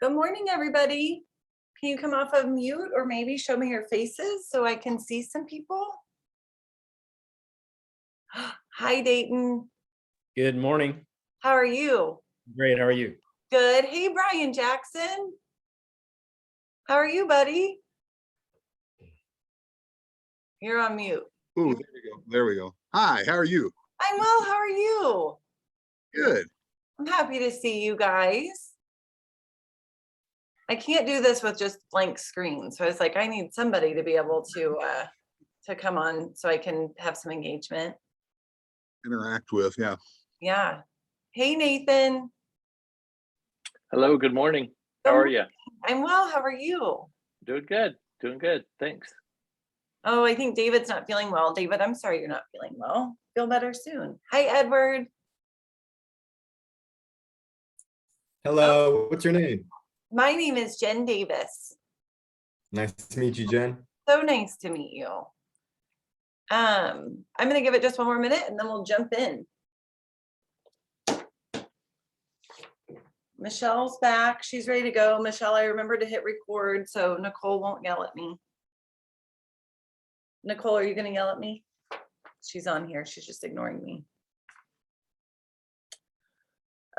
Good morning, everybody. Can you come off of mute or maybe show me your faces so I can see some people? Hi, Dayton. Good morning. How are you? Great. How are you? Good. Hey, Brian Jackson. How are you, buddy? You're on mute. Ooh, there we go. There we go. Hi, how are you? I'm well. How are you? Good. I'm happy to see you guys. I can't do this with just blank screen. So I was like, I need somebody to be able to come on so I can have some engagement. Interact with, yeah. Yeah. Hey, Nathan. Hello, good morning. How are you? I'm well. How are you? Doing good. Doing good. Thanks. Oh, I think David's not feeling well. David, I'm sorry you're not feeling well. Feel better soon. Hi, Edward. Hello, what's your name? My name is Jen Davis. Nice to meet you, Jen. So nice to meet you. I'm going to give it just one more minute and then we'll jump in. Michelle's back. She's ready to go. Michelle, I remember to hit record so Nicole won't yell at me. Nicole, are you going to yell at me? She's on here. She's just ignoring me.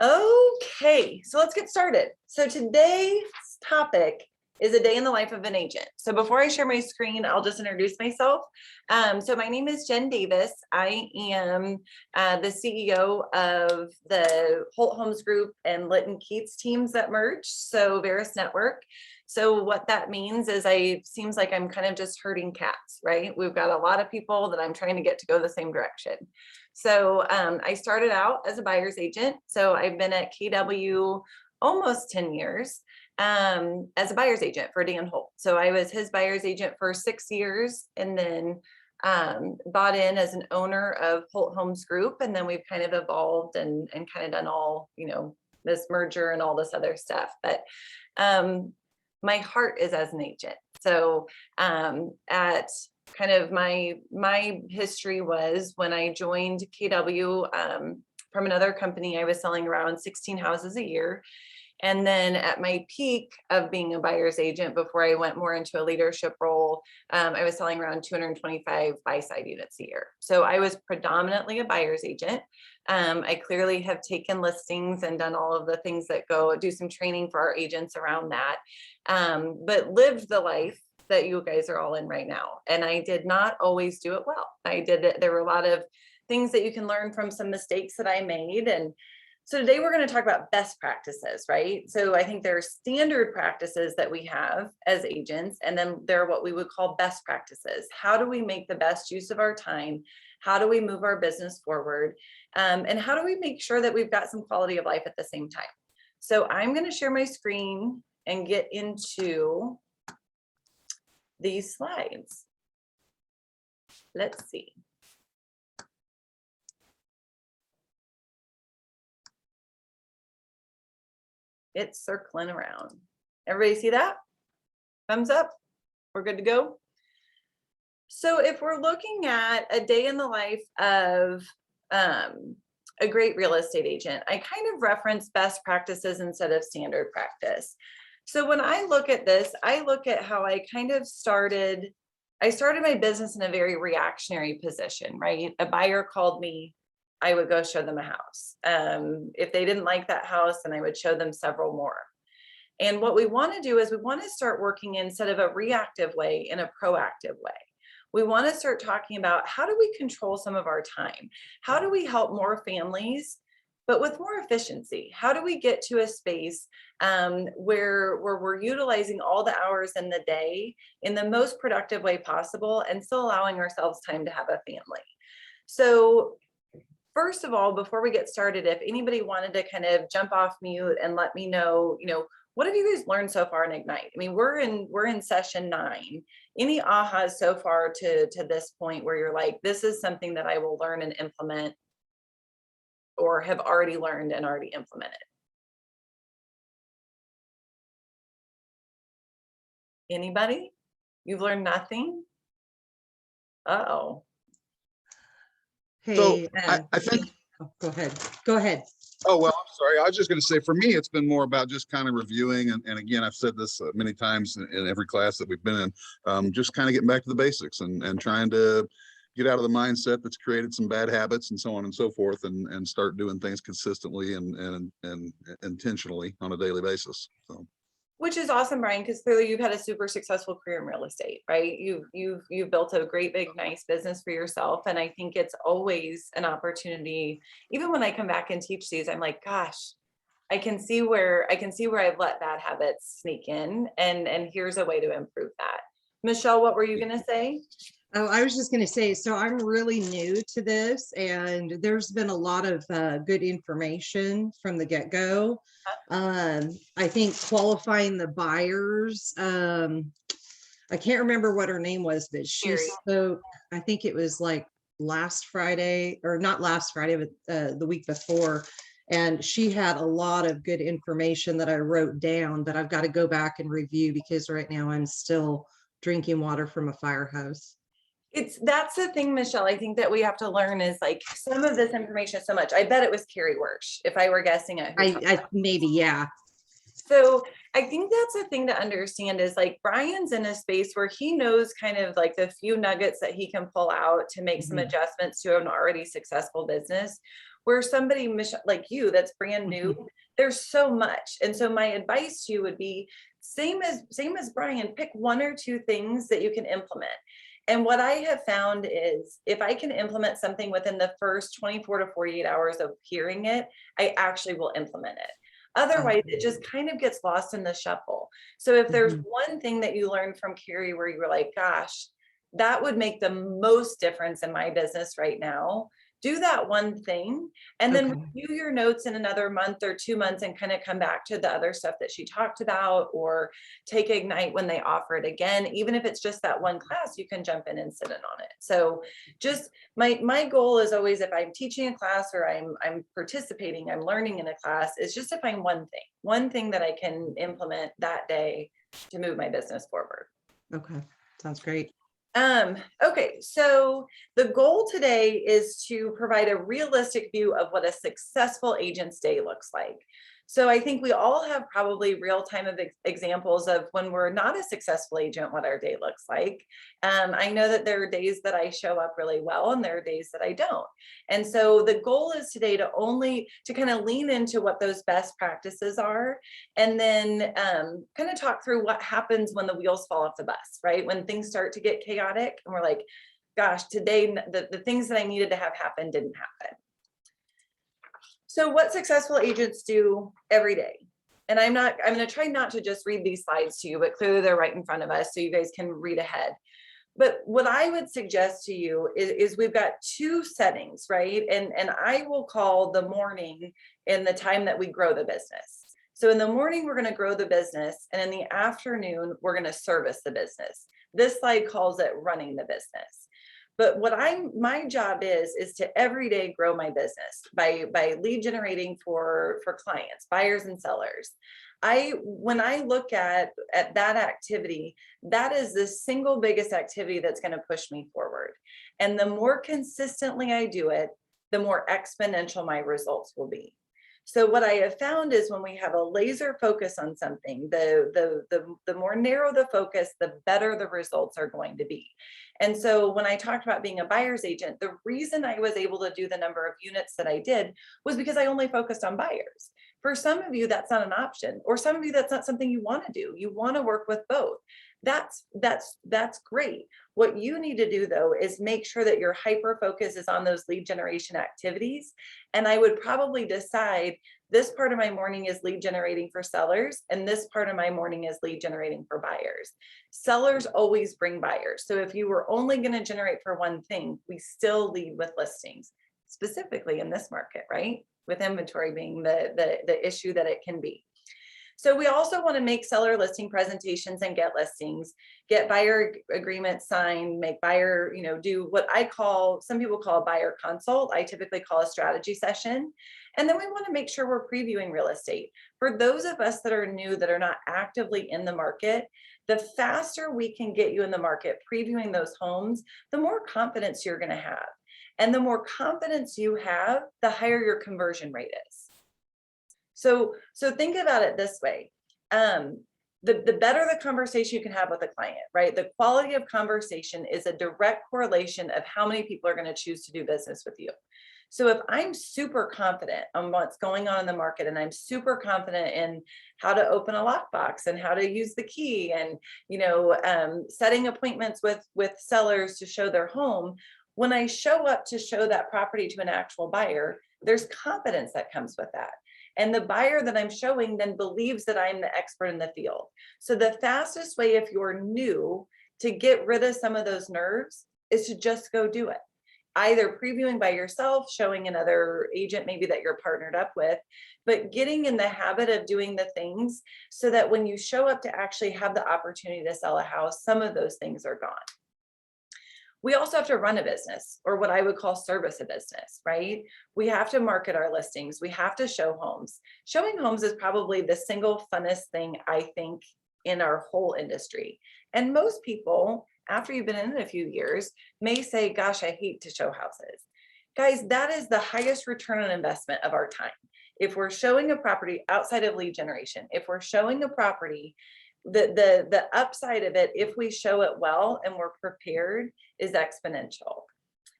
Okay, so let's get started. So today's topic is a day in the life of an agent. So before I share my screen, I'll just introduce myself. So my name is Jen Davis. I am the CEO of the Holt Homes Group and Litton Keats teams that merged, so Veris Network. So what that means is seems like I'm kind of just herding cats, right? We've got a lot of people that I'm trying to get to go the same direction. So I started out as a buyer's agent. So I've been at KW almost 10 years as a buyer's agent for Dan Holt. So I was his buyer's agent for 6 years and then bought in as an owner of Holt Homes Group. And then we've kind of evolved and kind of done all, this merger and all this other stuff. But my heart is as an agent. So at kind of my history was when I joined KW from another company, I was selling around 16 houses a year. And then at my peak of being a buyer's agent, before I went more into a leadership role, I was selling around 225 buy-side units a year. So I was predominantly a buyer's agent. I clearly have taken listings and done all of the things that do some training for our agents around that, but lived the life that you guys are all in right now. And I did not always do it well. There were a lot of things that you can learn from some mistakes that I made. And so today we're going to talk about best practices, right? So I think there are standard practices that we have as agents, and then there are what we would call best practices. How do we make the best use of our time? How do we move our business forward? And how do we make sure that we've got some quality of life at the same time? So I'm going to share my screen and get into these slides. Let's see. It's circling around. Everybody see that? Thumbs up. We're good to go. So if we're looking at a day in the life of a great real estate agent, I kind of reference best practices instead of standard practice. So when I look at this, I look at how I kind of started my business in a very reactionary position, right? A buyer called me, I would go show them a house. If they didn't like that house, then I would show them several more. And what we want to do is we want to start working instead of a reactive way in a proactive way. We want to start talking about how do we control some of our time? How do we help more families, but with more efficiency? How do we get to a space where we're utilizing all the hours in the day in the most productive way possible and still allowing ourselves time to have a family? So first of all, before we get started, if anybody wanted to kind of jump off mute and let me know, what have you guys learned so far in Ignite? I mean, we're in session 9. Any ahas so far to this point where you're like, this is something that I will learn and implement, or have already learned and already implemented? Anybody? You've learned nothing? Uh-oh. So Hey, I think oh, go ahead. Go ahead. Oh, well, I'm sorry. I was just going to say, for me, it's been more about just kind of reviewing. And again, I've said this many times in every class that we've been in, just kind of getting back to the basics and trying to get out of the mindset that's created some bad habits and so on and so forth, and start doing things consistently and intentionally on a daily basis. So. Which is awesome, Brian, because clearly you've had a super successful career in real estate, right? You've built a great, big, nice business for yourself. And I think it's always an opportunity. Even when I come back and teach these, I'm like, gosh, I can see where I've let bad habits sneak in, and here's a way to improve that. Michelle, what were you gonna say? Oh, I was just going to say, so I'm really new to this, and there's been a lot of good information from the get-go. I think qualifying the buyers, I can't remember what her name was, but she Carrie. spoke, I think it was like last Friday, or not last Friday, but the week before. And she had a lot of good information that I wrote down, but I've got to go back and review because right now I'm still drinking water from a fire hose. That's the thing, Michelle, I think that we have to learn is like some of this information is so much. I bet it was Carrie Worsh, if I were guessing at who talked I maybe, yeah. So I think that's the thing to understand is like Brian's in a space where he knows kind of like the few nuggets that he can pull out to make some Mhm. adjustments to an already successful business. Where somebody like you that's brand new, there's so much. And so my advice to you would be same as Brian, pick one or two things that you can implement. And what I have found is if I can implement something within the first 24 to 48 hours of hearing it, I actually will implement it. Otherwise, it just kind of gets lost in the shuffle. So if there's Mhm. one thing that you learned from Carrie where you were like, gosh, that would make the most difference in my business right now, do that one thing and then Okay. review your notes in another month or 2 months and kind of come back to the other stuff that she talked about, or take Ignite when they offer it again. Even if it's just that one class, you can jump in and sit in on it. So just my goal is always, if I'm teaching a class or I'm participating, I'm learning in a class, is just to find one thing that I can implement that day to move my business forward. Okay, sounds great. Okay, so the goal today is to provide a realistic view of what a successful agent's day looks like. So I think we all have probably real-time examples of when we're not a successful agent, what our day looks like. I know that there are days that I show up really well and there are days that I don't. And so the goal is today to kind of lean into what those best practices are, and then kind of talk through what happens when the wheels fall off the bus, right? When things start to get chaotic and we're like, gosh, today the things that I needed to have happen didn't happen. So what successful agents do every day. And I'm going to try not to just read these slides to you, but clearly they're right in front of us so you guys can read ahead. But what I would suggest to you is we've got two settings, right? And I will call the morning and the time that we grow the business. So in the morning, we're going to grow the business. And in the afternoon, we're going to service the business. This slide calls it running the business. But what my job is to every day grow my business by lead generating for clients, buyers and sellers. When I look at that activity, that is the single biggest activity that's going to push me forward. And the more consistently I do it, the more exponential my results will be. So what I have found is when we have a laser focus on something, the more narrow the focus, the better the results are going to be. And so when I talked about being a buyer's agent, the reason I was able to do the number of units that I did was because I only focused on buyers. For some of you, that's not an option, or some of you, that's not something you want to do. You want to work with both. That's great. What you need to do though is make sure that your hyper focus is on those lead generation activities. And I would probably decide this part of my morning is lead generating for sellers, and this part of my morning is lead generating for buyers. Sellers always bring buyers. So if you were only going to generate for one thing, we still lead with listings, specifically in this market, right? With inventory being the issue that it can be. So we also want to make seller listing presentations and get listings, get buyer agreements signed, make buyer, do what some people call a buyer consult. I typically call a strategy session. And then we want to make sure we're previewing real estate. For those of us that are new, that are not actively in the market, the faster we can get you in the market previewing those homes, the more confidence you're going to have. And the more confidence you have, the higher your conversion rate is. So think about it this way. The better the conversation you can have with a client, right? The quality of conversation is a direct correlation of how many people are going to choose to do business with you. So if I'm super confident on what's going on in the market, and I'm super confident in how to open a lockbox and how to use the key, and setting appointments with sellers to show their home, when I show up to show that property to an actual buyer, there's confidence that comes with that. And the buyer that I'm showing then believes that I'm the expert in the field. So the fastest way, if you're new, to get rid of some of those nerves is to just go do it. Either previewing by yourself, showing another agent maybe that you're partnered up with, but getting in the habit of doing the things so that when you show up to actually have the opportunity to sell a house, some of those things are gone. We also have to run a business, or what I would call service a business, right? We have to market our listings. We have to show homes. Showing homes is probably the single funnest thing, I think, in our whole industry. And most people, after you've been in it a few years, may say, gosh, I hate to show houses. Guys, that is the highest return on investment of our time. If we're showing a property outside of lead generation, if we're showing a property, the upside of it, if we show it well and we're prepared, is exponential.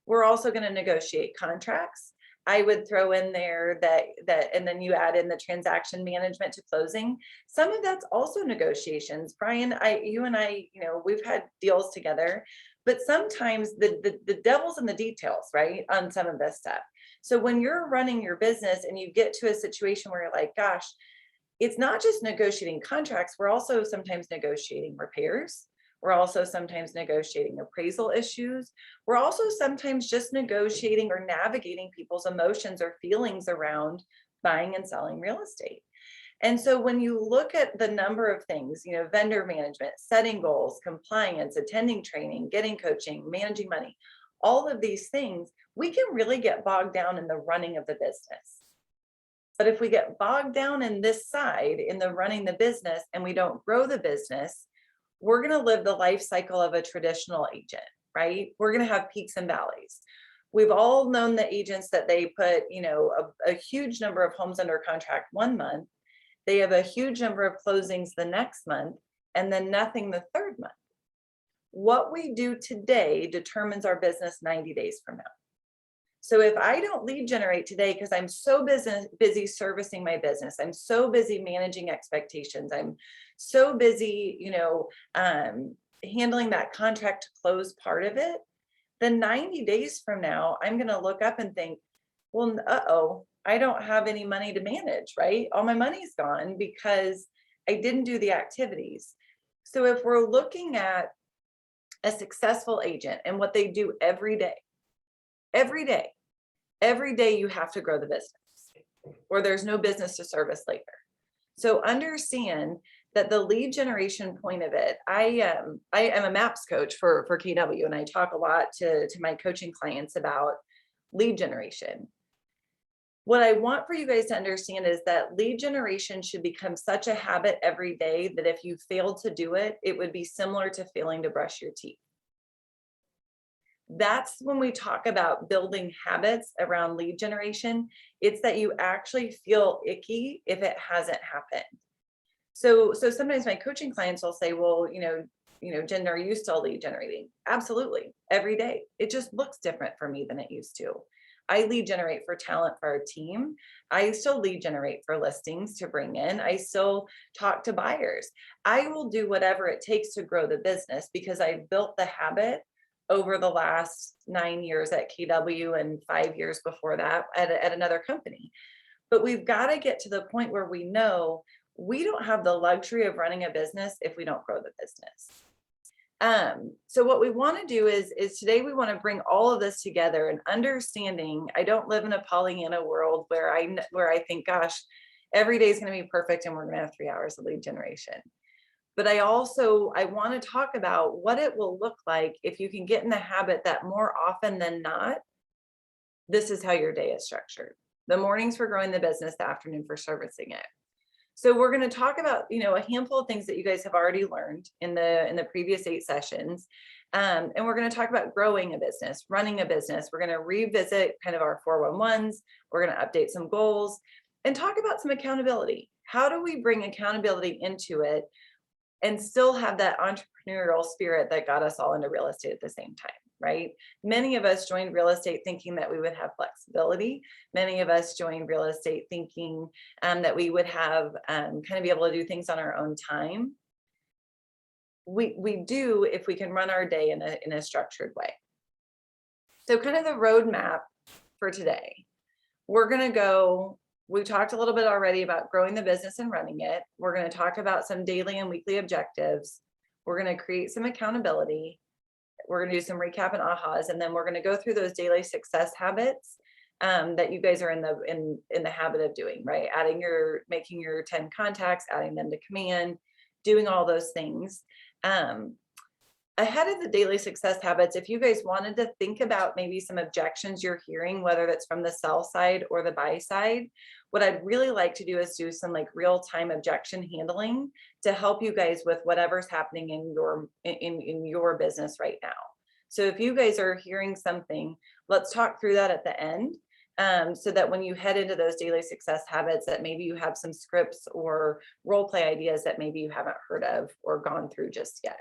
We're also going to negotiate contracts. I would throw in there that, and then you add in the transaction management to closing. Some of that's also negotiations. Brian, you and I, we've had deals together, but sometimes the devil's in the details, right? On some of this stuff. So when you're running your business and you get to a situation where you're like, gosh, it's not just negotiating contracts. We're also sometimes negotiating repairs. We're also sometimes negotiating appraisal issues. We're also sometimes just negotiating or navigating people's emotions or feelings around buying and selling real estate. And so when you look at the number of things, vendor management, setting goals, compliance, attending training, getting coaching, managing money, all of these things, we can really get bogged down in the running of the business. But if we get bogged down in this side, in the running the business, and we don't grow the business, we're going to live the life cycle of a traditional agent, right? We're going to have peaks and valleys. We've all known the agents that they put, a huge number of homes under contract one month. They have a huge number of closings the next month, and then nothing the third month. What we do today determines our business 90 days from now. So if I don't lead generate today because I'm so busy servicing my business, I'm so busy managing expectations, I'm so busy, handling that contract to close part of it, then 90 days from now, I'm going to look up and think, well, I don't have any money to manage, right? All my money's gone because I didn't do the activities. So if we're looking at a successful agent and what they do every day you have to grow the business, or there's no business to service later. So understand that the lead generation point of it, I am a MAPS coach for KW, and I talk a lot to my coaching clients about lead generation. What I want for you guys to understand is that lead generation should become such a habit every day that if you failed to do it, it would be similar to failing to brush your teeth. That's when we talk about building habits around lead generation. It's that you actually feel icky if it hasn't happened. So sometimes my coaching clients will say, well, Jen, are you still lead generating? Absolutely. Every day. It just looks different for me than it used to. I lead generate for talent for our team. I still lead generate for listings to bring in. I still talk to buyers. I will do whatever it takes to grow the business because I've built the habit over the last 9 years at KW and 5 years before that at another company. But we've got to get to the point where we know we don't have the luxury of running a business if we don't grow the business. So what we want to do is today we want to bring all of this together and understanding. I don't live in a Pollyanna world where I think, gosh, every day is going to be perfect and we're going to have 3 hours of lead generation. But I want to talk about what it will look like if you can get in the habit that more often than not, this is how your day is structured. The mornings for growing the business, the afternoon for servicing it. So we're going to talk about, a handful of things that you guys have already learned in the previous 8 sessions. And we're going to talk about growing a business, running a business. We're going to revisit kind of our 411s. We're going to update some goals. and talk about some accountability. How do we bring accountability into it and still have that entrepreneurial spirit that got us all into real estate at the same time, right? Many of us joined real estate thinking that we would have flexibility. Many of us joined real estate thinking that we would have kind of be able to do things on our own time. We do if we can run our day in a structured way. So kind of the roadmap for today. We're going to go, we talked a little bit already about growing the business and running it. We're going to talk about some daily and weekly objectives. We're going to create some accountability. We're going to do some recap and ahas, and then we're going to go through those daily success habits that you guys are in the habit of doing, right? Making your 10 contacts, adding them to command, doing all those things. Ahead of the daily success habits, if you guys wanted to think about maybe some objections you're hearing, whether that's from the sell side or the buy side, what I'd really like to do is do some like real-time objection handling to help you guys with whatever's happening in your business right now. So if you guys are hearing something, let's talk through that at the end. So that when you head into those daily success habits, that maybe you have some scripts or role play ideas that maybe you haven't heard of or gone through just yet.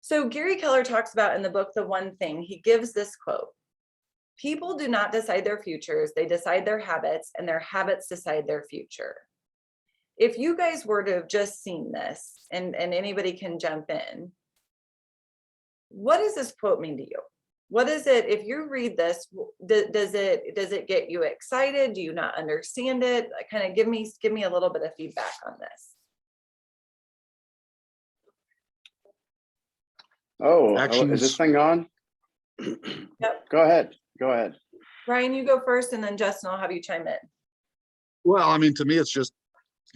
So Gary Keller talks about in the book, The One Thing, he gives this quote: people do not decide their futures, they decide their habits, and their habits decide their future. If you guys were to have just seen this, and anybody can jump in, what does this quote mean to you? What is it, if you read this, does it get you excited? Do you not understand it? Kind of give me a little bit of feedback on this. Oh, is Actions. this thing on? Yep. Go ahead. Ryan, you go first, and then Justin, I'll have you chime in. Well, I mean, to me, it's just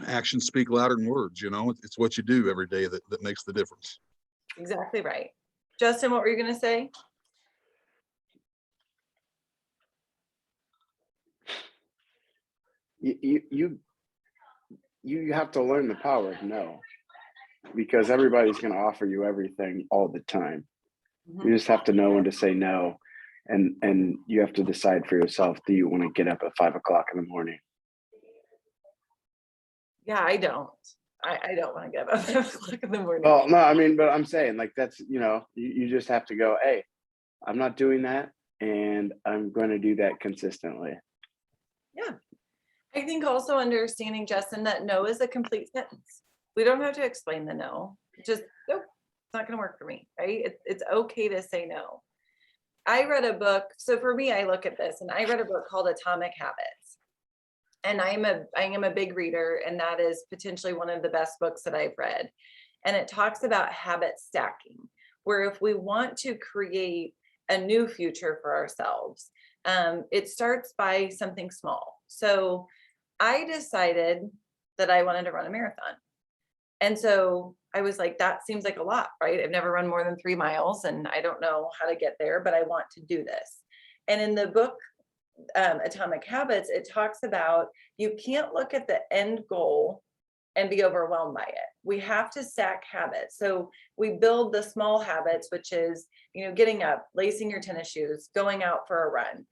actions speak louder than words, you know, it's what you do every day that makes the difference. Exactly right. Justin, what were you going to say? You have to learn the power of no, because everybody's going to offer you everything all the time. Mm-hmm. You just have to know when to say no, and you have to decide for yourself, do you want to get up at 5 o'clock in the morning? Yeah, I don't. I don't want to get up at 5 o'clock in the morning. Well, no, I mean, but I'm saying, like, that's, you just have to go, hey, I'm not doing that, and I'm going to do that consistently. Yeah. I think also understanding, Justin, that no is a complete sentence. We don't have to explain the no. Just, nope, it's not going to work for me, right? It's okay to say no. I read a book. So for me, I look at this, and I read a book called Atomic Habits. And I am a big reader, and that is potentially one of the best books that I've read. And it talks about habit stacking, where if we want to create a new future for ourselves, it starts by something small. So I decided that I wanted to run a marathon. And so I was like, that seems like a lot, right? I've never run more than 3 miles, and I don't know how to get there, but I want to do this. And in the book, Atomic Habits, it talks about you can't look at the end goal and be overwhelmed by it. We have to stack habits. So we build the small habits, which is, getting up, lacing your tennis shoes, going out for a run.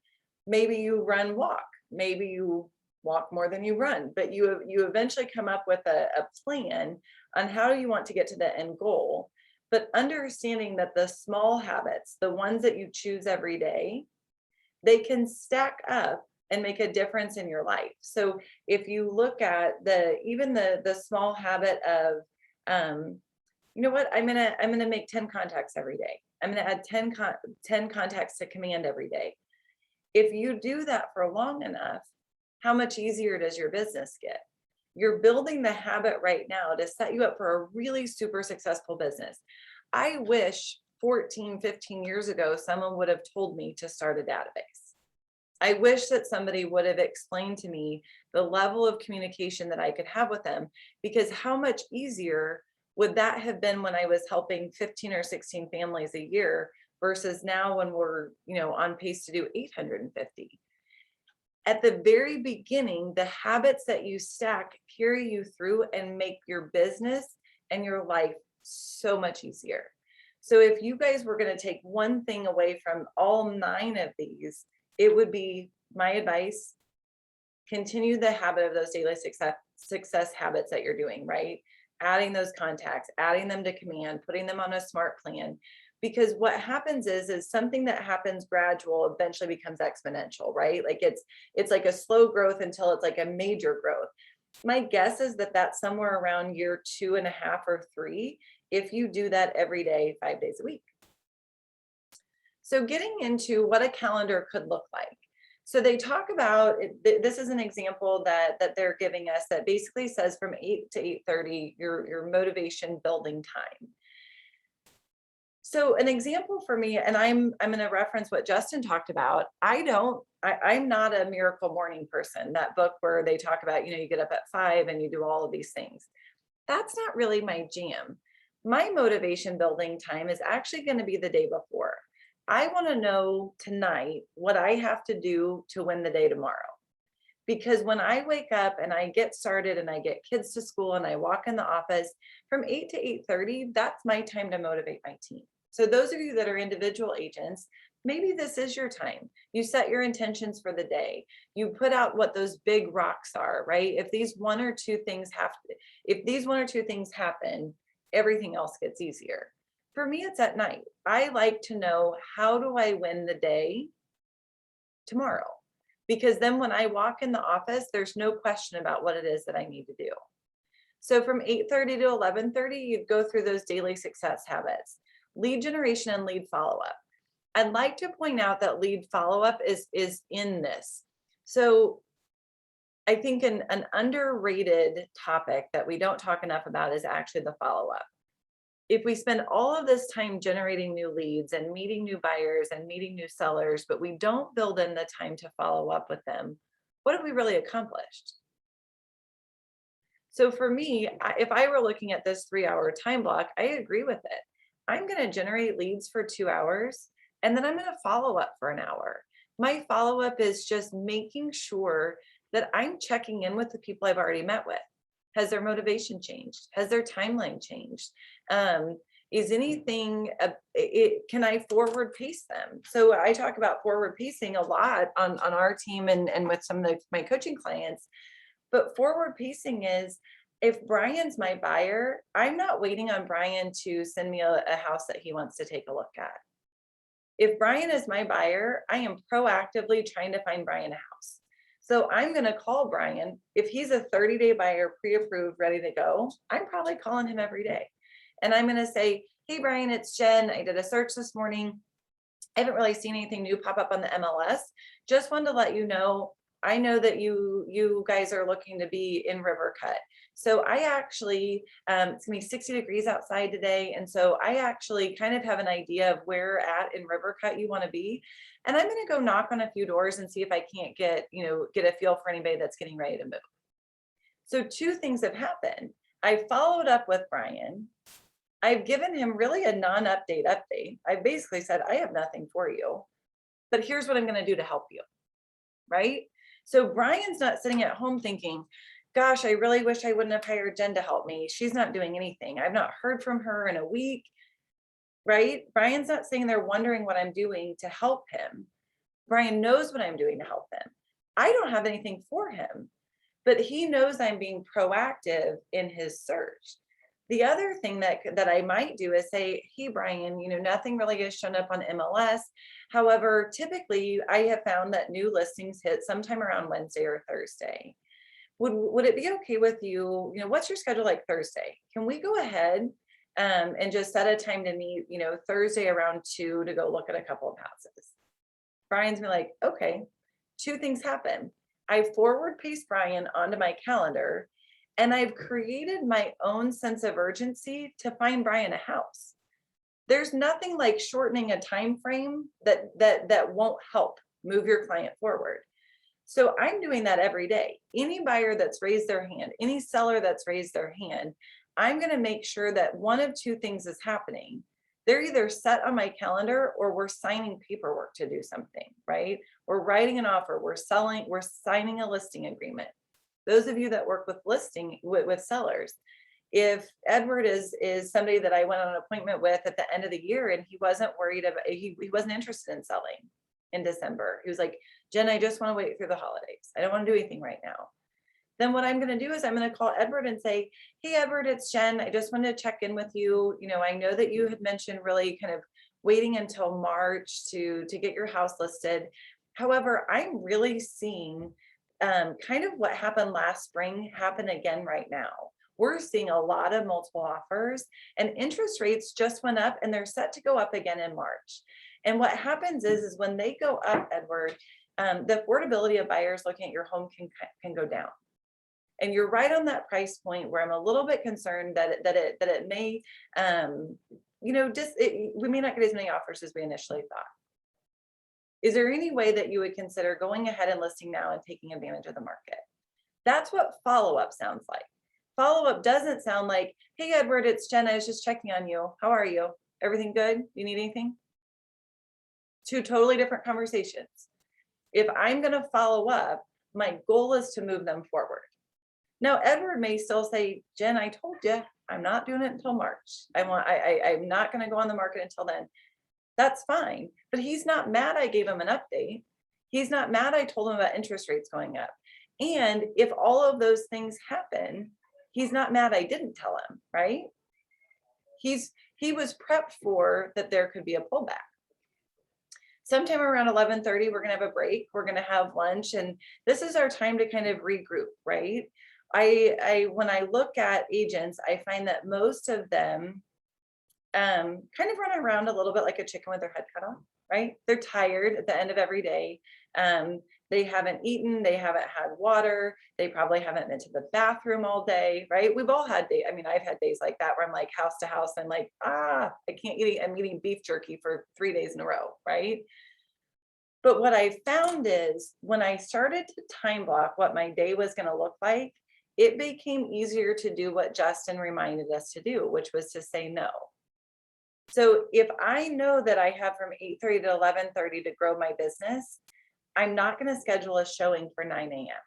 Maybe you walk, maybe you walk more than you run, but you eventually come up with a plan on how you want to get to the end goal. But understanding that the small habits, the ones that you choose every day, they can stack up and make a difference in your life. So if you look at the small habit of, you know what, I'm gonna make 10 contacts every day. I'm gonna add 10 contacts to command every day. If you do that for long enough, how much easier does your business get? You're building the habit right now to set you up for a really super successful business. I wish 14, 15 years ago, someone would have told me to start a database. I wish that somebody would have explained to me the level of communication that I could have with them, because how much easier would that have been when I was helping 15 or 16 families a year versus now when we're, on pace to do 850. At the very beginning, the habits that you stack carry you through and make your business and your life so much easier. So if you guys were going to take one thing away from all 9 of these, it would be my advice: continue the habit of those daily success habits that you're doing, right? Adding those contacts, adding them to command, putting them on a smart plan. Because what happens is something that happens gradual eventually becomes exponential, right? Like it's like a slow growth until it's like a major growth. My guess is that that's somewhere around year 2.5 or 3, if you do that every day, 5 days a week. So getting into what a calendar could look like. So they talk about, this is an example that they're giving us that basically says from 8 to 8:30, your motivation building time. So an example for me, and I'm going to reference what Justin talked about. I'm not a miracle morning person. That book where they talk about, you get up at 5 and you do all of these things. That's not really my jam. My motivation building time is actually going to be the day before. I want to know tonight what I have to do to win the day tomorrow. Because when I wake up and I get started and I get kids to school and I walk in the office from 8 to 8:30, that's my time to motivate my team. So those of you that are individual agents, maybe this is your time. You set your intentions for the day. You put out what those big rocks are, right? If these one or two things happen, everything else gets easier. For me, it's at night. I like to know, how do I win the day tomorrow? Because then when I walk in the office, there's no question about what it is that I need to do. So from 8:30 to 11:30, you'd go through those daily success habits, lead generation and lead follow-up. I'd like to point out that lead follow-up is in this. So I think an underrated topic that we don't talk enough about is actually the follow-up. If we spend all of this time generating new leads and meeting new buyers and meeting new sellers, but we don't build in the time to follow up with them, what have we really accomplished? So for me, if I were looking at this 3-hour time block, I agree with it. I'm going to generate leads for 2 hours, and then I'm going to follow up for an hour. My follow-up is just making sure that I'm checking in with the people I've already met with. Has their motivation changed? Has their timeline changed? Is anything, can I forward pace them? So I talk about forward pacing a lot on our team and with some of my coaching clients. But forward pacing is, if Brian's my buyer, I'm not waiting on Brian to send me a house that he wants to take a look at. If Brian is my buyer, I am proactively trying to find Brian a house. So I'm going to call Brian. If he's a 30-day buyer, pre-approved, ready to go, I'm probably calling him every day. And I'm going to say, hey, Brian, it's Jen. I did a search this morning. I haven't really seen anything new pop up on the MLS. Just wanted to let you know, I know that you guys are looking to be in River Cut. So I actually, it's gonna be 60 degrees outside today. And so I actually kind of have an idea of where at in River Cut you want to be. And I'm going to go knock on a few doors and see if I can't get a feel for anybody that's getting ready to move. So 2 things have happened. I followed up with Brian. I've given him really a non-update update. I basically said, I have nothing for you, but here's what I'm going to do to help you, right? So Brian's not sitting at home thinking, gosh, I really wish I wouldn't have hired Jen to help me. She's not doing anything. I've not heard from her in a week, right? Brian's not sitting there wondering what I'm doing to help him. Brian knows what I'm doing to help him. I don't have anything for him, but he knows I'm being proactive in his search. The other thing that I might do is say, hey, Brian, nothing really has shown up on MLS. However, typically I have found that new listings hit sometime around Wednesday or Thursday. Would it be okay with you? What's your schedule like Thursday? Can we go ahead and just set a time to meet, Thursday around 2 to go look at a couple of houses? Brian's be like, okay. 2 things happen. I forward paste Brian onto my calendar, and I've created my own sense of urgency to find Brian a house. There's nothing like shortening a time frame that won't help move your client forward. So I'm doing that every day. Any buyer that's raised their hand, any seller that's raised their hand, I'm going to make sure that one of 2 things is happening. They're either set on my calendar or we're signing paperwork to do something, right? We're writing an offer, we're signing a listing agreement. Those of you that work with sellers, if Edward is somebody that I went on an appointment with at the end of the year and he wasn't worried about, he wasn't interested in selling, in December. He was like, Jen, I just want to wait through the holidays. I don't want to do anything right now. Then what I'm going to do is I'm going to call Edward and say, hey, Edward, it's Jen. I just wanted to check in with you. You know, I know that you had mentioned really kind of waiting until March to get your house listed. However, I'm really seeing kind of what happened last spring happen again right now. We're seeing a lot of multiple offers, and interest rates just went up and they're set to go up again in March. And what happens is when they go up, Edward, the affordability of buyers looking at your home can go down. And you're right on that price point where I'm a little bit concerned that it may, you know, we may not get as many offers as we initially thought. Is there any way that you would consider going ahead and listing now and taking advantage of the market? That's what follow-up sounds like. Follow-up doesn't sound like, hey, Edward, it's Jen. I was just checking on you. How are you? Everything good? You need anything? Two totally different conversations. If I'm going to follow up, my goal is to move them forward. Now, Edward may still say, Jen, I told you, I'm not doing it until March. I'm not going to go on the market until then. That's fine. But he's not mad I gave him an update. He's not mad I told him about interest rates going up. And if all of those things happen, he's not mad I didn't tell him, right? He was prepped for that there could be a pullback. Sometime around 11:30, we're gonna have a break. We're gonna have lunch, and this is our time to kind of regroup, right? When I look at agents, I find that most of them kind of run around a little bit like a chicken with their head cut off, right? They're tired at the end of every day. They haven't eaten, they haven't had water, they probably haven't been to the bathroom all day, right? We've all had days. I mean, I've had days like that where I'm like house to house, I'm like, I can't eat, I'm eating beef jerky for 3 days in a row, right? But what I found is when I started to time block what my day was going to look like, it became easier to do what Justin reminded us to do, which was to say no. So if I know that I have from 8:30 to 11:30 to grow my business, I'm not going to schedule a showing for 9 a.m.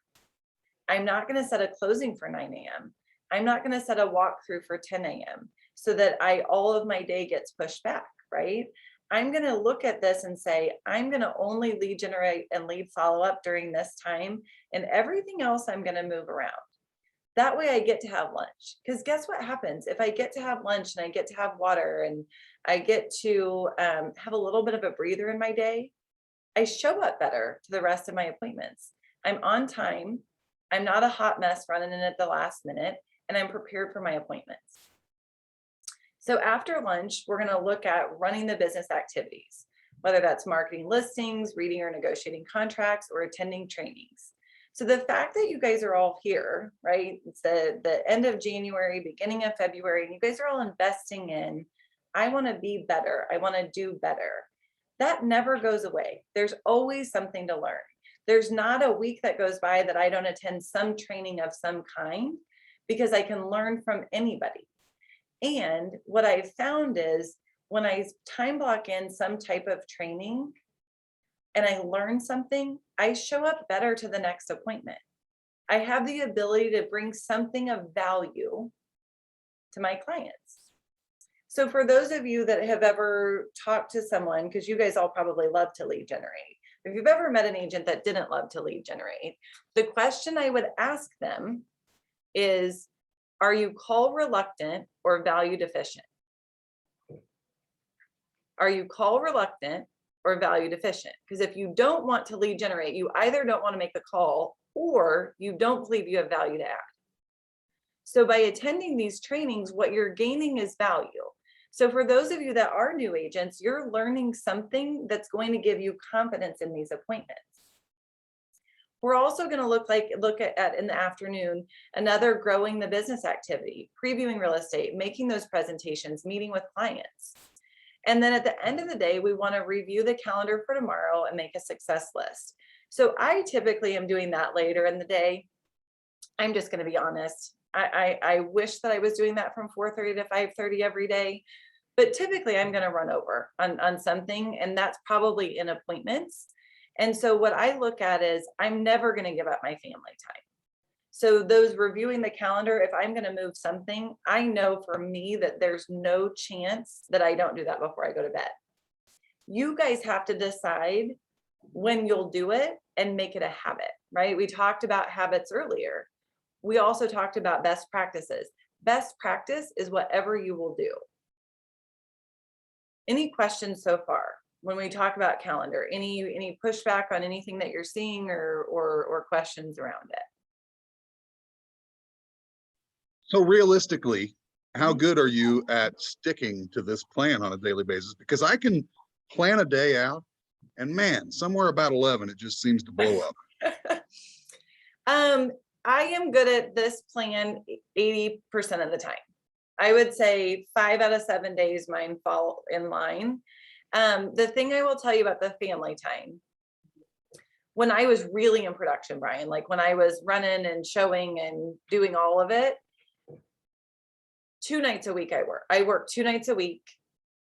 I'm not going to set a closing for 9 a.m. I'm not going to set a walkthrough for 10 a.m. so that all of my day gets pushed back, right? I'm going to look at this and say, I'm going to only lead generate and lead follow up during this time, and everything else I'm going to move around. That way I get to have lunch. Because guess what happens? If I get to have lunch and I get to have water and I get to have a little bit of a breather in my day, I show up better to the rest of my appointments. I'm on time. I'm not a hot mess running in at the last minute, and I'm prepared for my appointments. So after lunch, we're going to look at running the business activities, whether that's marketing listings, reading or negotiating contracts, or attending trainings. So the fact that you guys are all here, right? It's the end of January, beginning of February, and you guys are all investing in, I want to be better. I want to do better. That never goes away. There's always something to learn. There's not a week that goes by that I don't attend some training of some kind, because I can learn from anybody. And what I've found is when I time block in some type of training and I learn something, I show up better to the next appointment. I have the ability to bring something of value to my clients. So for those of you that have ever talked to someone, because you guys all probably love to lead generate, if you've ever met an agent that didn't love to lead generate, the question I would ask them is, are you call reluctant or value deficient? Are you call reluctant or value deficient? Because if you don't want to lead generate, you either don't want to make the call or you don't believe you have value to add. So by attending these trainings, what you're gaining is value. So for those of you that are new agents, you're learning something that's going to give you confidence in these appointments. We're also going to look at in the afternoon, another growing the business activity, previewing real estate, making those presentations, meeting with clients. And then at the end of the day, we want to review the calendar for tomorrow and make a success list. So I typically am doing that later in the day. I'm just going to be honest. I wish that I was doing that from 4:30 to 5:30 every day, but typically I'm going to run over on something, and that's probably in appointments. And so what I look at is I'm never going to give up my family time. So those reviewing the calendar, if I'm going to move something, I know for me that there's no chance that I don't do that before I go to bed. You guys have to decide when you'll do it and make it a habit, right? We talked about habits earlier. We also talked about best practices. Best practice is whatever you will do. Any questions so far when we talk about calendar? Any pushback on anything that you're seeing or questions around it? So realistically, how Mhm. good are you at sticking to this plan on a daily basis? Because I can plan a day out and man, somewhere about 11, it just seems to blow up. I am good at this plan 80% of the time. I would say 5 out of 7 days mine fall in line. The thing I will tell you about the family time, when I was really in production, Brian, like when I was running and showing and doing all of it, 2 nights a week I work. I work 2 nights a week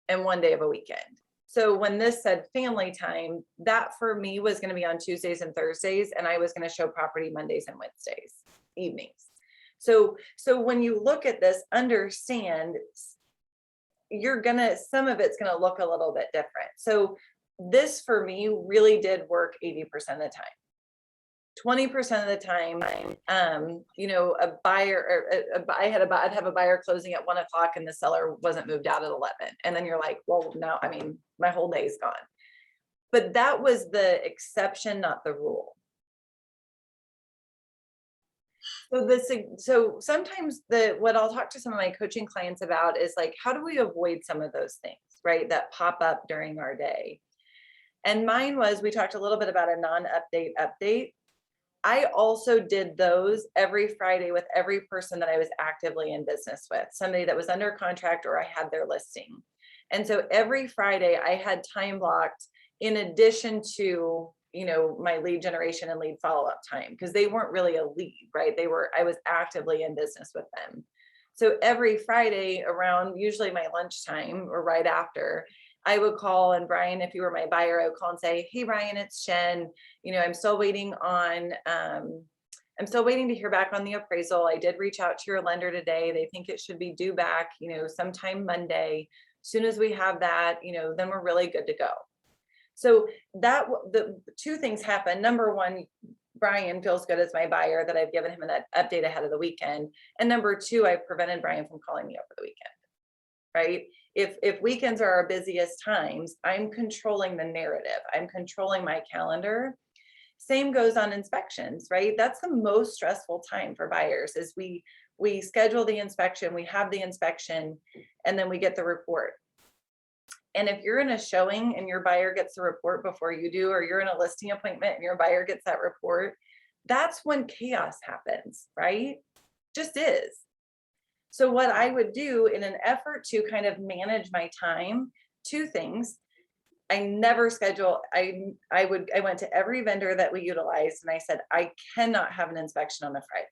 and 1 day of a weekend. So when this said family time, that for me was going to be on Tuesdays and Thursdays, and I was going to show property Mondays and Wednesdays evenings. So when you look at this, understand some of it's going to look a little bit different. So this for me really did work 80% of the time. 20% of the time, a buyer, I'd have a buyer closing at 1 o'clock and the seller wasn't moved out at 11. And then you're like, well, no, I mean, my whole day is gone. But that was the exception, not the rule. So sometimes what I'll talk to some of my coaching clients about is like, how do we avoid some of those things, right? That pop up during our day. And mine was, we talked a little bit about a non-update update. I also did those every Friday with every person that I was actively in business with, somebody that was under contract or I had their listing. And so every Friday I had time blocked in addition to, my lead generation and lead follow-up time, because they weren't really a lead, right? I was actively in business with them. So every Friday around usually my lunchtime or right after, I would call, and Brian, if you were my buyer, I would call and say, hey, Brian, it's Jen. I'm still waiting to hear back on the appraisal. I did reach out to your lender today. They think it should be due back, sometime Monday. As soon as we have that, then we're really good to go. So the 2 things happen. Number 1, Brian feels good as my buyer that I've given him an update ahead of the weekend. And number 2, I've prevented Brian from calling me over the weekend. Right? If weekends are our busiest times, I'm controlling the narrative. I'm controlling my calendar. Same goes on inspections, right? That's the most stressful time for buyers is we schedule the inspection, we have the inspection, and then we get the report. And if you're in a showing and your buyer gets the report before you do, or you're in a listing appointment and your buyer gets that report, that's when chaos happens, right? Just is. So what I would do in an effort to kind of manage my time, 2 things. I never schedule, I went to every vendor that we utilized and I said, I cannot have an inspection on a Friday.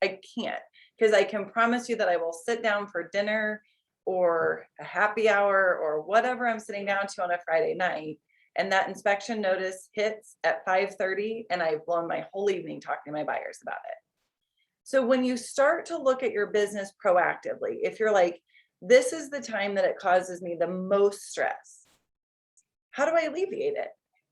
I can't, because I can promise you that I will sit down for dinner or a happy hour or whatever I'm sitting down to on a Friday night. And that inspection notice hits at 5:30 and I've blown my whole evening talking to my buyers about it. So when you start to look at your business proactively, if you're like, this is the time that it causes me the most stress, how do I alleviate it?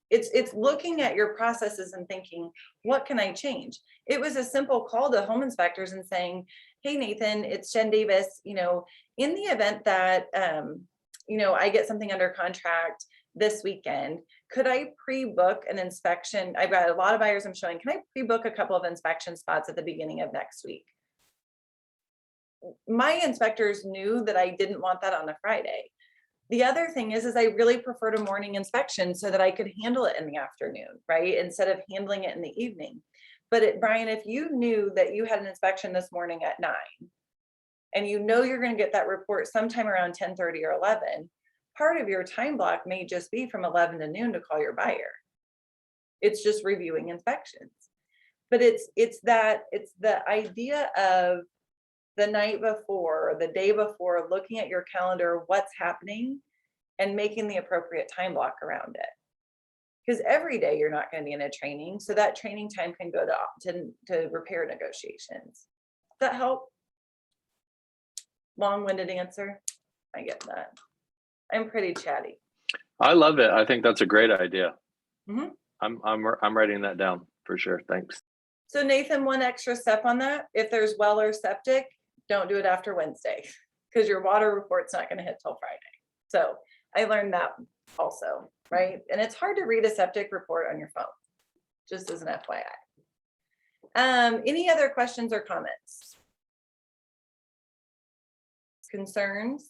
It's looking at your processes and thinking, what can I change? It was a simple call to home inspectors and saying, hey, Nathan, it's Jen Davis, in the event that, I get something under contract this weekend, could I pre-book an inspection? I've got a lot of buyers I'm showing. Can I pre-book a couple of inspection spots at the beginning of next week? My inspectors knew that I didn't want that on a Friday. The other thing is I really preferred a morning inspection so that I could handle it in the afternoon, right? Instead of handling it in the evening. But Brian, if you knew that you had an inspection this morning at 9, and you're going to get that report sometime around 10:30 or 11, part of your time block may just be from 11 to noon to call your buyer. It's just reviewing inspections. But it's the idea of the night before, or the day before, looking at your calendar, what's happening, and making the appropriate time block around it. Because every day you're not going to be in a training, so that training time can go to repair negotiations. Does that help? Long-winded answer. I get that. I'm pretty chatty. I love it. I think that's a great idea. I'm writing that down for sure. Thanks. So Nathan, one extra step on that, if there's well or septic, don't do it after Wednesday because your water report's not going to hit till Friday. So I learned that also, right? And it's hard to read a septic report on your phone, just as an FYI. Any other questions or comments? Concerns?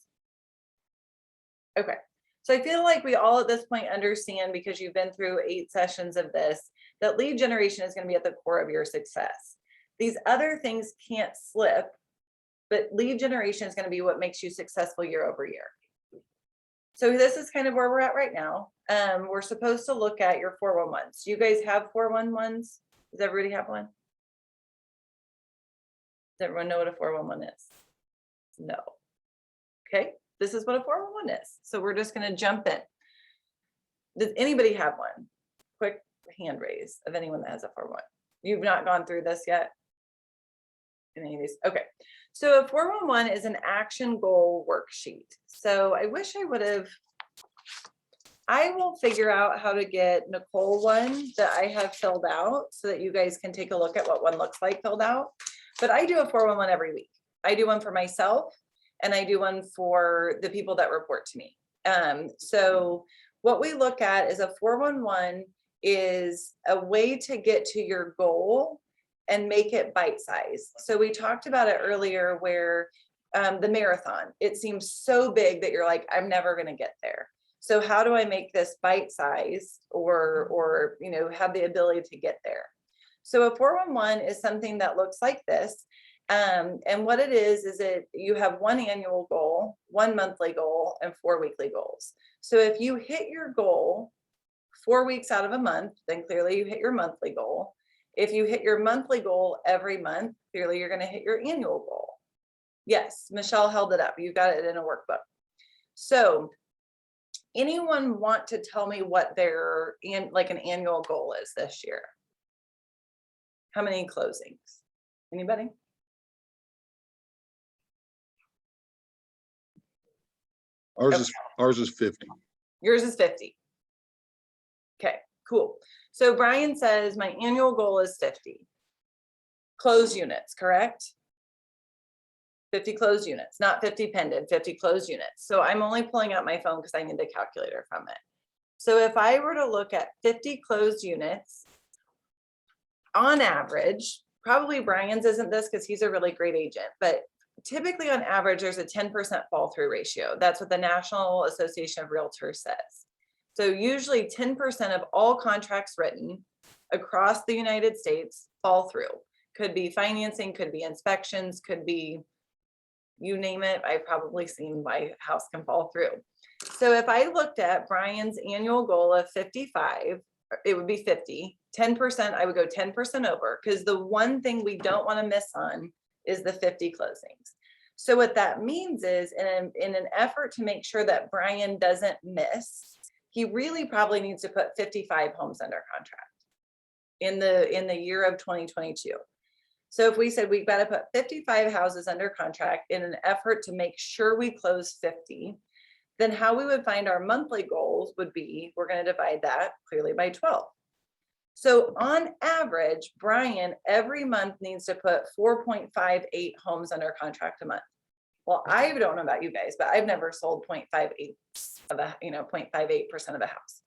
Okay, so I feel like we all at this point understand, because you've been through 8 sessions of this, that lead generation is going to be at the core of your success. These other things can't slip, but lead generation is going to be what makes you successful year over year. So this is kind of where we're at right now. We're supposed to look at your 411s. Do you guys have 411s? Does everybody have one? Does everyone know what a 411 is? No. Okay, this is what a 411 is. So we're just going to jump in. Does anybody have one? Quick hand raise of anyone that has a 411. You've not gone through this yet? In any of these? Okay. So a 411 is an action goal worksheet. So I wish I would have, I will figure out how to get Nicole one that I have filled out so that you guys can take a look at what one looks like filled out. But I do a 411 every week. I do one for myself and I do one for the people that report to me. So what we look at is a 411 is a way to get to your goal and make it bite-sized. So we talked about it earlier where the marathon, it seems so big that you're like, I'm never going to get there. So how do I make this bite-sized or you know, have the ability to get there? So a 411 is something that looks like this. And what it is you have 1 annual goal, 1 monthly goal, and 4 weekly goals. So if you hit your goal 4 weeks out of a month, then clearly you hit your monthly goal. If you hit your monthly goal every month, clearly you're going to hit your annual goal. Yes, Michelle held it up. You got it in a workbook. So anyone want to tell me what their like an annual goal is this year? How many closings? Anybody? Ours is 50. Yours is 50. Okay, cool. So Brian says my annual goal is 50 closed units, correct? 50 closed units, not 50 pending, 50 closed units. So I'm only pulling out my phone because I need the calculator from it. So if I were to look at 50 closed units, on average, probably Brian's isn't this because he's a really great agent, but typically on average, there's a 10% fall through ratio. That's what the National Association of Realtors says. So usually 10% of all contracts written across the United States fall through. Could be financing, could be inspections, could be, you name it. I've probably seen my house can fall through. So if I looked at Brian's annual goal of 55, it would be 50, 10%, I would go 10% over, because the one thing we don't want to miss on is the 50 closings. So what that means is in an effort to make sure that Brian doesn't miss, he really probably needs to put 55 homes under contract in the year of 2022. So if we said we've got to put 55 houses under contract in an effort to make sure we close 50, then how we would find our monthly goals would be, we're going to divide that clearly by 12. So on average, Brian every month needs to put 4.58 homes under contract a month. Well, I don't know about you guys, but I've never sold 0.58 of a, 0.58% of a house.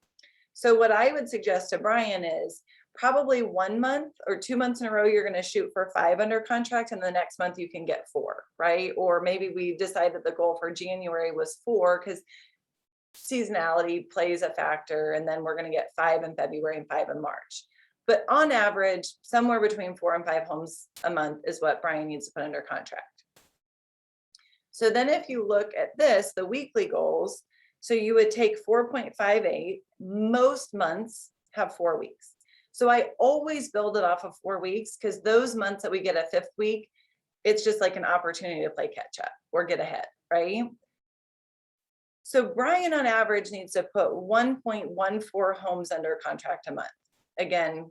So what I would suggest to Brian is probably 1 month or 2 months in a row, you're going to shoot for 5 under contract, and the next month you can get 4, right? Or maybe we decide that the goal for January was 4 because seasonality plays a factor, and then we're going to get 5 in February and 5 in March. But on average, somewhere between 4 and 5 homes a month is what Brian needs to put under contract. So then if you look at this, the weekly goals, so you would take 4.58, most months have 4 weeks. So I always build it off of 4 weeks because those months that we get a 5th week, it's just like an opportunity to play catch up or get ahead, right? So Brian on average needs to put 1.14 homes under contract a month. Again,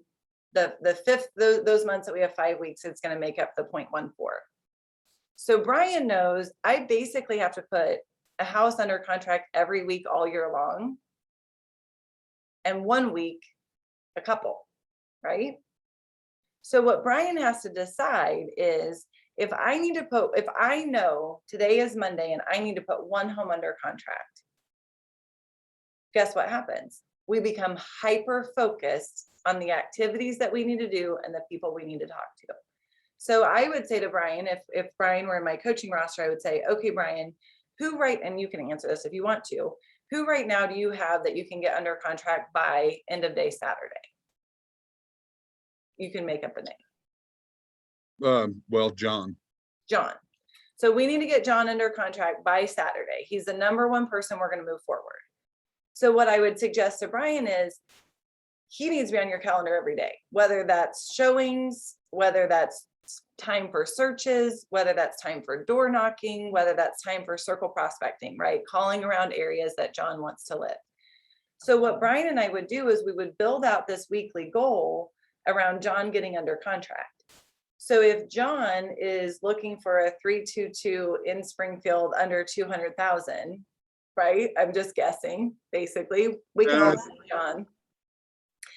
the 5th, those months that we have 5 weeks, it's going to make up the 0.14. So Brian knows I basically have to put a house under contract every week all year long. And 1 week a couple, right? So what Brian has to decide is if I know today is Monday and I need to put one home under contract, guess what happens? We become hyper focused on the activities that we need to do and the people we need to talk to. So I would say to Brian, if Brian were in my coaching roster, I would say, okay, Brian, and you can answer this if you want to, who right now do you have that you can get under contract by end of day Saturday? You can make up a name. Well, John. John. So we need to get John under contract by Saturday. He's the number one person we're going to move forward. So what I would suggest to Brian is he needs to be on your calendar every day, whether that's showings, whether that's time for searches, whether that's time for door knocking, whether that's time for circle prospecting, right? Calling around areas that John wants to live. So what Brian and I would do is we would build out this weekly goal around John getting under contract. So if John is looking for a 322 in Springfield under 200,000, right? I'm just guessing, basically. We can all see John.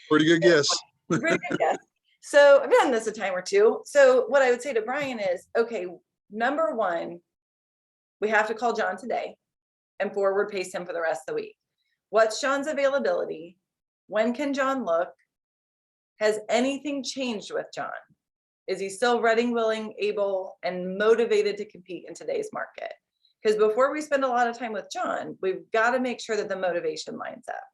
Pretty good guess. Pretty good guess. So I've done this a time or two. So what I would say to Brian is, okay, number one, we have to call John today and forward pace him for the rest of the week. What's John's availability? When can John look? Has anything changed with John? Is he still ready, willing, able, and motivated to compete in today's market? Because before we spend a lot of time with John, we've got to make sure that the motivation lines up.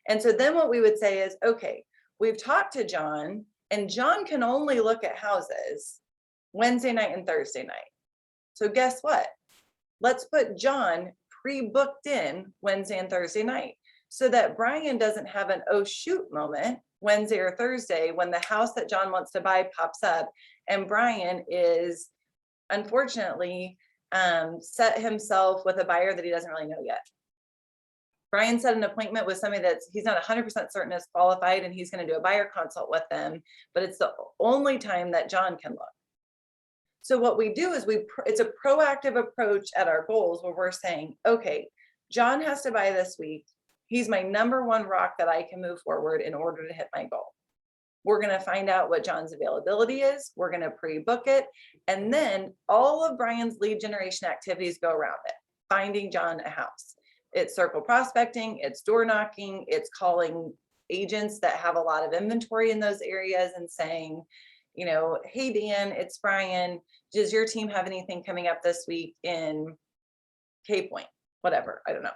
And so then what we would say is, okay, we've talked to John, and John can only look at houses Wednesday night and Thursday night. So guess what? Let's put John pre-booked in Wednesday and Thursday night so that Brian doesn't have an oh shoot moment Wednesday or Thursday when the house that John wants to buy pops up and Brian is unfortunately set himself with a buyer that he doesn't really know yet. Brian set an appointment with somebody that's he's not 100% certain is qualified and he's going to do a buyer consult with them, but it's the only time that John can look. So what we do is it's a proactive approach at our goals where we're saying, okay, John has to buy this week. He's my number one rock that I can move forward in order to hit my goal. We're going to find out what John's availability is. We're going to pre-book it. And then all of Brian's lead generation activities go around it, finding John a house. It's circle prospecting, it's door knocking, it's calling agents that have a lot of inventory in those areas and saying, you know, hey, Dan, it's Brian. Does your team have anything coming up this week in Cape Point? Whatever, I don't know.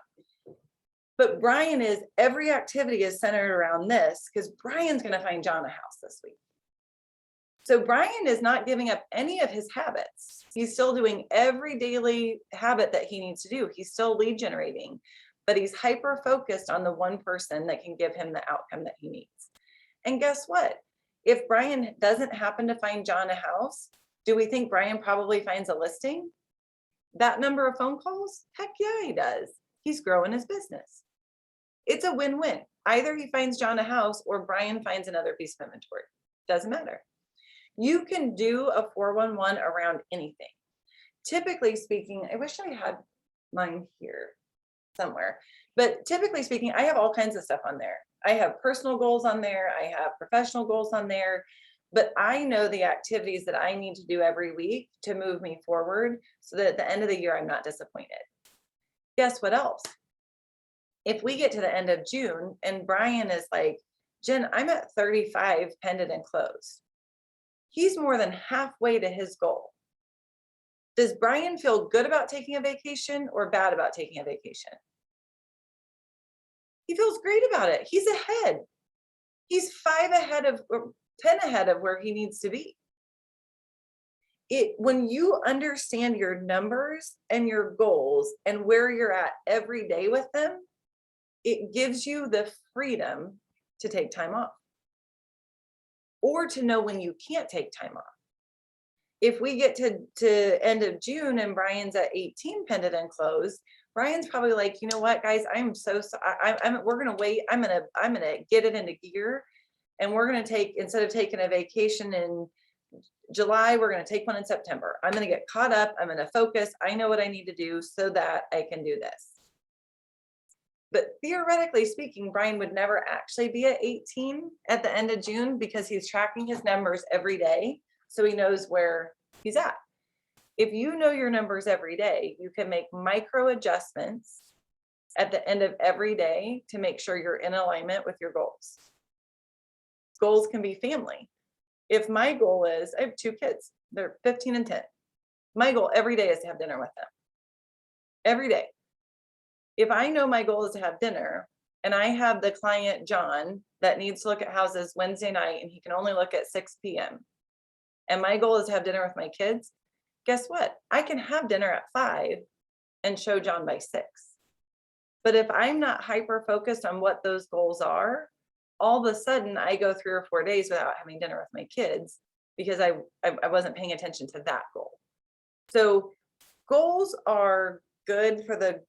But Brian every activity is centered around this because Brian's going to find John a house this week. So Brian is not giving up any of his habits. He's still doing every daily habit that he needs to do. He's still lead generating, but he's hyper focused on the one person that can give him the outcome that he needs. And guess what? If Brian doesn't happen to find John a house, do we think Brian probably finds a listing? That number of phone calls? Heck yeah, he does. He's growing his business. It's a win-win. Either he finds John a house or Brian finds another piece of inventory. Doesn't matter. You can do a 411 around anything. Typically speaking, I wish I had mine here somewhere, but typically speaking, I have all kinds of stuff on there. I have personal goals on there. I have professional goals on there, but I know the activities that I need to do every week to move me forward so that at the end of the year, I'm not disappointed. Guess what else? If we get to the end of June and Brian is like, Jen, I'm at 35 pending and closed. He's more than halfway to his goal. Does Brian feel good about taking a vacation or bad about taking a vacation? He feels great about it. He's ahead. He's 5 ahead of, or 10 ahead of where he needs to be. When you understand your numbers and your goals and where you're at every day with them, it gives you the freedom to take time off or to know when you can't take time off. If we get to end of June and Brian's at 18 pending and closed, Brian's probably like, you know what, guys, I'm so sorry. We're gonna wait. I'm gonna get it into gear, and we're gonna take, instead of taking a vacation in July, we're gonna take one in September. I'm gonna get caught up. I'm gonna focus. I know what I need to do so that I can do this. But theoretically speaking, Brian would never actually be at 18 at the end of June because he's tracking his numbers every day. So he knows where he's at. If you know your numbers every day, you can make micro adjustments at the end of every day to make sure you're in alignment with your goals. Goals can be family. If my goal is, I have 2 kids, they're 15 and 10. My goal every day is to have dinner with them. Every day. If I know my goal is to have dinner and I have the client, John, that needs to look at houses Wednesday night and he can only look at 6 p.m. and my goal is to have dinner with my kids, guess what? I can have dinner at 5 and show John by 6. But if I'm not hyper focused on what those goals are, all of a sudden I go 3 or 4 days without having dinner with my kids because I wasn't paying attention to that goal. So goals are good for the,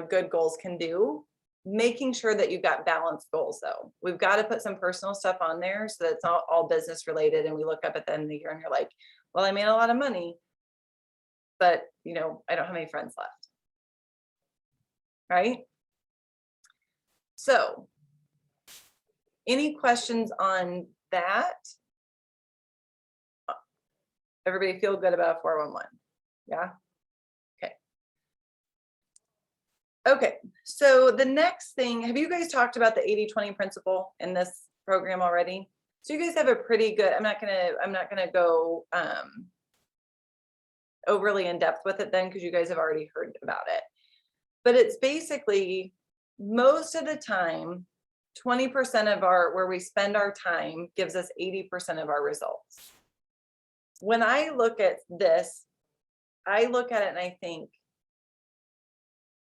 good goals can do. Making sure that you've got balanced goals though. We've got to put some personal stuff on there so that it's not all business related. And we look up at the end of the year and you're like, well, I made a lot of money, but I don't have any friends left. Right? So any questions on that? Everybody feel good about 411? Yeah. Okay, so the next thing, have you guys talked about the 80-20 principle in this program already? So you guys have a pretty good, I'm not gonna go overly in depth with it then because you guys have already heard about it. But it's basically most of the time, 20% of where we spend our time gives us 80% of our results. When I look at this, I look at it and I think,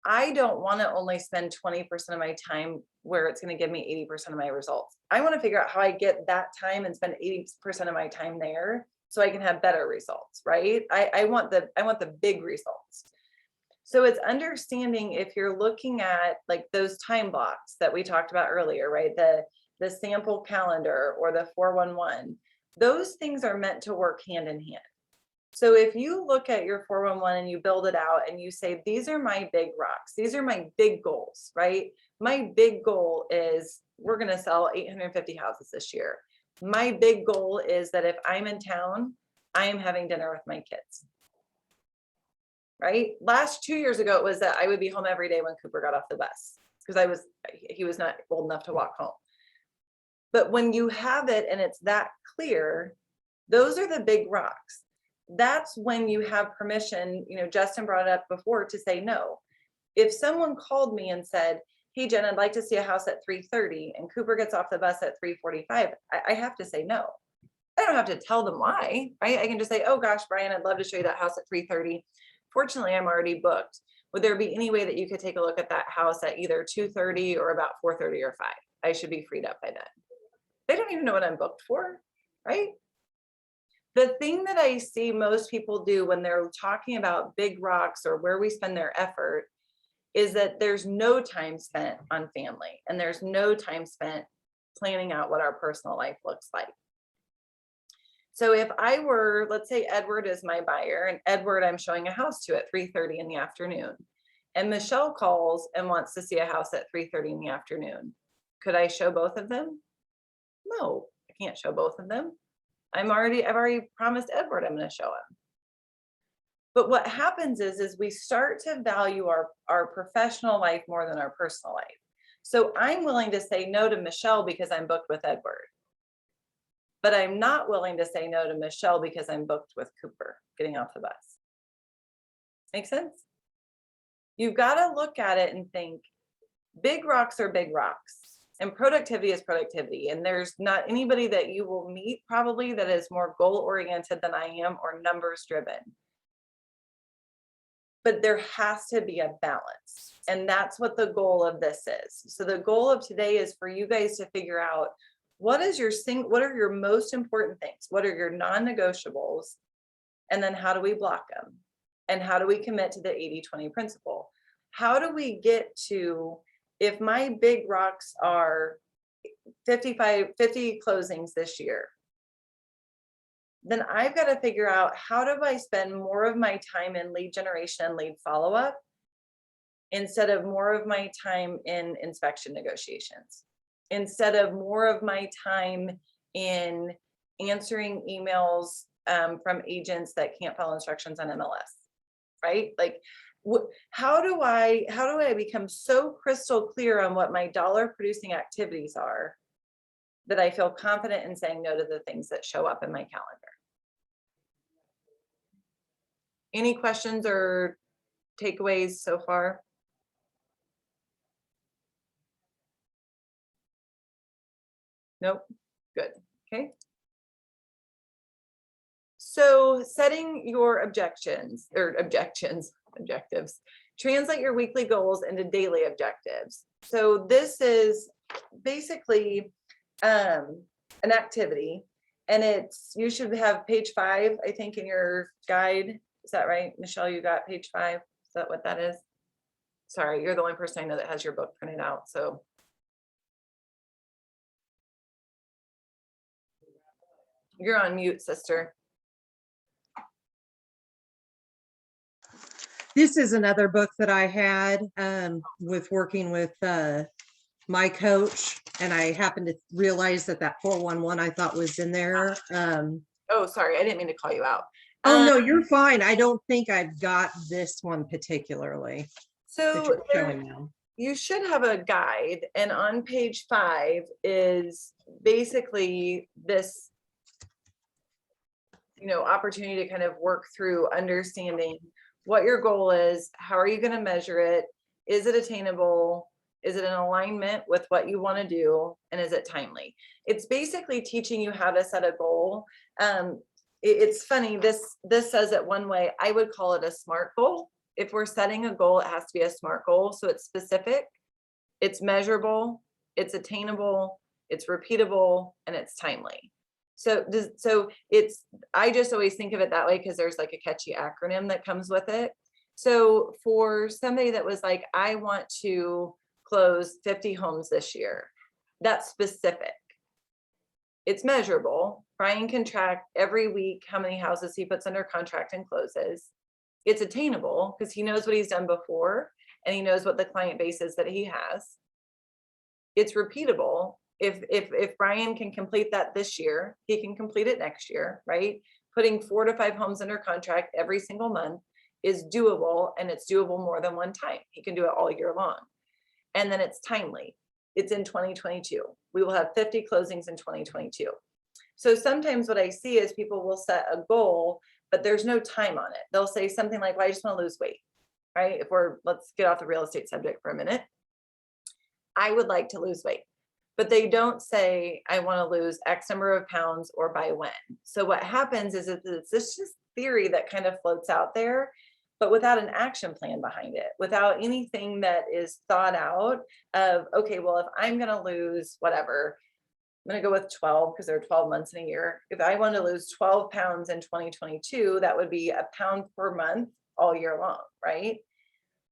I don't want to only spend 20% of my time where it's going to give me 80% of my results. I want to figure out how I get that time and spend 80% of my time there so I can have better results, right? I want the big results. So it's understanding if you're looking at like those time blocks that we talked about earlier, right? The sample calendar or the 411, those things are meant to work hand in hand. So if you look at your 411 and you build it out and you say, these are my big rocks, these are my big goals, right? My big goal is we're going to sell 850 houses this year. My big goal is that if I'm in town, I am having dinner with my kids. Right? Last 2 years ago, it was that I would be home every day when Cooper got off the bus because he was not old enough to walk home. But when you have it and it's that clear, those are the big rocks. That's when you have permission, Justin brought it up before, to say no. If someone called me and said, hey, Jen, I'd like to see a house at 3:30 and Cooper gets off the bus at 3:45, I have to say no. I don't have to tell them why, right? I can just say, oh gosh, Brian, I'd love to show you that house at 3:30. Fortunately, I'm already booked. Would there be any way that you could take a look at that house at either 2:30 or about 4:30 or 5? I should be freed up by then. They don't even know what I'm booked for, right? The thing that I see most people do when they're talking about big rocks or where we spend their effort is that there's no time spent on family and there's no time spent planning out what our personal life looks like. So if I were, let's say Edward is my buyer and Edward I'm showing a house to at 3:30 in the afternoon, and Michelle calls and wants to see a house at 3:30 in the afternoon, could I show both of them? No, I can't show both of them. I've already promised Edward I'm going to show him. But what happens is we start to value our professional life more than our personal life. So I'm willing to say no to Michelle because I'm booked with Edward. But I'm not willing to say no to Michelle because I'm booked with Cooper getting off the bus. Make sense? You've got to look at it and think, big rocks are big rocks. And productivity is productivity. And there's not anybody that you will meet probably that is more goal-oriented than I am or numbers-driven. But there has to be a balance. And that's what the goal of this is. So the goal of today is for you guys to figure out what are your most important things? What are your non-negotiables? And then how do we block them? And how do we commit to the 80-20 principle? How do we get to, if my big rocks are 50 closings this year, then I've got to figure out how do I spend more of my time in lead generation and lead follow-up instead of more of my time in inspection negotiations, instead of more of my time in answering emails from agents that can't follow instructions on MLS, right? Like, how do I become so crystal clear on what my dollar producing activities are that I feel confident in saying no to the things that show up in my calendar? Any questions or takeaways so far? Nope. Good. Okay. So setting your objectives, translate your weekly goals into daily objectives. So this is basically an activity, and you should have page 5, I think, in your guide. Is that right, Michelle? You got page 5? Is that what that is? Sorry, you're the only person I know that has your book printed out. So you're on mute, sister. This is another book that I had with working with my coach, and I happened to realize that 411 I thought was in there. Oh, sorry, I didn't mean to call you out. Oh, no, you're fine. I don't think I've got this one particularly. that So you're showing now. you should have a guide, and on page 5 is basically this, opportunity to kind of work through understanding what your goal is, how are you going to measure it, is it attainable, is it in alignment with what you want to do, and is it timely? It's basically teaching you how to set a goal. It's funny, this says it one way. I would call it a SMART goal. If we're setting a goal, it has to be a SMART goal. So it's specific, it's measurable, it's attainable, it's repeatable, and it's timely. So I just always think of it that way because there's like a catchy acronym that comes with it. So for somebody that was like, I want to close 50 homes this year, that's specific. It's measurable. Brian can track every week how many houses he puts under contract and closes. It's attainable because he knows what he's done before and he knows what the client base is that he has. It's repeatable. If Brian can complete that this year, he can complete it next year, right? Putting 4 to 5 homes under contract every single month is doable, and it's doable more than one time. He can do it all year long. And then it's timely. It's in 2022. We will have 50 closings in 2022. So sometimes what I see is people will set a goal, but there's no time on it. They'll say something like, well, I just want to lose weight, right? Let's get off the real estate subject for a minute. I would like to lose weight, but they don't say, I want to lose X number of pounds or by when. So what happens is it's this just theory that kind of floats out there, but without an action plan behind it, without anything that is thought out of, okay, well, if I'm going to lose whatever, I'm going to go with 12 because there are 12 months in a year. If I want to lose 12 pounds in 2022, that would be a pound per month all year long, right?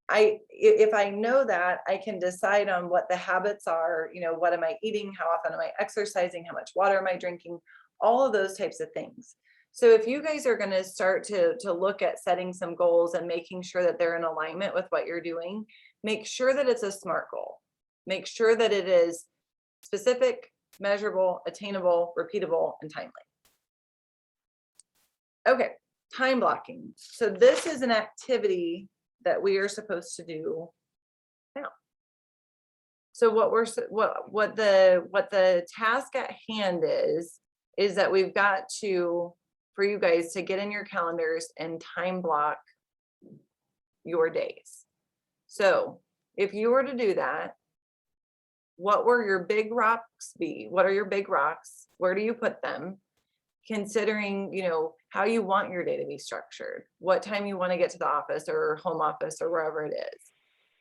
If I know that, I can decide on what the habits are, what am I eating, how often am I exercising, how much water am I drinking, all of those types of things. So if you guys are going to start to look at setting some goals and making sure that they're in alignment with what you're doing, make sure that it's a SMART goal. Make sure that it is specific, measurable, attainable, repeatable, and timely. Okay, time blocking. So this is an activity that we are supposed to do now. So what the task at hand is that we've got to, for you guys to get in your calendars and time block your days. So if you were to do that, what will your big rocks be? What are your big rocks? Where do you put them? Considering, how you want your day to be structured, what time you want to get to the office or home office or wherever it is.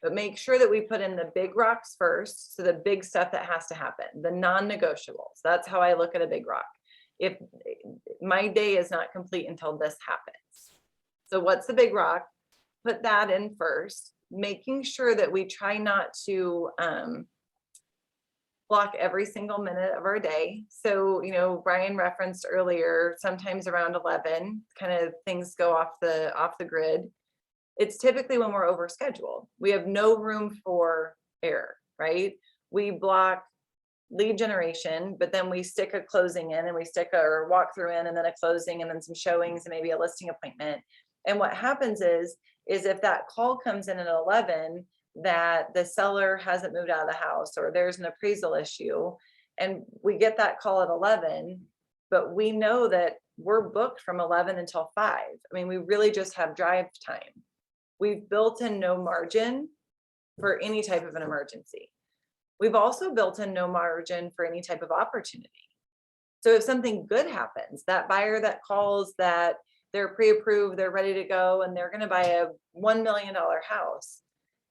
But make sure that we put in the big rocks first. So the big stuff that has to happen, the non-negotiables. That's how I look at a big rock. If my day is not complete until this happens. So what's the big rock? Put that in first, making sure that we try not to block every single minute of our day. So, Brian referenced earlier, sometimes around 11, kind of things go off the grid. It's typically when we're overscheduled. We have no room for error, right? We block lead generation, but then we stick a closing in and we stick a walkthrough in and then a closing and then some showings and maybe a listing appointment. And what happens is if that call comes in at 11, that the seller hasn't moved out of the house or there's an appraisal issue, and we get that call at 11, but we know that we're booked from 11 until 5. I mean, we really just have drive time. We've built in no margin for any type of an emergency. We've also built in no margin for any type of opportunity. So if something good happens, that buyer that calls that they're pre-approved, they're ready to go, and they're going to buy a $1 million house,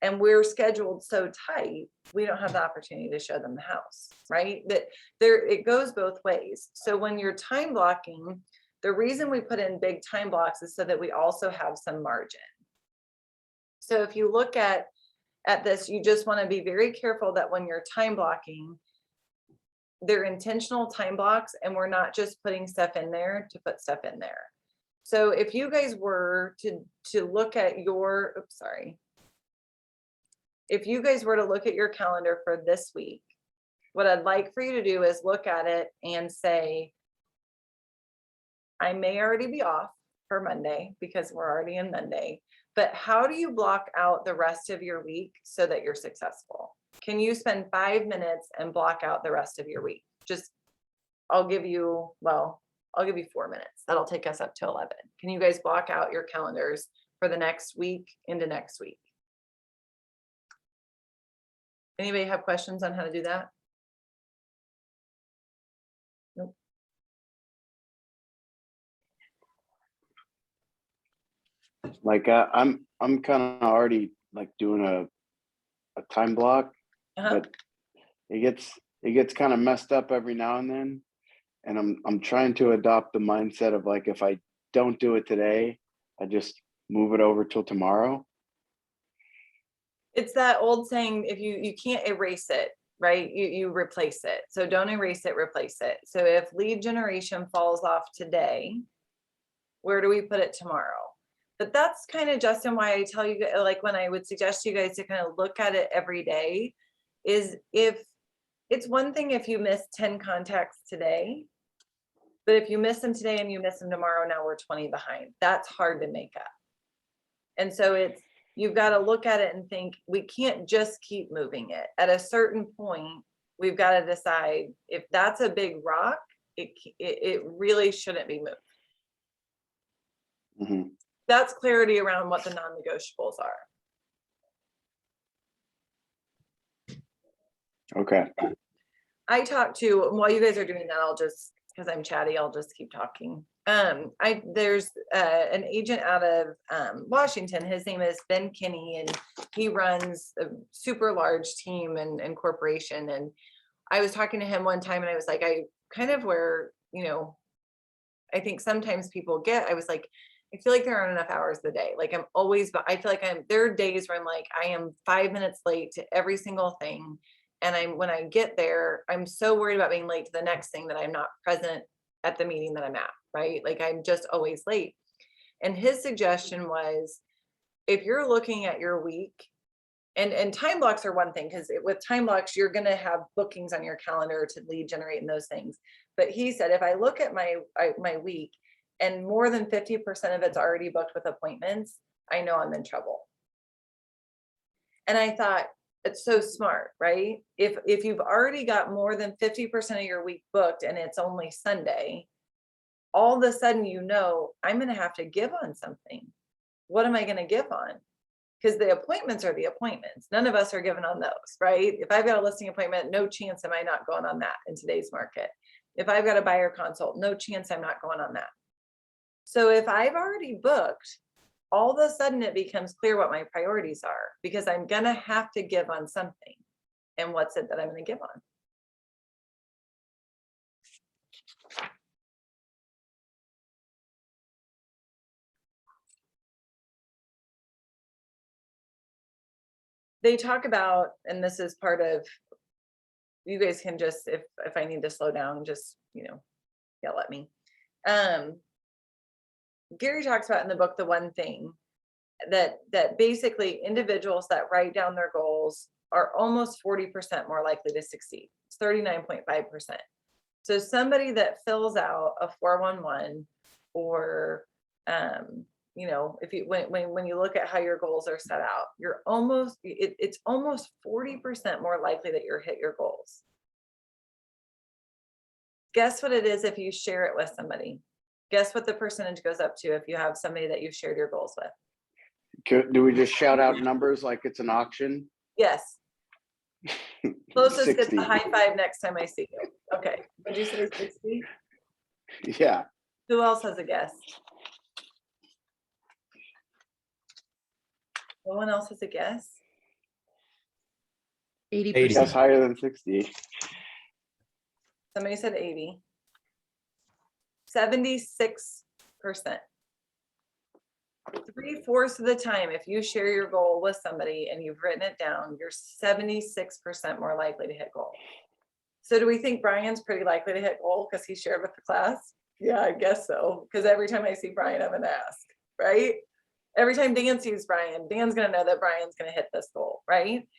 and we're scheduled so tight, we don't have the opportunity to show them the house, right? That there, it goes both ways. So when you're time blocking, the reason we put in big time blocks is so that we also have some margin. So if you look at this, you just want to be very careful that when you're time blocking, they're intentional time blocks, and we're not just putting stuff in there to put stuff in there. So if you guys were to look at your, oops, sorry. If you guys were to look at your calendar for this week, what I'd like for you to do is look at it and say, I may already be off for Monday because we're already in Monday, but how do you block out the rest of your week so that you're successful? Can you spend 5 minutes and block out the rest of your week? Just, I'll give you 4 minutes. That'll take us up to 11. Can you guys block out your calendars for the next week into next week? Anybody have questions on how to do that? Nope. Like I'm kind of already like doing a time block, Uh-huh. but it gets kind of messed up every now and then. And I'm trying to adopt the mindset of like, if I don't do it today, I just move it over till tomorrow. It's that old saying, if you can't erase it, right? You replace it. So don't erase it, replace it. So if lead generation falls off today, where do we put it tomorrow? But that's kind of, Justin, why I tell you, like when I would suggest you guys to kind of look at it every day, is if it's one thing if you miss 10 contacts today, but if you miss them today and you miss them tomorrow, now we're 20 behind. That's hard to make up. And so you've got to look at it and think, we can't just keep moving it. At a certain point, we've got to decide if that's a big rock, it really shouldn't be moved. Mm-hmm. That's clarity around what the non-negotiables are. Okay. I talked to, while you guys are doing that, I'll just, because I'm chatty, I'll just keep talking. There's an agent out of Washington. His name is Ben Kinney, and he runs a super large team and corporation. And I was talking to him one time, and I was like, I kind of where, I think sometimes people get, I was like, I feel like there aren't enough hours of the day. Like I'm always, but I feel like there are days where I'm like, I am 5 minutes late to every single thing. And when I get there, I'm so worried about being late to the next thing that I'm not present at the meeting that I'm at, right? Like I'm just always late. And his suggestion was, if you're looking at your week, and time blocks are one thing, because with time blocks, you're going to have bookings on your calendar to lead generate and those things. But he said, if I look at my week and more than 50% of it's already booked with appointments, I know I'm in trouble. And I thought, it's so smart, right? If you've already got more than 50% of your week booked and it's only Sunday, all of a sudden, I'm going to have to give on something. What am I going to give on? Because the appointments are the appointments. None of us are given on those, right? If I've got a listing appointment, no chance am I not going on that in today's market. If I've got a buyer consult, no chance I'm not going on that. So if I've already booked, all of a sudden it becomes clear what my priorities are, because I'm going to have to give on something. And what's it that I'm going to give on? They talk about, and this is part of, you guys can just, if I need to slow down, just, yell at me. Gary talks about in the book, The One Thing, that basically individuals that write down their goals are almost 40% more likely to succeed. It's 39.5%. So somebody that fills out a 411 or, you know, if you, when you look at how your goals are set out, you're almost, it's almost 40% more likely that you'll hit your goals. Guess what it is if you share it with somebody? Guess what the percentage goes up to if you have somebody that you've shared your goals with? Do we just shout out numbers like it's an auction? Yes. Closest gets 60. a high five next time I see you. Okay. Would you say 60? Yeah. Who else has a guess? No one else has a guess? 80%. That's higher than 60. Somebody said 80. 76%. 3/4 of the time, if you share your goal with somebody and you've written it down, you're 76% more likely to hit goal. So do we think Brian's pretty likely to hit goal because he shared with the class? Yeah, I guess so. Because every time I see Brian, I'm gonna ask, right? Every time Dan sees Brian, Dan's gonna know that Brian's gonna hit this goal, right?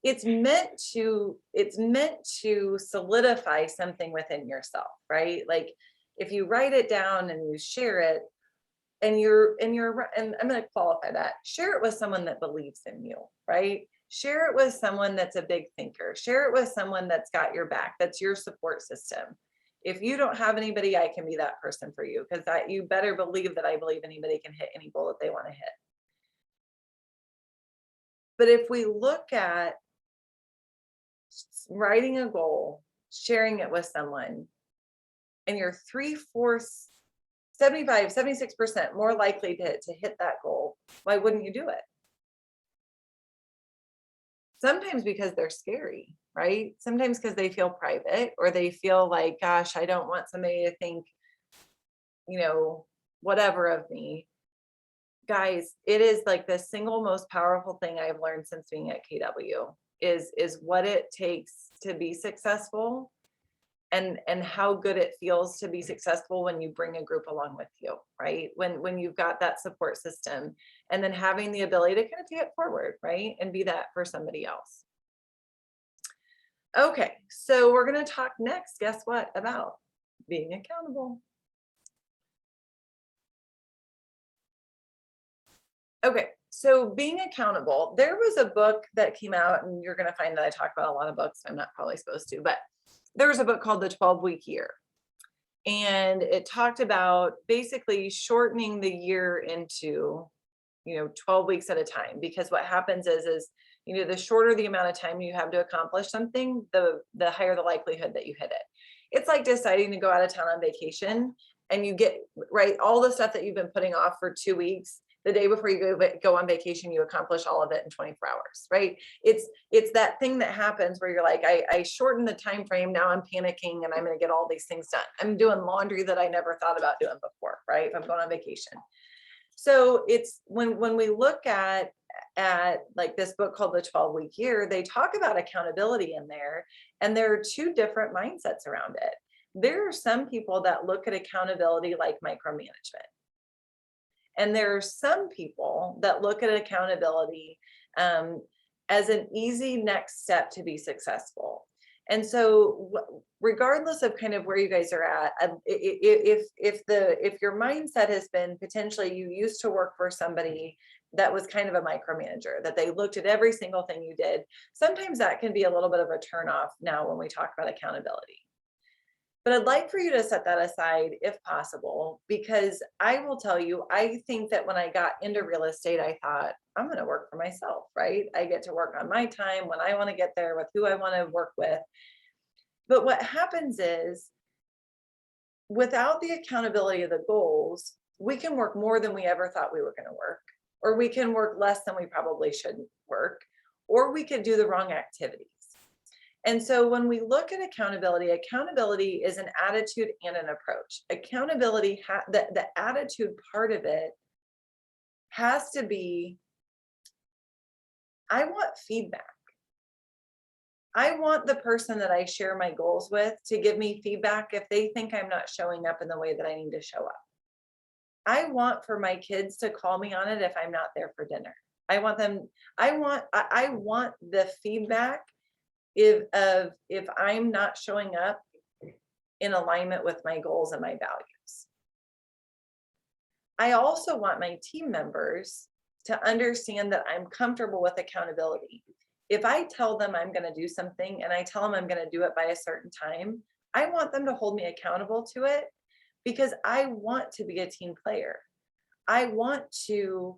It's meant to solidify something within yourself, right? Like if you write it down and you share it, and I'm going to qualify that, share it with someone that believes in you, right? Share it with someone that's a big thinker. Share it with someone that's got your back, that's your support system. If you don't have anybody, I can be that person for you, because you better believe that I believe anybody can hit any goal that they want to hit. But if we look at writing a goal, sharing it with someone, and you're 3/4, 75, 76% more likely to hit that goal, why wouldn't you do it? Sometimes because they're scary, right? Sometimes because they feel private, or they feel like, gosh, I don't want somebody to think, you know, whatever of me. Guys, it is like the single most powerful thing I've learned since being at KW is what it takes to be successful, and how good it feels to be successful when you bring a group along with you, right? When you've got that support system, and then having the ability to kind of take it forward, right? And be that for somebody else. Okay, so we're going to talk next, guess what, about being accountable. Okay, so being accountable, there was a book that came out, and you're going to find that I talk about a lot of books. I'm not probably supposed to, but there was a book called The 12-Week Year. And it talked about basically shortening the year into, 12 weeks at a time, because what happens is, the shorter the amount of time you have to accomplish something, the higher the likelihood that you hit it. It's like deciding to go out of town on vacation, and you get, right, all the stuff that you've been putting off for 2 weeks. The day before you go on vacation, you accomplish all of it in 24 hours, right? It's that thing that happens where you're like, I shortened the time frame, now I'm panicking and I'm going to get all these things done. I'm doing laundry that I never thought about doing before, right? If I'm going on vacation. So it's when we look at like this book called The 12-Week Year, they talk about accountability in there, and there are two different mindsets around it. There are some people that look at accountability like micromanagement. And there are some people that look at accountability as an easy next step to be successful. And so regardless of kind of where you guys are at, if your mindset has been potentially you used to work for somebody that was kind of a micromanager, that they looked at every single thing you did, sometimes that can be a little bit of a turnoff now when we talk about accountability. But I'd like for you to set that aside if possible, because I will tell you, I think that when I got into real estate, I thought, I'm going to work for myself, right? I get to work on my time when I want to get there with who I want to work with. But what happens is, without the accountability of the goals, we can work more than we ever thought we were going to work, or we can work less than we probably shouldn't work, or we could do the wrong activities. And so when we look at accountability, accountability is an attitude and an approach. Accountability, the attitude part of it has to be, I want feedback. I want the person that I share my goals with to give me feedback if they think I'm not showing up in the way that I need to show up. I want for my kids to call me on it if I'm not there for dinner. I want them, I want the feedback if I'm not showing up in alignment with my goals and my values. I also want my team members to understand that I'm comfortable with accountability. If I tell them I'm going to do something and I tell them I'm going to do it by a certain time, I want them to hold me accountable to it because I want to be a team player. I want to,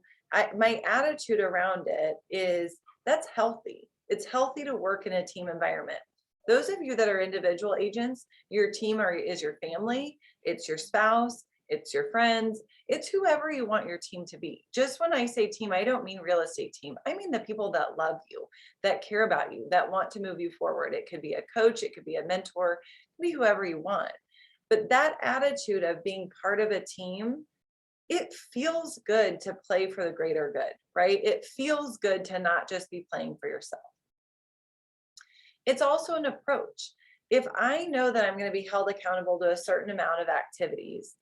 my attitude around it is that's healthy. It's healthy to work in a team environment. Those of you that are individual agents, your team is your family, it's your spouse, it's your friends, it's whoever you want your team to be. Just when I say team, I don't mean real estate team. I mean the people that love you, that care about you, that want to move you forward. It could be a coach, it could be a mentor, it could be whoever you want. But that attitude of being part of a team, it feels good to play for the greater good, right? It feels good to not just be playing for yourself. It's also an approach. If I know that I'm going to be held accountable to a certain amount of activities,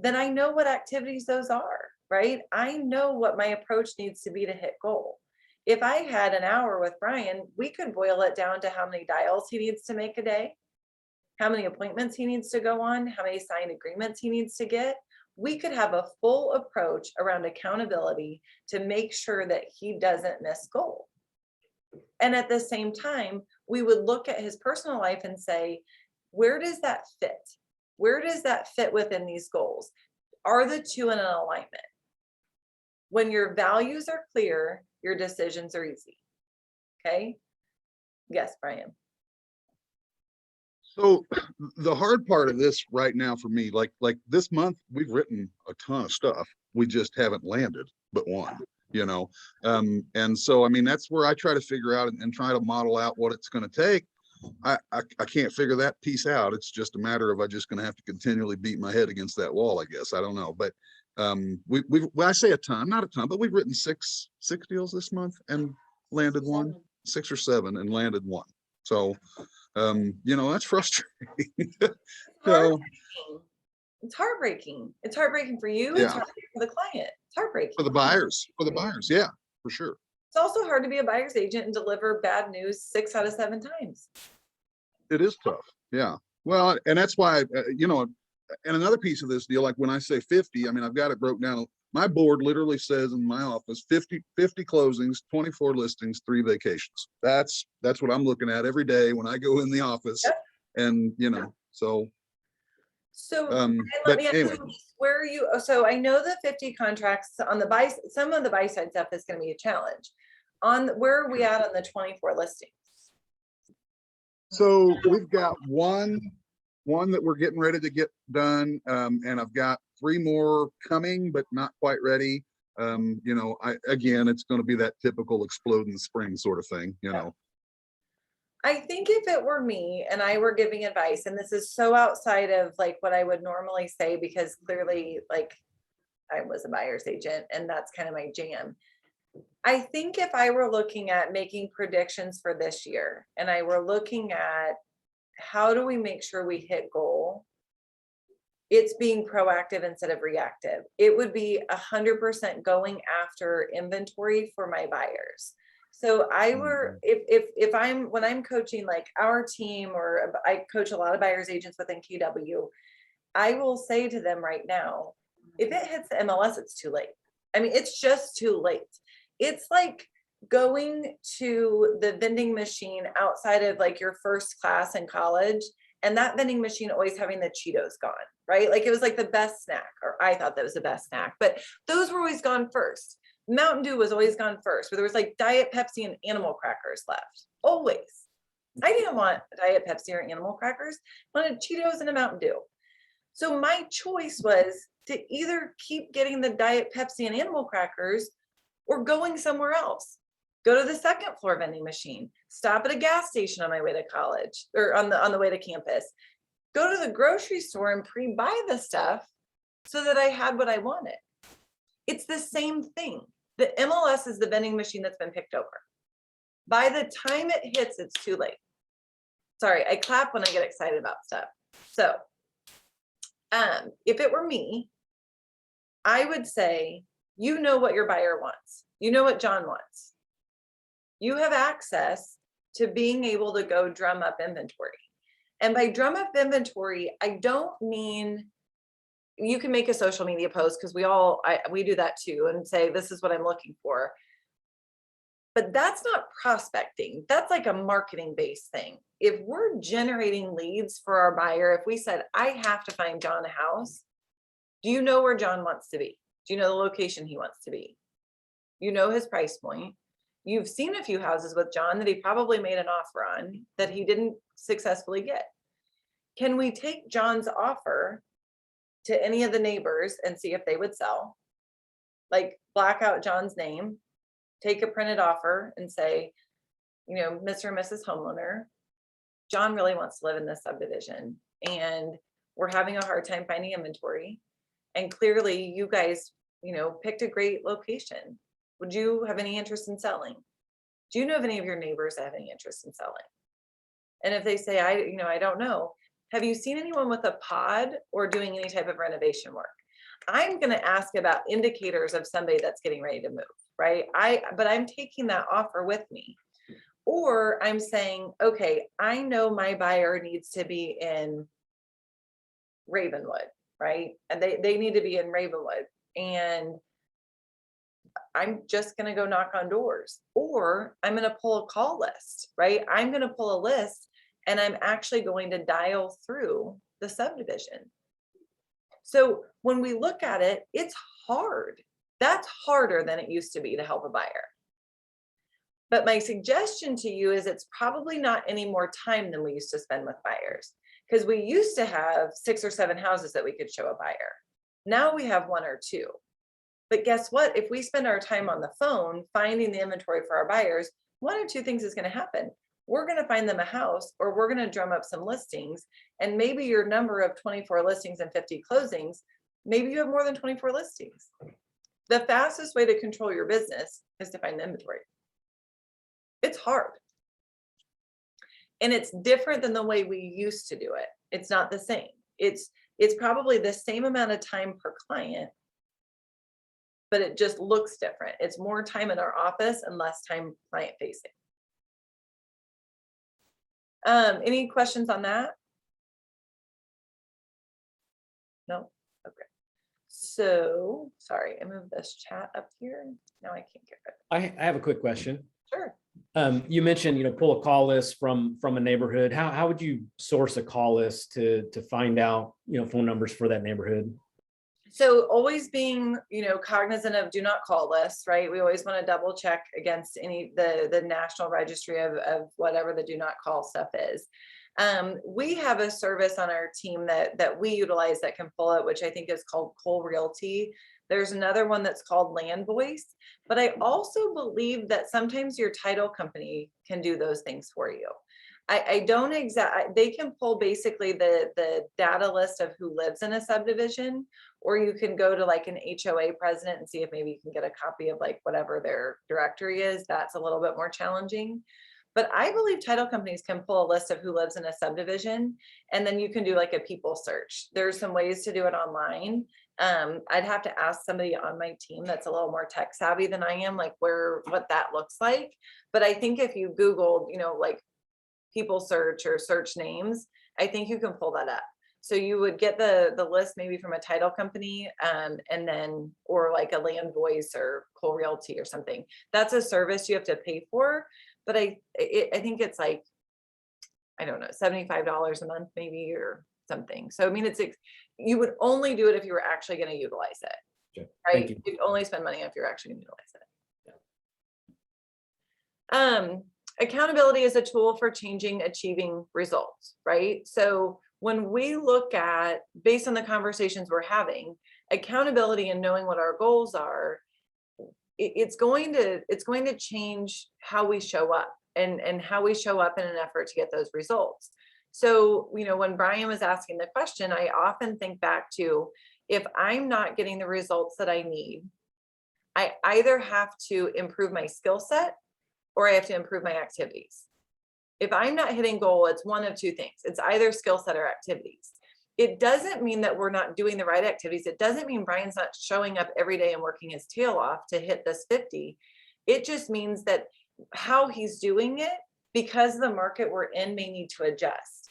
then I know what activities those are, right? I know what my approach needs to be to hit goal. If I had an hour with Brian, we could boil it down to how many dials he needs to make a day, how many appointments he needs to go on, how many signed agreements he needs to get. We could have a full approach around accountability to make sure that he doesn't miss goal. And at the same time, we would look at his personal life and say, where does that fit? Where does that fit within these goals? Are the two in an alignment? When your values are clear, your decisions are easy. Okay? Yes, Brian. So the hard part of this right now for me, like this month, we've written a ton of stuff. We just haven't landed but one, you know? And so, I mean, that's where I try to figure out and try to model out what it's going to take. I can't figure that piece out. It's just a matter of, I just going to have to continually beat my head against that wall, I guess. I don't know. But well, I say a ton, not a ton, but we've written six deals this month and landed one, 6 or 7 and landed one. So, you know, that's frustrating. So It's heartbreaking. It's heartbreaking for you. It's yeah, heartbreaking for the client. It's heartbreaking for the buyers, yeah, for sure. It's also hard to be a buyer's agent and deliver bad news 6 out of 7 times. It is tough. Yeah. Well, and that's why, you know, and another piece of this deal, like when I say 50, I mean, I've got it broke down. My board literally says in my office, 50 closings, 24 listings, 3 vacations. That's what I'm looking at every day when I go in the office. Yep. And, you know, so Let but me ask anyway, you, where are you? So I know the 50 contracts on the buy, some of the buy side stuff is going to be a challenge. Where are we at on the 24 listings? so we've got one that we're getting ready to get done. And I've got 3 more coming, but not quite ready. You know, again, it's going to be that typical explode in the spring sort of thing, you know. I think if it were me and I were giving advice, and this is so outside of like what I would normally say, because clearly like I was a buyer's agent and that's kind of my jam. I think if I were looking at making predictions for this year and I were looking at how do we make sure we hit goal, it's being proactive instead of reactive. It would be 100% going after inventory for my buyers. So if when I'm coaching like our team, or I coach a lot of buyers agents within KW, I will say to them right now, if it hits the MLS, it's too late. I mean, it's just too late. It's like going to the vending machine outside of like your first class in college, and that vending machine always having the Cheetos gone, right? Like it was like the best snack, or I thought that was the best snack, but those were always gone first. Mountain Dew was always gone first, where there was like Diet Pepsi and animal crackers left, always. I didn't want Diet Pepsi or animal crackers, I wanted Cheetos and a Mountain Dew. So my choice was to either keep getting the Diet Pepsi and animal crackers or going somewhere else. Go to the second floor vending machine, stop at a gas station on my way to college or on the way to campus, go to the grocery store and pre-buy the stuff so that I had what I wanted. It's the same thing. The MLS is the vending machine that's been picked over. By the time it hits, it's too late. Sorry, I clap when I get excited about stuff. So if it were me, I would say, you know what your buyer wants. You know what John wants. You have access to being able to go drum up inventory. And by drum up inventory, I don't mean you can make a social media post, because we do that too, and say, this is what I'm looking for. But that's not prospecting. That's like a marketing based thing. If we're generating leads for our buyer, if we said, I have to find John a house, do you know where John wants to be? Do you know the location he wants to be? You know his price point. You've seen a few houses with John that he probably made an offer on that he didn't successfully get. Can we take John's offer to any of the neighbors and see if they would sell? Like, black out John's name, take a printed offer and say, Mr. and Mrs. Homeowner, John really wants to live in this subdivision and we're having a hard time finding inventory. And clearly you guys, picked a great location. Would you have any interest in selling? Do you know if any of your neighbors have any interest in selling? And if they say, I don't know, have you seen anyone with a pod or doing any type of renovation work? I'm going to ask about indicators of somebody that's getting ready to move, right? But I'm taking that offer with me. Or I'm saying, okay, I know my buyer needs to be in Ravenwood, right? And they need to be in Ravenwood. And I'm just going to go knock on doors, or I'm going to pull a call list, right? I'm going to pull a list and I'm actually going to dial through the subdivision. So when we look at it, it's hard. That's harder than it used to be to help a buyer. But my suggestion to you is it's probably not any more time than we used to spend with buyers, because we used to have 6 or 7 houses that we could show a buyer. Now we have 1 or 2. But guess what? If we spend our time on the phone finding the inventory for our buyers, 1 or 2 things is going to happen. We're going to find them a house, or we're going to drum up some listings. And maybe your number of 24 listings and 50 closings, maybe you have more than 24 listings. The fastest way to control your business is to find the inventory. It's hard. And it's different than the way we used to do it. It's not the same. It's probably the same amount of time per client, but it just looks different. It's more time in our office and less time client facing. Any questions on that? No? Okay. So, sorry, I moved this chat up here. Now I can't get it. I have a quick question. Sure. You mentioned, pull a call list from a neighborhood. How would you source a call list to find out, phone numbers for that neighborhood? So always being, cognizant of do not call lists, right? We always want to double check against the national registry of whatever the do not call stuff is. We have a service on our team that we utilize that can pull it, which I think is called Cole Realty. There's another one that's called Land Voice, but I also believe that sometimes your title company can do those things for you. I don't they can pull basically the data list of who lives in a subdivision, or you can go to like an HOA president and see if maybe you can get a copy of like whatever their directory is. That's a little bit more challenging. But I believe title companies can pull a list of who lives in a subdivision, and then you can do like a people search. There's some ways to do it online. I'd have to ask somebody on my team that's a little more tech savvy than I am, like what that looks like. But I think if you Googled, like people search or search names, I think you can pull that up. So you would get the list maybe from a title company, and then, or like a Land Voice or Cole Realty or something. That's a service you have to pay for. But I think it's like, I don't know, $75 a month maybe or something. So I mean, you would only do it if you were actually going to utilize it, Okay. right? Thank you. You'd only spend money if you're actually going to utilize it. Accountability is a tool for achieving results, right? So when we look at, based on the conversations we're having, accountability and knowing what our goals are, it's going to change how we show up and how we show up in an effort to get those results. So, when Brian was asking the question, I often think back to, if I'm not getting the results that I need, I either have to improve my skill set or I have to improve my activities. If I'm not hitting goal, it's one of 2 things. It's either skill set or activities. It doesn't mean that we're not doing the right activities. It doesn't mean Brian's not showing up every day and working his tail off to hit this 50. It just means that how he's doing it, because the market we're in, may need to adjust.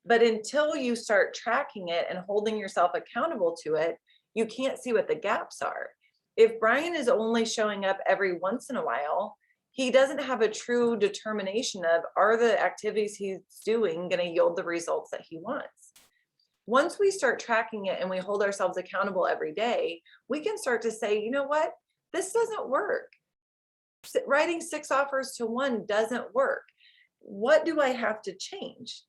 But until you start tracking it and holding yourself accountable to it, you can't see what the gaps are. If Brian is only showing up every once in a while, he doesn't have a true determination of, are the activities he's doing going to yield the results that he wants? Once we start tracking it and we hold ourselves accountable every day, we can start to say, you know what, this doesn't work. Writing 6 offers to 1 doesn't work. What do I have to change?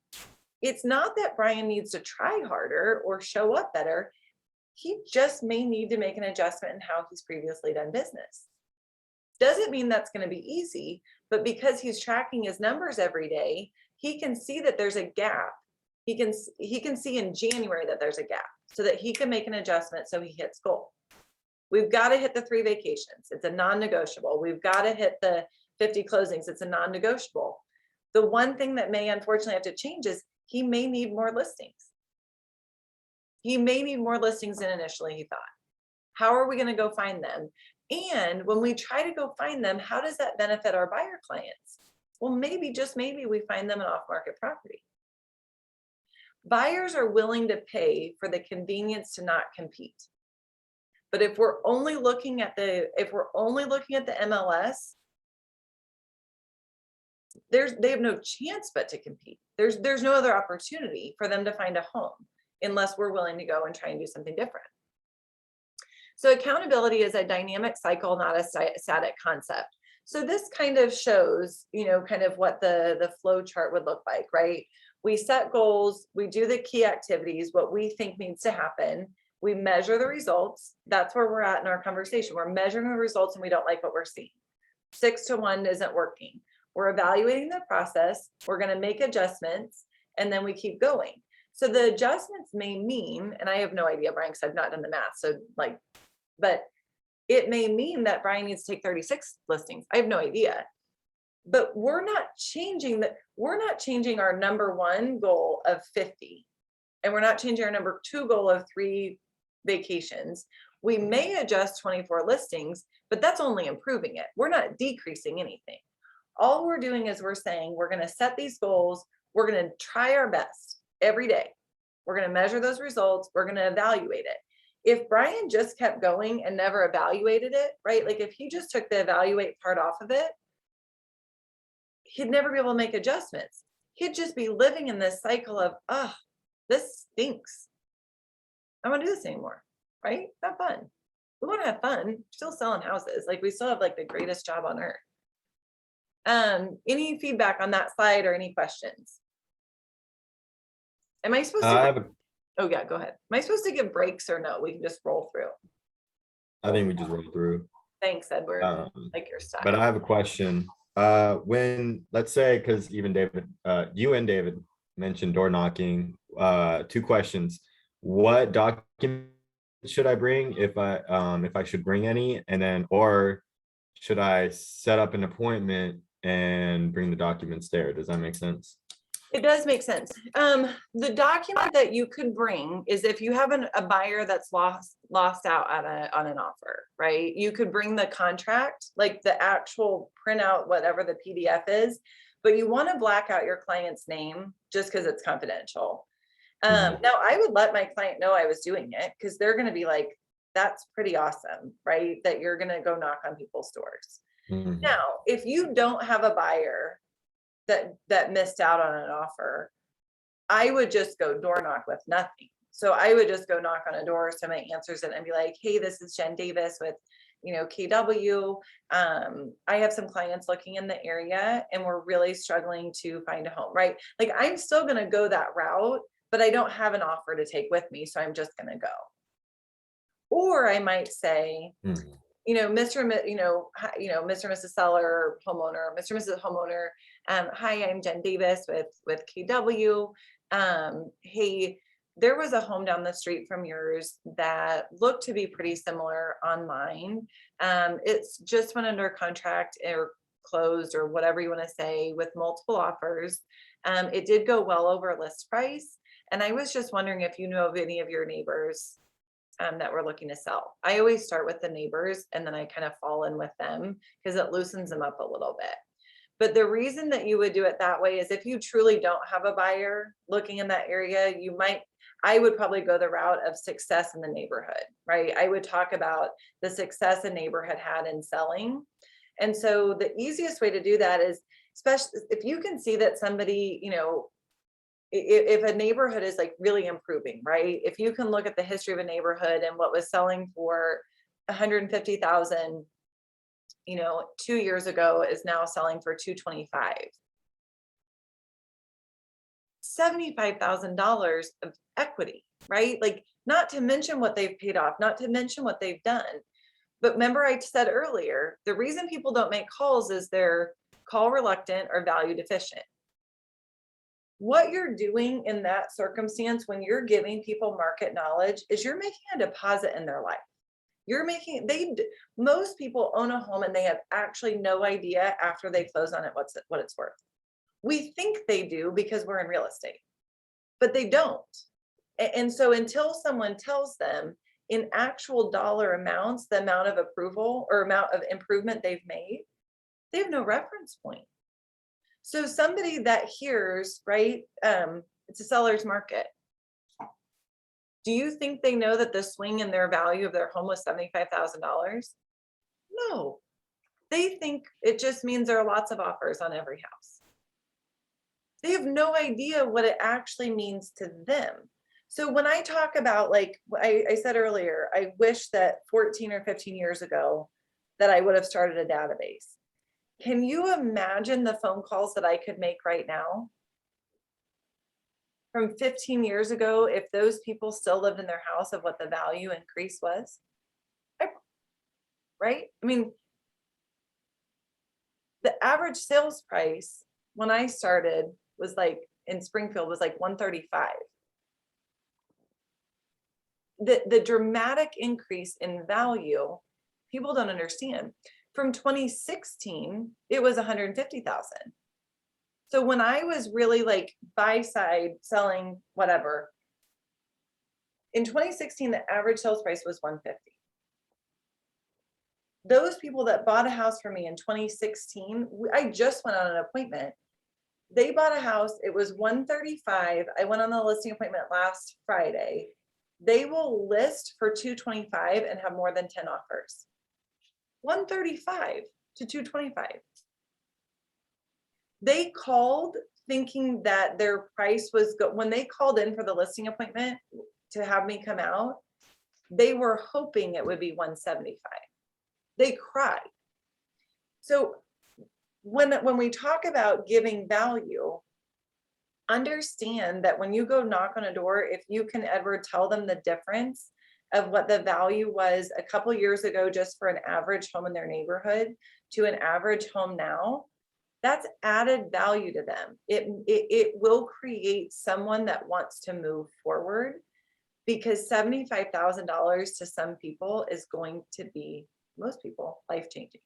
It's not that Brian needs to try harder or show up better. He just may need to make an adjustment in how he's previously done business. Doesn't mean that's going to be easy, but because he's tracking his numbers every day, he can see that there's a gap. He can see in January that there's a gap so that he can make an adjustment so he hits goal. We've got to hit the 3 vacations. It's a non-negotiable. We've got to hit the 50 closings. It's a non-negotiable. The one thing that may unfortunately have to change is he may need more listings. He may need more listings than initially he thought. How are we going to go find them? And when we try to go find them, how does that benefit our buyer clients? Well, maybe, just maybe, we find them an off-market property. Buyers are willing to pay for the convenience to not compete. But if we're only looking at the MLS, they have no chance but to compete. There's no other opportunity for them to find a home unless we're willing to go and try and do something different. So accountability is a dynamic cycle, not a static concept. So this kind of shows, kind of what the flow chart would look like, right? We set goals, we do the key activities, what we think needs to happen. We measure the results. That's where we're at in our conversation. We're measuring the results and we don't like what we're seeing. 6 to 1 isn't working. We're evaluating the process. We're going to make adjustments and then we keep going. So the adjustments may mean, and I have no idea, Brian, because I've not done the math. So but it may mean that Brian needs to take 36 listings. I have no idea. But we're not changing our number 1 goal of 50. And we're not changing our number 2 goal of 3 vacations. We may adjust 24 listings, but that's only improving it. We're not decreasing anything. All we're doing is we're saying we're going to set these goals. We're going to try our best every day. We're going to measure those results. We're going to evaluate it. If Brian just kept going and never evaluated it, right? Like if he just took the evaluate part off of it, he'd never be able to make adjustments. He'd just be living in this cycle of, oh, this stinks. I don't want to do this anymore, right? Not fun. We want to have fun. We're still selling houses. Like we still have like the greatest job on earth. Any feedback on that slide or any questions? Am I supposed to? Oh yeah, go ahead. Am I supposed to give breaks or no? We can just roll through. I think we just roll through. Thanks, Edward. Like your style. But I have a question. When, let's say, because even David, you and David mentioned door knocking. 2 questions. What document should I bring if I should bring any, and then, or should I set up an appointment and bring the documents there? Does that make sense? It does make sense. The document that you could bring is if you have a buyer that's lost out on an offer, right? You could bring the contract, like the actual printout, whatever the PDF is, but you want to black out your client's name just because it's confidential. Now I would let my client know I was doing it because they're going to be like, that's pretty awesome, right? That you're going to go knock on people's doors. Now, if you don't have a buyer that missed out on an offer, I would just go door knock with nothing. So I would just go knock on a door, somebody answers it and be like, hey, this is Jen Davis with, KW. I have some clients looking in the area and we're really struggling to find a home, right? Like I'm still going to go that route, but I don't have an offer to take with me. So I'm just going to go. Or I might say, Mr. and Mrs. Seller, homeowner, Mr. and Mrs. Homeowner. Hi, I'm Jen Davis with KW. Hey, there was a home down the street from yours that looked to be pretty similar online. It's just went under contract or closed or whatever you want to say with multiple offers. It did go well over list price. And I was just wondering if you know of any of your neighbors that were looking to sell. I always start with the neighbors and then I kind of fall in with them because it loosens them up a little bit. But the reason that you would do it that way is if you truly don't have a buyer looking in that area, I would probably go the route of success in the neighborhood, right? I would talk about the success a neighborhood had in selling. And so the easiest way to do that is, especially if you can see that somebody, if a neighborhood is like really improving, right? If you can look at the history of a neighborhood and what was selling for 150,000, 2 years ago is now selling for 225. $75,000 of equity, right? Like, not to mention what they've paid off, not to mention what they've done. But remember, I said earlier, the reason people don't make calls is they're call reluctant or value deficient. What you're doing in that circumstance when you're giving people market knowledge is you're making a deposit in their life. Most people own a home and they have actually no idea after they close on it what it's worth. We think they do because we're in real estate, but they don't. And so until someone tells them in actual dollar amounts, the amount of approval or amount of improvement they've made, they have no reference point. So somebody that hears, right, it's a seller's market. Do you think they know that the swing in their value of their home was $75,000? No, they think it just means there are lots of offers on every house. They have no idea what it actually means to them. So when I talk about, like I said earlier, I wish that 14 or 15 years ago that I would have started a database. Can you imagine the phone calls that I could make right now? From 15 years ago, if those people still lived in their house, of what the value increase was, right? I mean, the average sales price when I started was like in Springfield was like 135. The dramatic increase in value, people don't understand. From 2016, it was 150,000. So when I was really like buy side selling whatever, in 2016, the average sales price was 150. Those people that bought a house for me in 2016, I just went on an appointment. They bought a house, it was 135. I went on the listing appointment last Friday. They will list for 225 and have more than 10 offers. 135 to 225. They called thinking that their price was good. When they called in for the listing appointment to have me come out, they were hoping it would be 175. They cried. So when we talk about giving value, understand that when you go knock on a door, if you can, Edward, tell them the difference of what the value was a couple years ago just for an average home in their neighborhood to an average home now, that's added value to them. It will create someone that wants to move forward, because $75,000 to some people is going to be, most people, life-changing.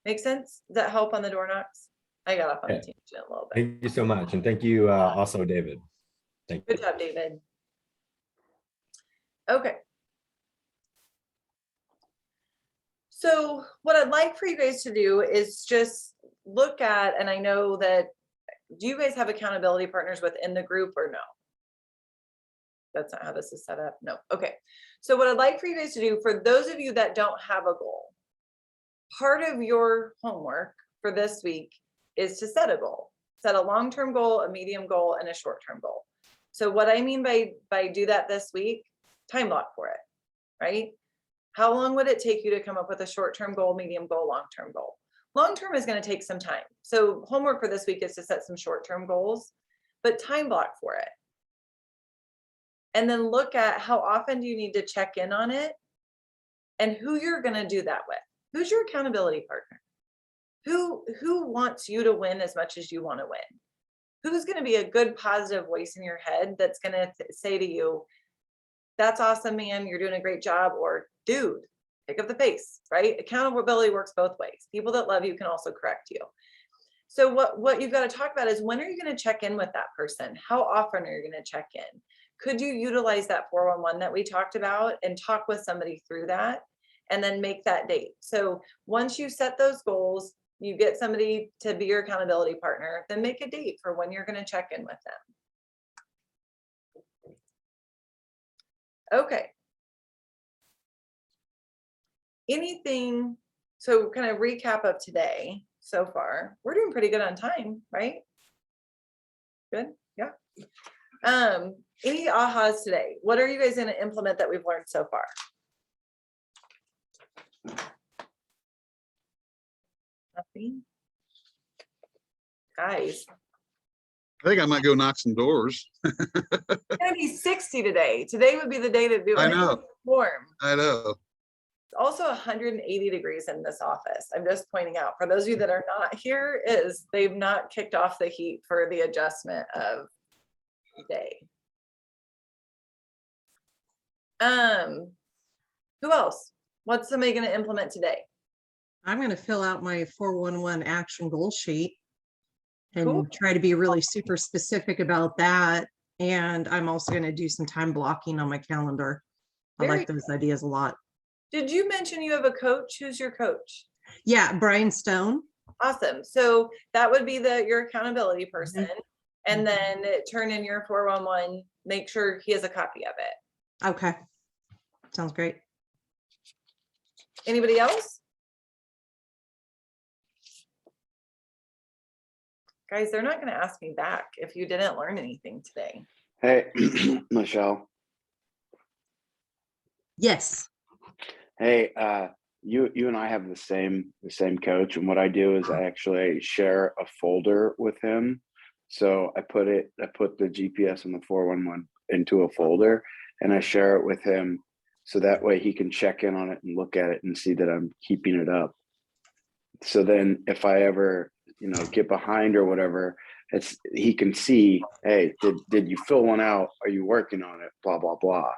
Make sense? Does that help on the door knocks? I got off on a tangent a little bit. Thank you so much. And thank you also, David. Thank you. Good job, David. Okay. So what I'd like for you guys to do is just look at, and I know that, do you guys have accountability partners within the group or no? That's not how this is set up. No. Okay. So what I'd like for you guys to do, for those of you that don't have a goal, part of your homework for this week is to set a goal. Set a long-term goal, a medium goal, and a short-term goal. So what I mean by do that this week, time block for it, right? How long would it take you to come up with a short-term goal, medium goal, long-term goal? Long-term is going to take some time. So homework for this week is to set some short-term goals, but time block for it. And then look at how often do you need to check in on it and who you're going to do that with. Who's your accountability partner? Who wants you to win as much as you want to win? Who's going to be a good positive voice in your head that's going to say to you, that's awesome, man, you're doing a great job, or dude, pick up the pace, right? Accountability works both ways. People that love you can also correct you. So what you've got to talk about is, when are you going to check in with that person? How often are you going to check in? Could you utilize that 411 that we talked about and talk with somebody through that and then make that date? So once you set those goals, you get somebody to be your accountability partner, then make a date for when you're going to check in with them. Okay. Anything, so kind of recap of today so far. We're doing pretty good on time, right? Good, yeah. Any ahas today? What are you guys going to implement that we've learned so far? Nothing. Guys, I think I might go knock some doors. it's gonna be 60 today. Today would be the day to do it. I know. Warm. I know. It's also 180 degrees in this office. I'm just pointing out, for those of you that are not here, is they've not kicked off the heat for the adjustment of the day. Who else? What's somebody going to implement today? I'm going to fill out my 411 action goal sheet and Cool. try to be really super specific about that. And I'm also going to do some time blocking on my calendar. I Very like those ideas a lot. Did you mention you have a coach? Who's your coach? Yeah, Brian Stone. Awesome. So that would be your accountability person. And then turn in your 411, make sure he has a copy of it. Okay. Sounds great. Anybody else? Guys, they're not going to ask me back if you didn't learn anything today. Hey, Michelle. Yes. Hey, you and I have the same coach, and what I do is I actually share a folder with him. So I put the GPS and the 411 into a folder, and I share it with him, so that way he can check in on it and look at it and see that I'm keeping it up. So then if I ever, get behind or whatever, he can see, hey, did you fill one out? Are you working on it? Blah, blah, blah.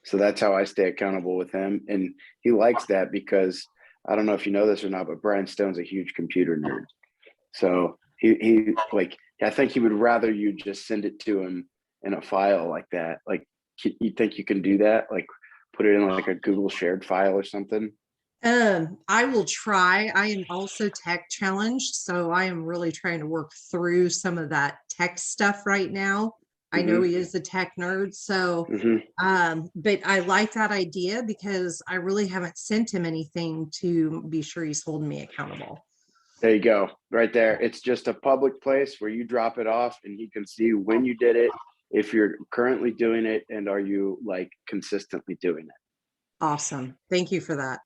So that's how I stay accountable with him. And he likes that because I don't know if you know this or not, but Brian Stone's a huge computer nerd. So he I think he would rather you just send it to him in a file like that. Like, you think you can do that? Like, put it in like a Google shared file or something? I will try. I am also tech challenged, so I am really trying to work through some of that tech stuff right now. I know he is a tech nerd, so but I like that idea because I really haven't sent him anything to be sure he's holding me accountable. There you go, right there. It's just a public place where you drop it off and he can see when you did it, if you're currently doing it, and are you like consistently doing it. Awesome. Thank you for that.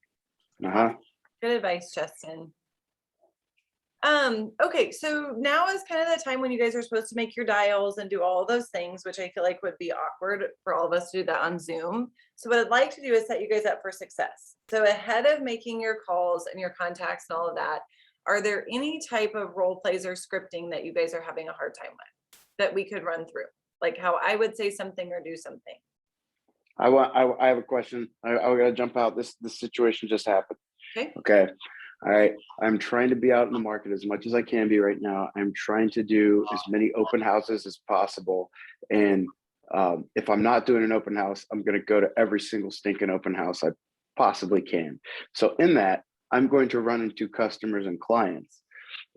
Good advice, Justin. Okay, so now is kind of the time when you guys are supposed to make your dials and do all those things, which I feel like would be awkward for all of us to do that on Zoom. So what I'd like to do is set you guys up for success. So ahead of making your calls and your contacts and all of that, are there any type of role plays or scripting that you guys are having a hard time with that we could run through? Like how I would say something or do something. I have a question. I gotta jump out. This situation just happened. Okay. All right. I'm trying to be out in the market as much as I can be right now. I'm trying to do as many open houses as possible. And if I'm not doing an open house, I'm going to go to every single stinking open house I possibly can. So in that, I'm going to run into customers and clients.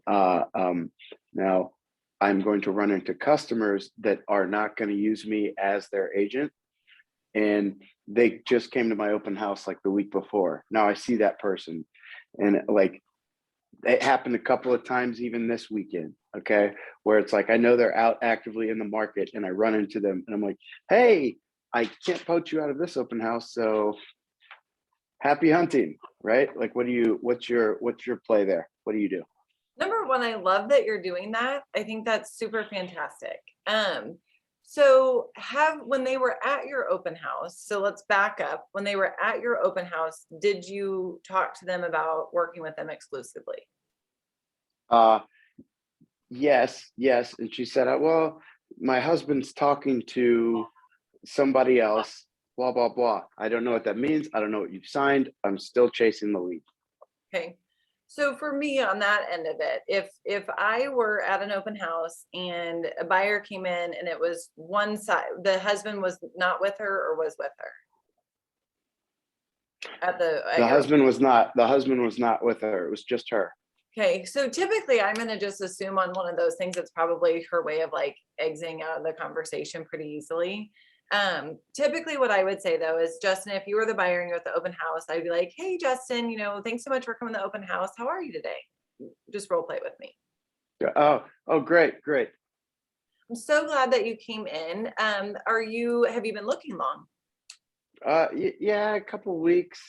Now, I'm going to run into customers that are not going to use me as their agent. And they just came to my open house like the week before. Now I see that person. And like, it happened a couple of times even this weekend, okay, where it's like I know they're out actively in the market and I run into them and I'm like, hey, I can't poach you out of this open house, so happy hunting, right? Like, what's your play there? What do you do? Number one, I love that you're doing that. I think that's super fantastic. So when they were at your open house, so let's back up. When they were at your open house, did you talk to them about working with them exclusively? Yes. And she said, well, my husband's talking to somebody else, blah, blah, blah. I don't know what that means. I don't know what you've signed. I'm still chasing the lead. Okay. So for me on that end of it, if I were at an open house and a buyer came in and it was one side, the husband was not with her or was with her at The husband was not with her. It was just her. Okay, so typically I'm gonna just assume on one of those things, it's probably her way of like exiting out of the conversation pretty easily. Typically what I would say though is, Justin, if you were the buyer and you're at the open house, I'd be like, hey, Justin, thanks so much for coming to the open house. How are you today? Just role play with me. Oh, great. I'm so glad that you came in. Have you been looking long? Yeah, a couple weeks.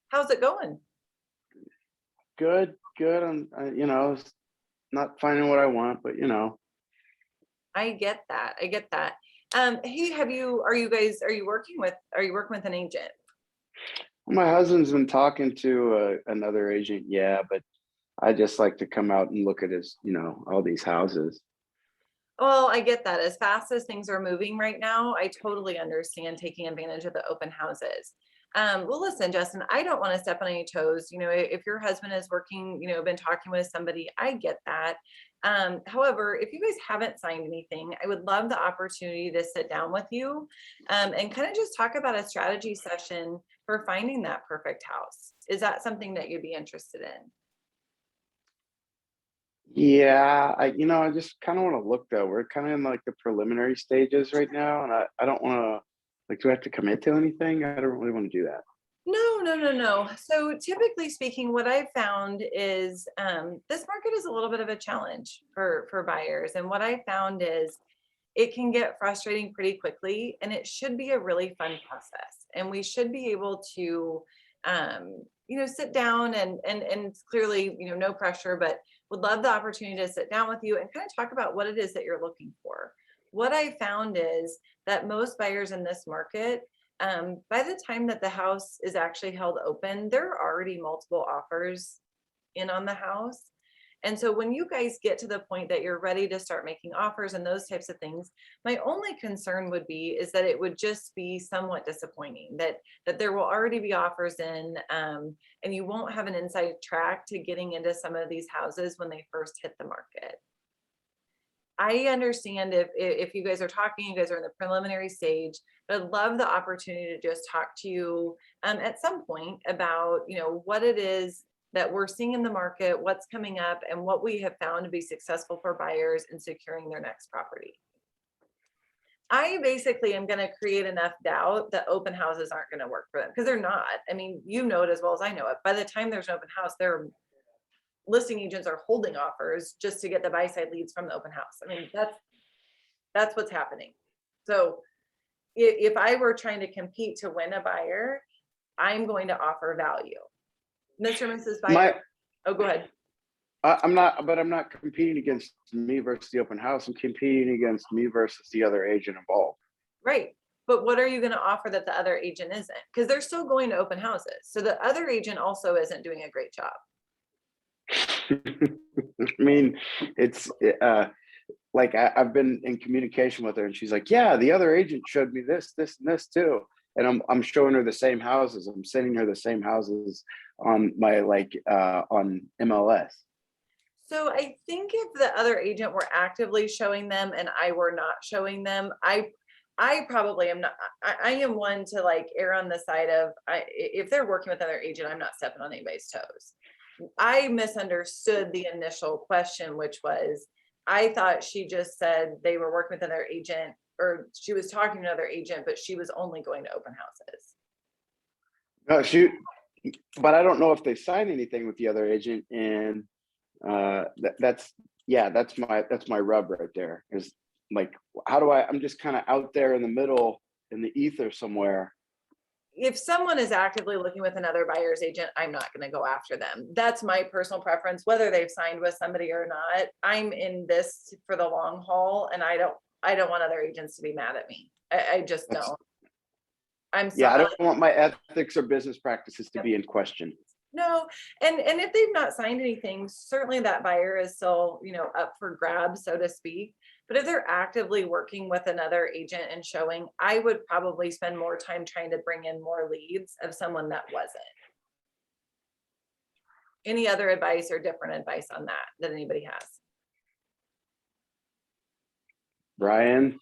How's it going? Good. I'm, not finding what I want, but I get that. Hey, are you working with an agent? my husband's been talking to another agent. Yeah, but I just like to come out and look at his, all these houses. Well, I get that. As fast as things are moving right now, I totally understand taking advantage of the open houses. Well, listen, Justin, I don't want to step on any toes. If your husband is working, been talking with somebody, I get that. However, if you guys haven't signed anything, I would love the opportunity to sit down with you and kind of just talk about a strategy session for finding that perfect house. Is that something that you'd be interested in? Yeah, I just kind of want to look though. We're kind of in like the preliminary stages right now, and I don't want to do I have to commit to anything? I don't really want to do that. No. So typically speaking, what I've found is this market is a little bit of a challenge for buyers. And what I found is it can get frustrating pretty quickly, and it should be a really fun process. And we should be able to, sit down and clearly, no pressure, but would love the opportunity to sit down with you and kind of talk about what it is that you're looking for. What I found is that most buyers in this market, by the time that the house is actually held open, there are already multiple offers in on the house. And so when you guys get to the point that you're ready to start making offers and those types of things, my only concern would be is that it would just be somewhat disappointing that there will already be offers in, and you won't have an inside track to getting into some of these houses when they first hit the market. I understand if you guys are talking, you guys are in the preliminary stage, but I'd love the opportunity to just talk to you at some point about, what it is that we're seeing in the market, what's coming up, and what we have found to be successful for buyers in securing their next property. I basically am going to create enough doubt that open houses aren't going to work for them, because they're not. I mean, you know it as well as I know it. By the time there's an open house, their listing agents are holding offers just to get the buy side leads from the open house. I mean, that's what's happening. So if I were trying to compete to win a buyer, I'm going to offer value. Mr. and Mrs. Buyer. Oh, go ahead. I'm not competing against me versus the open house. I'm competing against me versus the other agent involved. Right. But what are you going to offer that the other agent isn't? Because they're still going to open houses. So the other agent also isn't doing a great job. I mean, it's like I've been in communication with her, and she's like, yeah, the other agent showed me this and this too. And I'm showing her the same houses. I'm sending her the same houses on my on MLS. So I think if the other agent were actively showing them and I were not showing them, I probably am not. I am one to err on the side of if they're working with another agent, I'm not stepping on anybody's toes. I misunderstood the initial question, which was, I thought she just said they were working with another agent, or she was talking to another agent, but she was only going to open houses. No, but I don't know if they signed anything with the other agent, and that's my rub right there. Is how do I'm just kind of out there in the middle in the ether somewhere. If someone is actively looking with another buyer's agent, I'm not going to go after them. That's my personal preference, whether they've signed with somebody or not. I'm in this for the long haul, and I don't want other agents to be mad at me. I just don't. I'm sorry. Yeah, I don't want my ethics or business practices to be in question. No, and if they've not signed anything, certainly that buyer is still, up for grabs, so to speak. But if they're actively working with another agent and showing, I would probably spend more time trying to bring in more leads of someone that wasn't. Any other advice or different advice on that anybody has? Brian,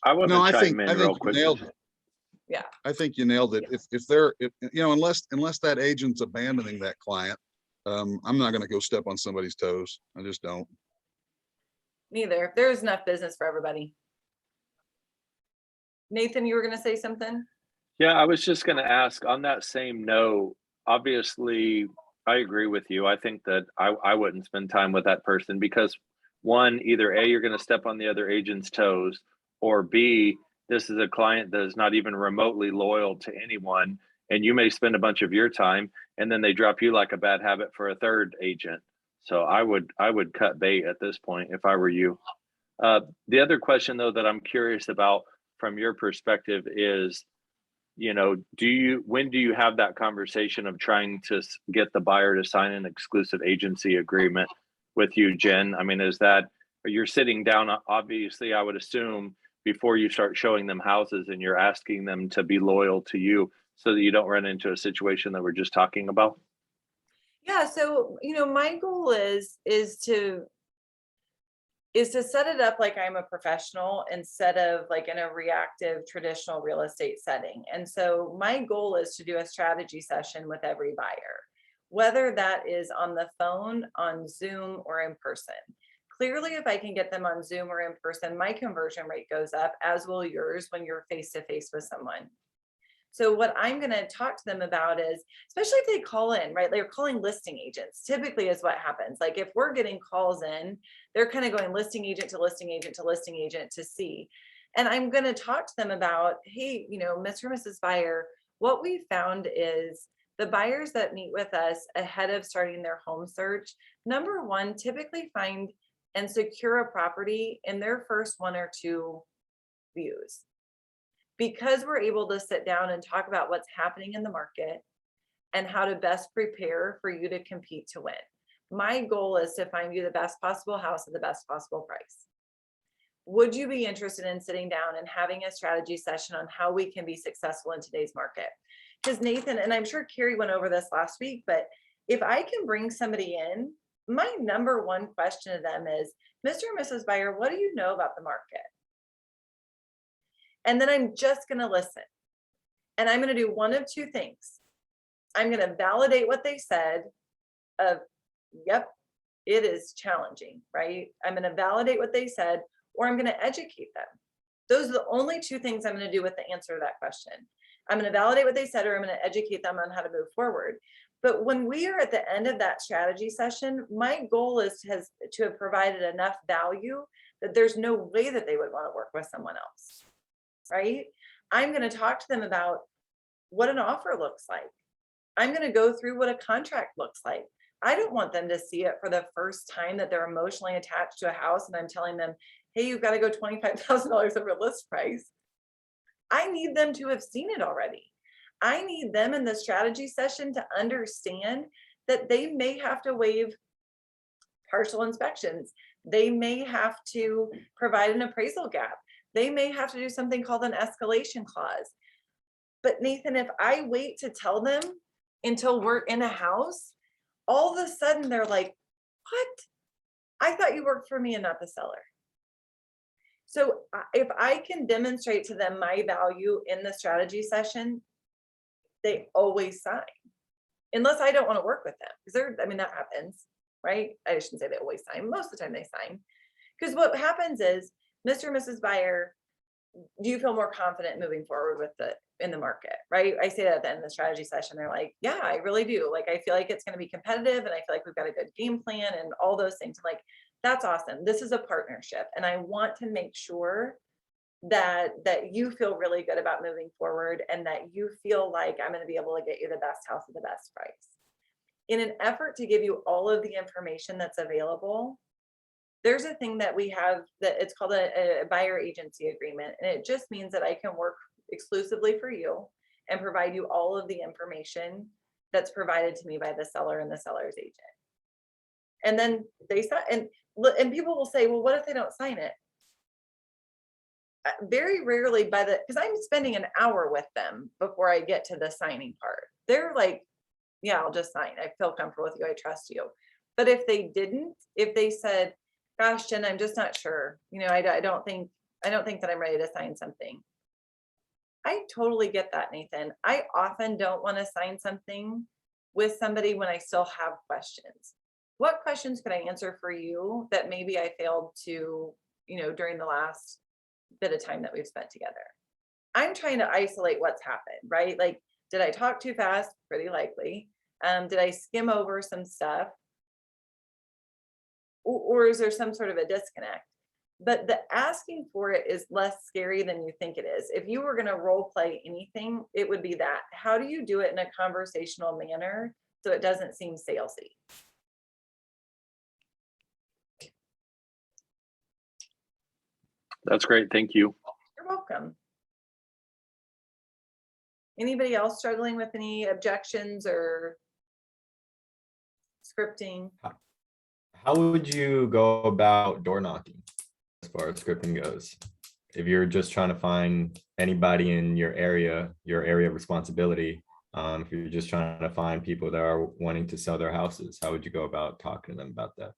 I want No, to I chime think in real you quick. nailed it. Yeah. I think you nailed it. If they're, you know, unless that agent's abandoning that client, I'm not gonna go step on somebody's toes. I just don't. Neither. There's enough business for everybody. Nathan, you were gonna say something? Yeah, I was just going to ask on that same note. Obviously, I agree with you. I think that I wouldn't spend time with that person because one, either A, you're going to step on the other agent's toes, or B, this is a client that is not even remotely loyal to anyone. And you may spend a bunch of your time and then they drop you like a bad habit for a third agent. So I would cut bait at this point if I were you. The other question though that I'm curious about from your perspective is, you know, when do you have that conversation of trying to get the buyer to sign an exclusive agency agreement with you, Jen? I mean, is that you're sitting down, obviously, I would assume, before you start showing them houses and you're asking them to be loyal to you so that you don't run into a situation that we're just talking about? Yeah, so my goal is to set it up like I'm a professional instead of like in a reactive traditional real estate setting. And so my goal is to do a strategy session with every buyer, whether that is on the phone, on Zoom, or in person. Clearly, if I can get them on Zoom or in person, my conversion rate goes up, as will yours when you're face to face with someone. So what I'm going to talk to them about is, especially if they call in, right? They're calling listing agents, typically is what happens. Like if we're getting calls in, they're kind of going listing agent to listing agent to listing agent to see. And I'm going to talk to them about, hey, Mr. and Mrs. Buyer, what we found is the buyers that meet with us ahead of starting their home search, number one, typically find and secure a property in their first 1 or 2 views. Because we're able to sit down and talk about what's happening in the market and how to best prepare for you to compete to win. My goal is to find you the best possible house at the best possible price. Would you be interested in sitting down and having a strategy session on how we can be successful in today's market? Because Nathan, and I'm sure Carrie went over this last week, but if I can bring somebody in, my number one question to them is, Mr. and Mrs. Buyer, what do you know about the market? And then I'm just going to listen. And I'm going to do one of 2 things. I'm going to validate what they said of, yep, it is challenging, right? I'm going to validate what they said, or I'm going to educate them. Those are the only 2 things I'm going to do with the answer to that question. I'm going to validate what they said, or I'm going to educate them on how to move forward. But when we are at the end of that strategy session, my goal is to have provided enough value that there's no way that they would want to work with someone else. Right? I'm going to talk to them about what an offer looks like. I'm going to go through what a contract looks like. I don't want them to see it for the first time that they're emotionally attached to a house and I'm telling them, hey, you've got to go $25,000 over list price. I need them to have seen it already. I need them in the strategy session to understand that they may have to waive partial inspections. They may have to provide an appraisal gap. They may have to do something called an escalation clause. But Nathan, if I wait to tell them until we're in a house, all of a sudden they're like, what? I thought you worked for me and not the seller. So if I can demonstrate to them my value in the strategy session, they always sign. Unless I don't want to work with them. Because that happens, right? I shouldn't say they always sign. Most of the time they sign. Because what happens is, Mr. and Mrs. Buyer, do you feel more confident moving forward in the market, right? I say that at the end of the strategy session. They're like, yeah, I really do. Like, I feel like it's going to be competitive and I feel like we've got a good game plan and all those things. I'm like, that's awesome. This is a partnership. And I want to make sure that you feel really good about moving forward and that you feel like I'm going to be able to get you the best house at the best price. In an effort to give you all of the information that's available, there's a thing that we have that it's called a buyer agency agreement. And it just means that I can work exclusively for you and provide you all of the information that's provided to me by the seller and the seller's agent. And then they sign, and people will say, well, what if they don't sign it? very rarely because I'm spending an hour with them before I get to the signing part. They're like, yeah, I'll just sign. I feel comfortable with you. I trust you. But if they didn't, if they said, gosh, Jen, I'm just not sure, I don't think that I'm ready to sign something. I totally get that, Nathan. I often don't want to sign something with somebody when I still have questions. What questions could I answer for you that maybe I failed to, during the last bit of time that we've spent together? I'm trying to isolate what's happened, right? Like, did I talk too fast? Pretty likely. Did I skim over some stuff? Or is there some sort of a disconnect? But the asking for it is less scary than you think it is. If you were going to role play anything, it would be that. How do you do it in a conversational manner so it doesn't seem salesy? That's great. Thank you. You're welcome. Anybody else struggling with any objections or scripting? How would you go about door knocking as far as scripting goes? If you're just trying to find anybody in your area of responsibility, if you're just trying to find people that are wanting to sell their houses, how would you go about talking to them about that?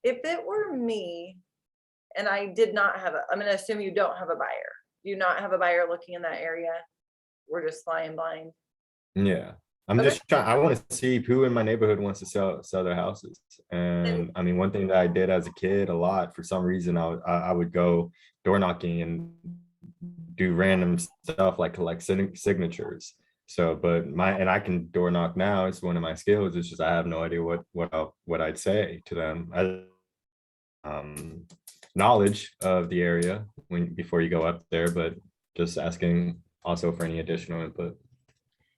If it were me and I did not have I'm going to assume you don't have a buyer. Do you not have a buyer looking in that area? We're just flying blind. Yeah. I'm Okay. just trying, I want to see who in my neighborhood wants to sell their houses. And I mean, one thing that I did as a kid a lot, for some reason, I would go door knocking and do random stuff like collect signatures. So, but I can door knock now. It's one of my skills. It's just I have no idea what I'd say to them. Knowledge of the area before you go up there, but just asking also for any additional input.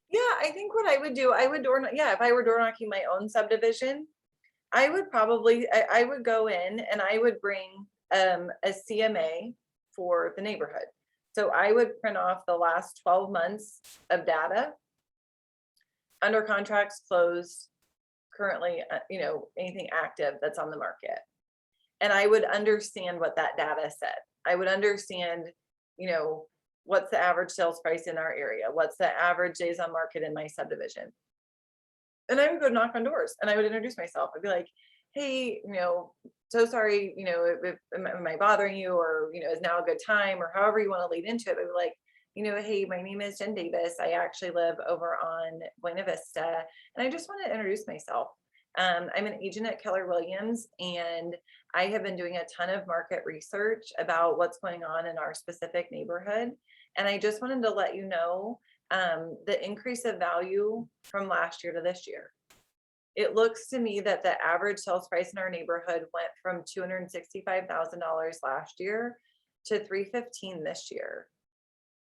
Yeah, I think what I would do, I would if I were door knocking my own subdivision, I would probably, I would go in and I would bring a CMA for the neighborhood. So I would print off the last 12 months of data, under contracts, closed, currently, anything active that's on the market. And I would understand what that data said. I would understand, what's the average sales price in our area? What's the average days on market in my subdivision? And I would go knock on doors and I would introduce myself. I'd be like, hey, so sorry, am I bothering you? Or, is now a good time? Or however you want to lead into it. I'd be like, hey, my name is Jen Davis. I actually live over on Buena Vista. And I just want to introduce myself. I'm an agent at Keller Williams, and I have been doing a ton of market research about what's going on in our specific neighborhood. And I just wanted to let you know the increase of value from last year to this year. It looks to me that the average sales price in our neighborhood went from $265,000 last year to $315,000 this year.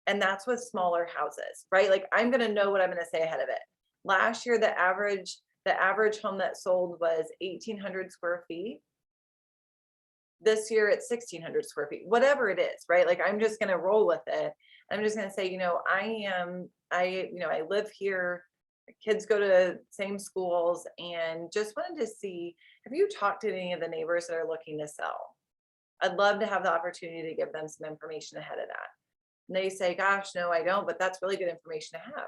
And that's with smaller houses, right? Like, I'm going to know what I'm going to say ahead of it. Last year, the average home that sold was 1,800 square feet. This year it's 1,600 square feet, whatever it is, right? Like, I'm just going to roll with it. I'm just going to say, I live here. Kids go to same schools, and just wanted to see, have you talked to any of the neighbors that are looking to sell? I'd love to have the opportunity to give them some information ahead of that. And they say, gosh, no, I don't, but that's really good information to have.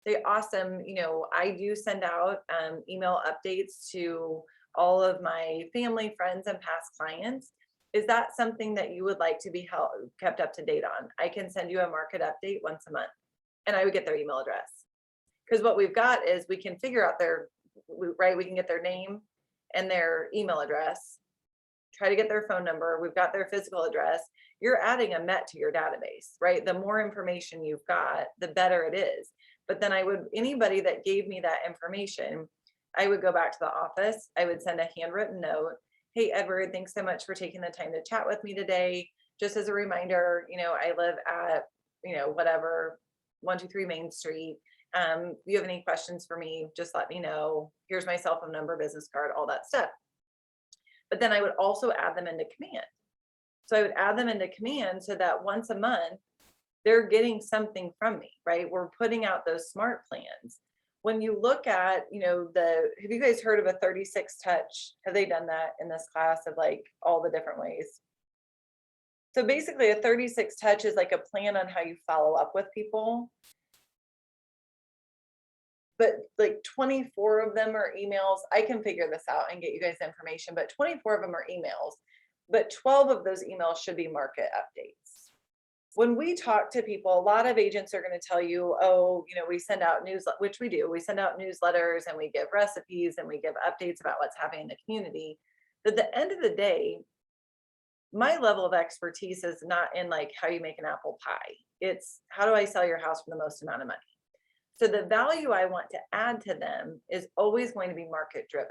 They awesome. I do send out email updates to all of my family, friends, and past clients. Is that something that you would like to be kept up to date on? I can send you a market update once a month, and I would get their email address. Because what we've got is we can figure out we can get their name and their email address, try to get their phone number. We've got their physical address. You're adding a MET to your database, right? The more information you've got, the better it is. But then anybody that gave me that information, I would go back to the office. I would send a handwritten note. Hey, Edward, thanks so much for taking the time to chat with me today. Just as a reminder, I live at, whatever, 123 Main Street. If you have any questions for me, just let me know. Here's my cell phone number, business card, all that stuff. But then I would also add them into command. So I would add them into command so that once a month, they're getting something from me, right? We're putting out those smart plans. When you look at, have you guys heard of a 36 touch? Have they done that in this class of like all the different ways? So basically a 36 touch is like a plan on how you follow up with people. But like 24 of them are emails. I can figure this out and get you guys information, but 24 of them are emails. But 12 of those emails should be market updates. When we talk to people, a lot of agents are going to tell you, oh, we send out which we do. We send out newsletters and we give recipes and we give updates about what's happening in the community. But at the end of the day, my level of expertise is not in like how you make an apple pie. It's how do I sell your house for the most amount of money? So the value I want to add to them is always going to be market driven.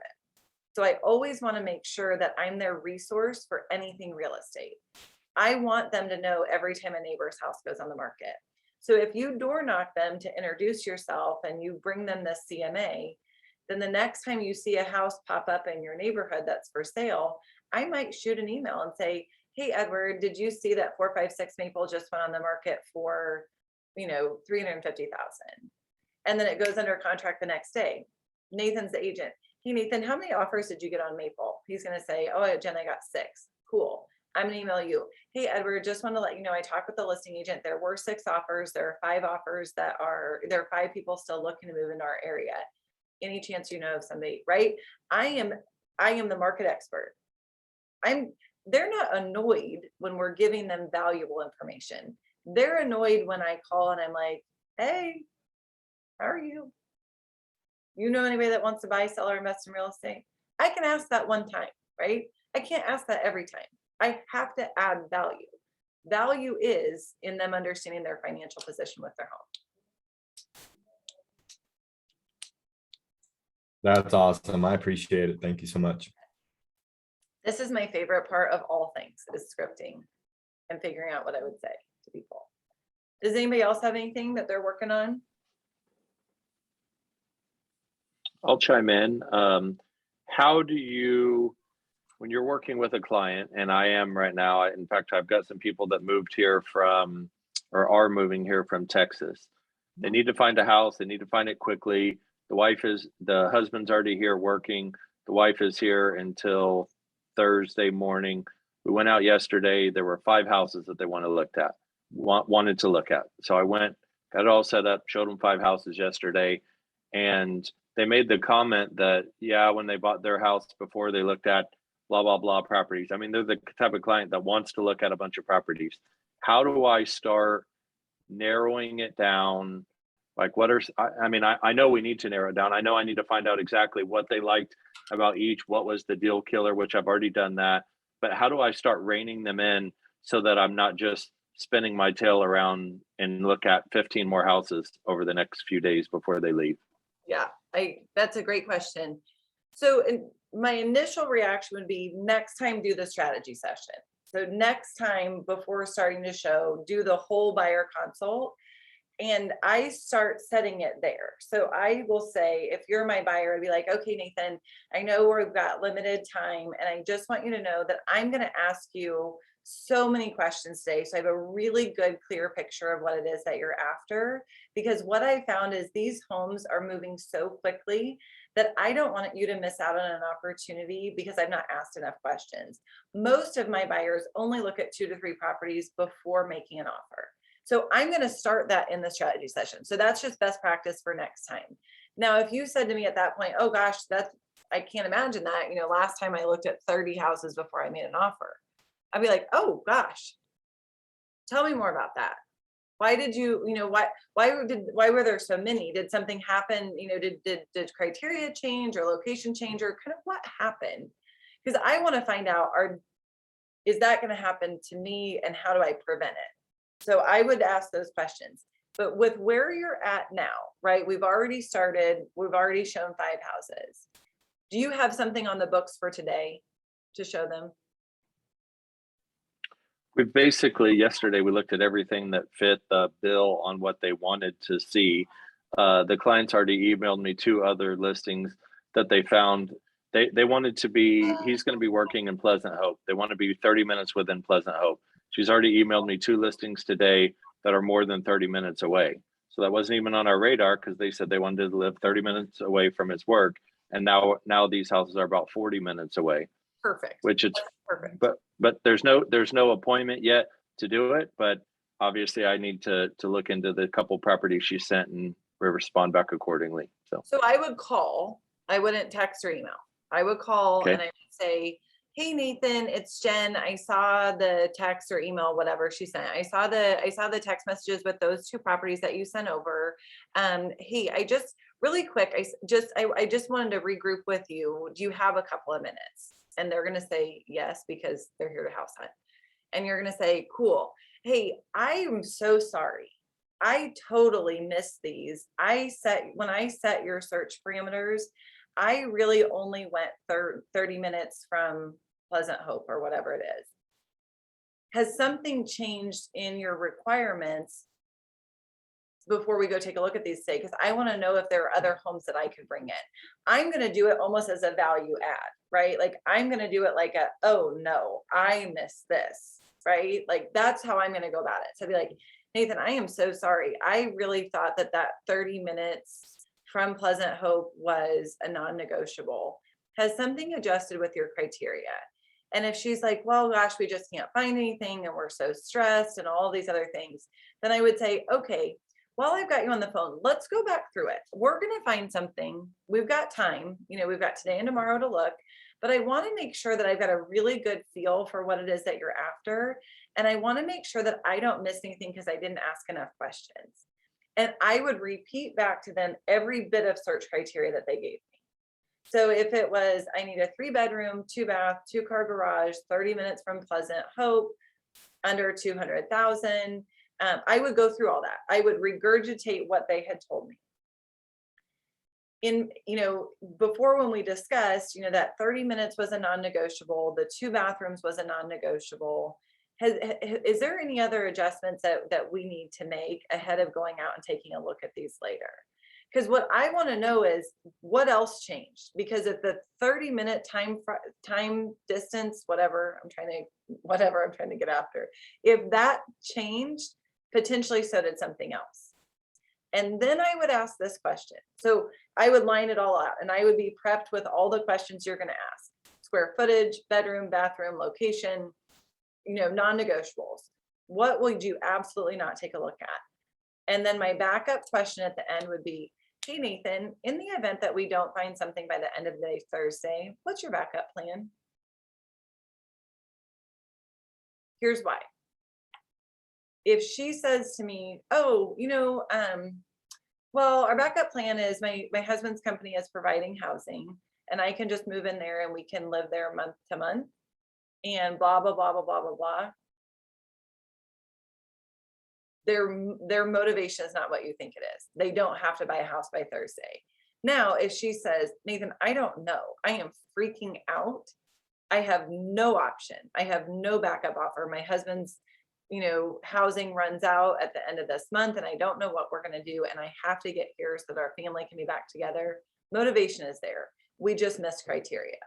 So I always want to make sure that I'm their resource for anything real estate. I want them to know every time a neighbor's house goes on the market. So if you door knock them to introduce yourself and you bring them this CMA, then the next time you see a house pop up in your neighborhood that's for sale, I might shoot an email and say, hey, Edward, did you see that 456 Maple just went on the market for, $350,000? And then it goes under contract the next day. Nathan's the agent. Hey, Nathan, how many offers did you get on Maple? He's going to say, oh, Jen, I got 6. Cool. I'm going to email you. Hey, Edward, just want to let you know, I talked with the listing agent. There were 6 offers. There are 5 offers there are 5 people still looking to move into our area. Any chance you know of somebody, right? I am the market expert. They're not annoyed when we're giving them valuable information. They're annoyed when I call and I'm like, hey, how are you? You know anybody that wants to buy, sell, or invest in real estate? I can ask that one time, right? I can't ask that every time. I have to add value. Value is in them understanding their financial position with their home. That's awesome. I appreciate it. Thank you so much. This is my favorite part of all things, is scripting and figuring out what I would say to people. Does anybody else have anything that they're working on? I'll chime in. How do you, when you're working with a client, and I am right now, in fact, I've got some people that moved here from, or are moving here from Texas. They need to find a house. They need to find it quickly. The husband's already here working. The wife is here until Thursday morning. We went out yesterday. There were 5 houses that they wanted to look at. So I went, got it all set up, showed them 5 houses yesterday. And they made the comment that, yeah, when they bought their house before, they looked at blah, blah, blah properties. I mean, they're the type of client that wants to look at a bunch of properties. How do I start narrowing it down? Like I know we need to narrow it down. I know I need to find out exactly what they liked about each, what was the deal killer, which I've already done that. But how do I start reining them in so that I'm not just spinning my tail around and look at 15 more houses over the next few days before they leave? Yeah, that's a great question. So my initial reaction would be next time, do the strategy session. So next time before starting to show, do the whole buyer consult. And I start setting it there. So I will say, if you're my buyer, I'd be like, okay, Nathan, I know we've got limited time. And I just want you to know that I'm going to ask you so many questions today. So I have a really good, clear picture of what it is that you're after. Because what I found is these homes are moving so quickly that I don't want you to miss out on an opportunity because I've not asked enough questions. Most of my buyers only look at 2 to 3 properties before making an offer. So I'm going to start that in the strategy session. So that's just best practice for next time. Now, if you said to me at that point, oh gosh, I can't imagine that, last time I looked at 30 houses before I made an offer, I'd be like, oh gosh, tell me more about that. Why did you, why were there so many? Did something happen? Did criteria change or location change, or kind of what happened? Because I want to find out, is that going to happen to me, and how do I prevent it? So I would ask those questions. But with where you're at now, right? We've already started, we've already shown 5 houses. Do you have something on the books for today to show them? Yesterday, we looked at everything that fit the bill on what they wanted to see. The clients already emailed me 2 other listings that they found. They wanted to be, he's going to be working in Pleasant Hope. They want to be 30 minutes within Pleasant Hope. She's already emailed me 2 listings today that are more than 30 minutes away. So that wasn't even on our radar because they said they wanted to live 30 minutes away from his work. And now these houses are about 40 minutes away. Perfect. Which it's perfect. But there's no appointment yet. to do it, but obviously I need to look into the couple properties she sent and respond back accordingly. So I would call, I wouldn't text or email. I would call Okay. and I would say, hey, Nathan, it's Jen. I saw the text or email, whatever she sent. I saw the text messages with those 2 properties that you sent over. Hey, I just really quick, I just wanted to regroup with you. Do you have a couple of minutes? And they're going to say yes, because they're here to house hunt. And you're going to say, cool. Hey, I am so sorry. I totally missed these. When I set your search parameters, I really only went 30 minutes from Pleasant Hope or whatever it is. Has something changed in your requirements before we go take a look at these today? Because I want to know if there are other homes that I could bring in. I'm going to do it almost as a value add, right? Like I'm going to do it like oh no, I missed this, right? Like that's how I'm going to go about it. So I'd be like, Nathan, I am so sorry. I really thought that 30 minutes from Pleasant Hope was a non-negotiable. Has something adjusted with your criteria? And if she's like, well, gosh, we just can't find anything and we're so stressed and all these other things, then I would say, okay, while I've got you on the phone, let's go back through it. We're going to find something. We've got time. We've got today and tomorrow to look, but I want to make sure that I've got a really good feel for what it is that you're after. And I want to make sure that I don't miss anything because I didn't ask enough questions. And I would repeat back to them every bit of search criteria that they gave me. So if it was, I need a 3-bedroom, 2-bath, 2-car garage, 30 minutes from Pleasant Hope, under 200,000, I would go through all that. I would regurgitate what they had told me. Before, when we discussed, that 30 minutes was a non-negotiable, the 2 bathrooms was a non-negotiable. Is there any other adjustments that we need to make ahead of going out and taking a look at these later? Because what I want to know is what else changed, because if the 30-minute time distance, whatever I'm trying to get after, if that changed, potentially so did something else. And then I would ask this question. So I would line it all out and I would be prepped with all the questions you're going to ask: square footage, bedroom, bathroom, location, non-negotiables. What would you absolutely not take a look at? And then my backup question at the end would be, hey, Nathan, in the event that we don't find something by the end of the day Thursday, what's your backup plan? Here's why. If she says to me, oh, well, our backup plan is my husband's company is providing housing and I can just move in there and we can live there month to month and blah, blah, blah, blah, blah, blah, blah. Their motivation is not what you think it is. They don't have to buy a house by Thursday. Now, if she says, Nathan, I don't know, I am freaking out. I have no option. I have no backup offer. My husband's, housing runs out at the end of this month and I don't know what we're going to do. And I have to get here so that our family can be back together. Motivation is there. We just missed criteria.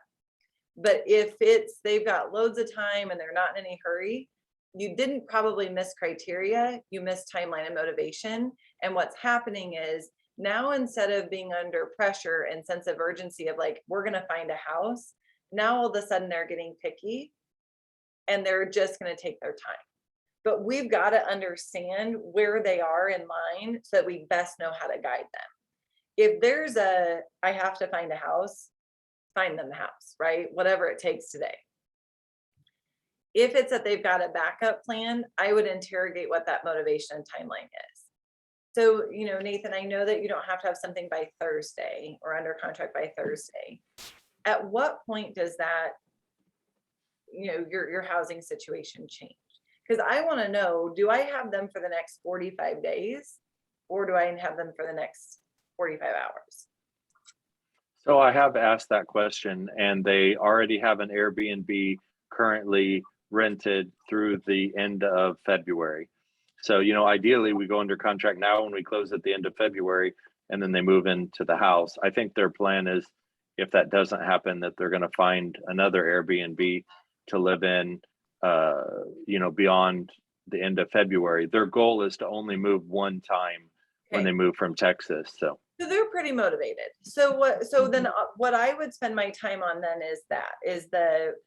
But if they've got loads of time and they're not in any hurry, you didn't probably miss criteria, you missed timeline and motivation. And what's happening is now, instead of being under pressure and sense of urgency of like, we're going to find a house, now all of a sudden they're getting picky and they're just going to take their time. But we've got to understand where they are in line so that we best know how to guide them. If there's I have to find a house, find them the house, right? Whatever it takes today. If it's that they've got a backup plan, I would interrogate what that motivation and timeline is. So, Nathan, I know that you don't have to have something by Thursday or under contract by Thursday. At what point does that, your housing situation change? Because I want to know, do I have them for the next 45 days or do I have them for the next 45 hours? So I have asked that question and they already have an Airbnb currently rented through the end of February. So, ideally we go under contract now when we close at the end of February and then they move into the house. I think their plan is, if that doesn't happen, that they're going to find another Airbnb to live in, beyond the end of February. Their goal is to only move one time when they move from Texas. So they're pretty motivated. Then what I would spend my time on then is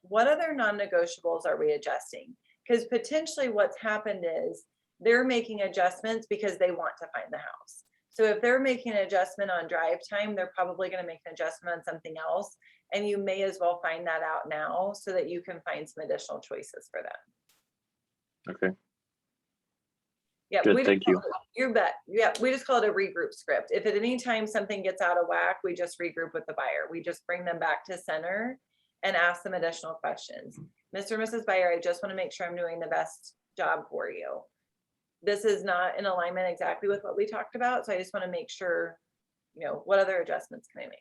what other non-negotiables are we adjusting? Because potentially what's happened is they're making adjustments because they want to find the house. So if they're making an adjustment on drive time, they're probably going to make an adjustment on something else. And you may as well find that out now so that you can find some additional choices for them. Okay. Yeah, Good, thank you. You bet. Yeah, we just call it a regroup script. If at any time something gets out of whack, we just regroup with the buyer. We just bring them back to center and ask them additional questions. Mr. and Mrs. Buyer, I just want to make sure I'm doing the best job for you. This is not in alignment exactly with what we talked about. So I just want to make sure, you know, what other adjustments can I make?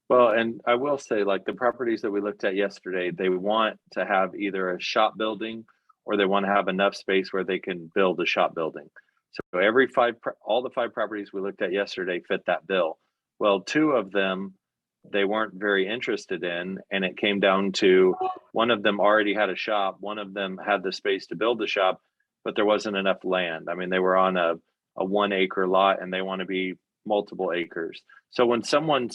Well, and I will say, like the properties that we looked at yesterday, they want to have either a shop building or they want to have enough space where they can build a shop building. So all the 5 properties we looked at yesterday fit that bill. Well, 2 of them, they weren't very interested in, and it came down to one of them already had a shop, one of them had the space to build the shop, but there wasn't enough land. I mean, they were on a 1 acre lot and they want to be multiple acres. So when someone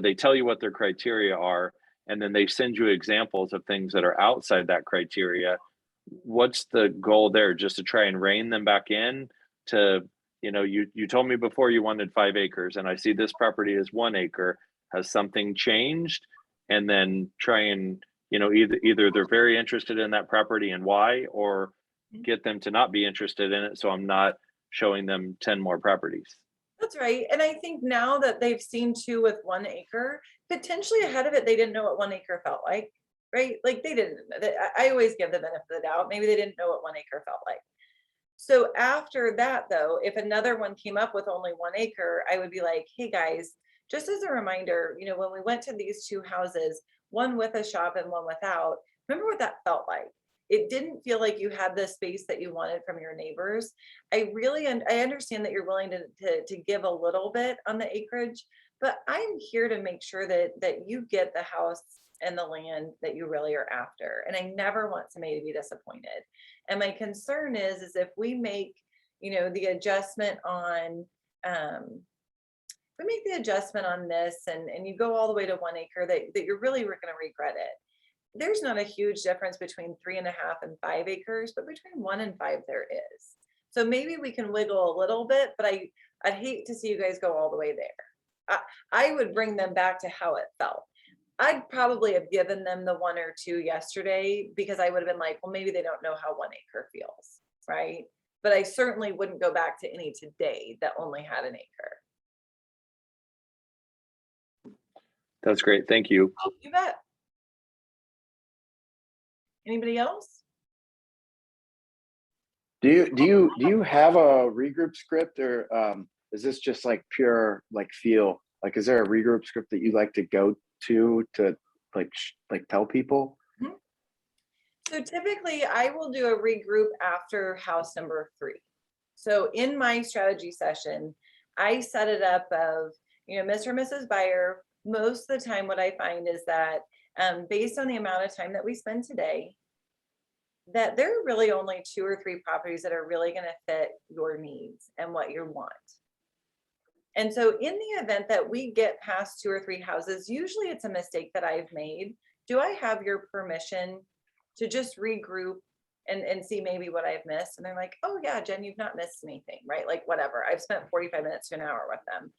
they tell you what their criteria are, and then they send you examples of things that are outside that criteria, what's the goal there? Just to try and rein them back in to, you told me before you wanted 5 acres and I see this property is 1 acre. Has something changed? And then try and, either they're very interested in that property and why, or get them to not be interested in it. So I'm not showing them 10 more properties. That's right. And I think now that they've seen 2 with 1 acre, potentially ahead of it, they didn't know what 1 acre felt like, right? Like they didn't, I always give the benefit of the doubt. Maybe they didn't know what 1 acre felt like. So after that though, if another one came up with only 1 acre, I would be like, hey guys, just as a reminder, when we went to these 2 houses, one with a shop and one without, remember what that felt like? It didn't feel like you had the space that you wanted from your neighbors. I understand that you're willing to give a little bit on the acreage, but I'm here to make sure that you get the house and the land that you really are after. And I never want somebody to be disappointed. And my concern is if we make, the adjustment on, this and you go all the way to 1 acre, that you're really going to regret it. There's not a huge difference between 3.5 and 5 acres, but between 1 and 5 there is. So maybe we can wiggle a little bit, but I'd hate to see you guys go all the way there. I would bring them back to how it felt. I'd probably have given them the 1 or 2 yesterday because I would have been like, well, maybe they don't know how 1 acre feels, right? But I certainly wouldn't go back to any today that only had 1 acre. That's great. Thank you. You bet. Anybody else? Do you have a regroup script, or is this just like pure feel? Like, is there a regroup script that you like to go to tell people? Mm-hmm. So typically I will do a regroup after house number 3. So in my strategy session, I set it up of, Mr. and Mrs. Buyer. Most of the time what I find is that based on the amount of time that we spend today, that there are really only 2 or 3 properties that are really going to fit your needs and what you want. And so in the event that we get past 2 or 3 houses, usually it's a mistake that I've made. Do I have your permission to just regroup and see maybe what I've missed? And they're like, oh yeah, Jen, you've not missed anything, right? Like whatever, I've spent 45 minutes to an hour with them.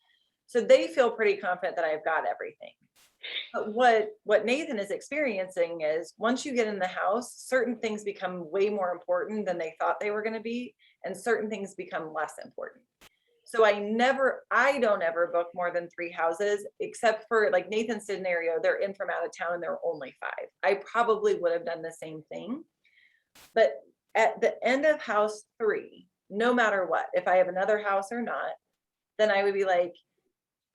So they feel pretty confident that I've got everything. But what Nathan is experiencing is once you get in the house, certain things become way more important than they thought they were going to be, and certain things become less important. So I don't ever book more than 3 houses, except for like Nathan's scenario, they're in from out of town and there are only 5. I probably would have done the same thing. But at the end of house 3, no matter what, if I have another house or not, then I would be like,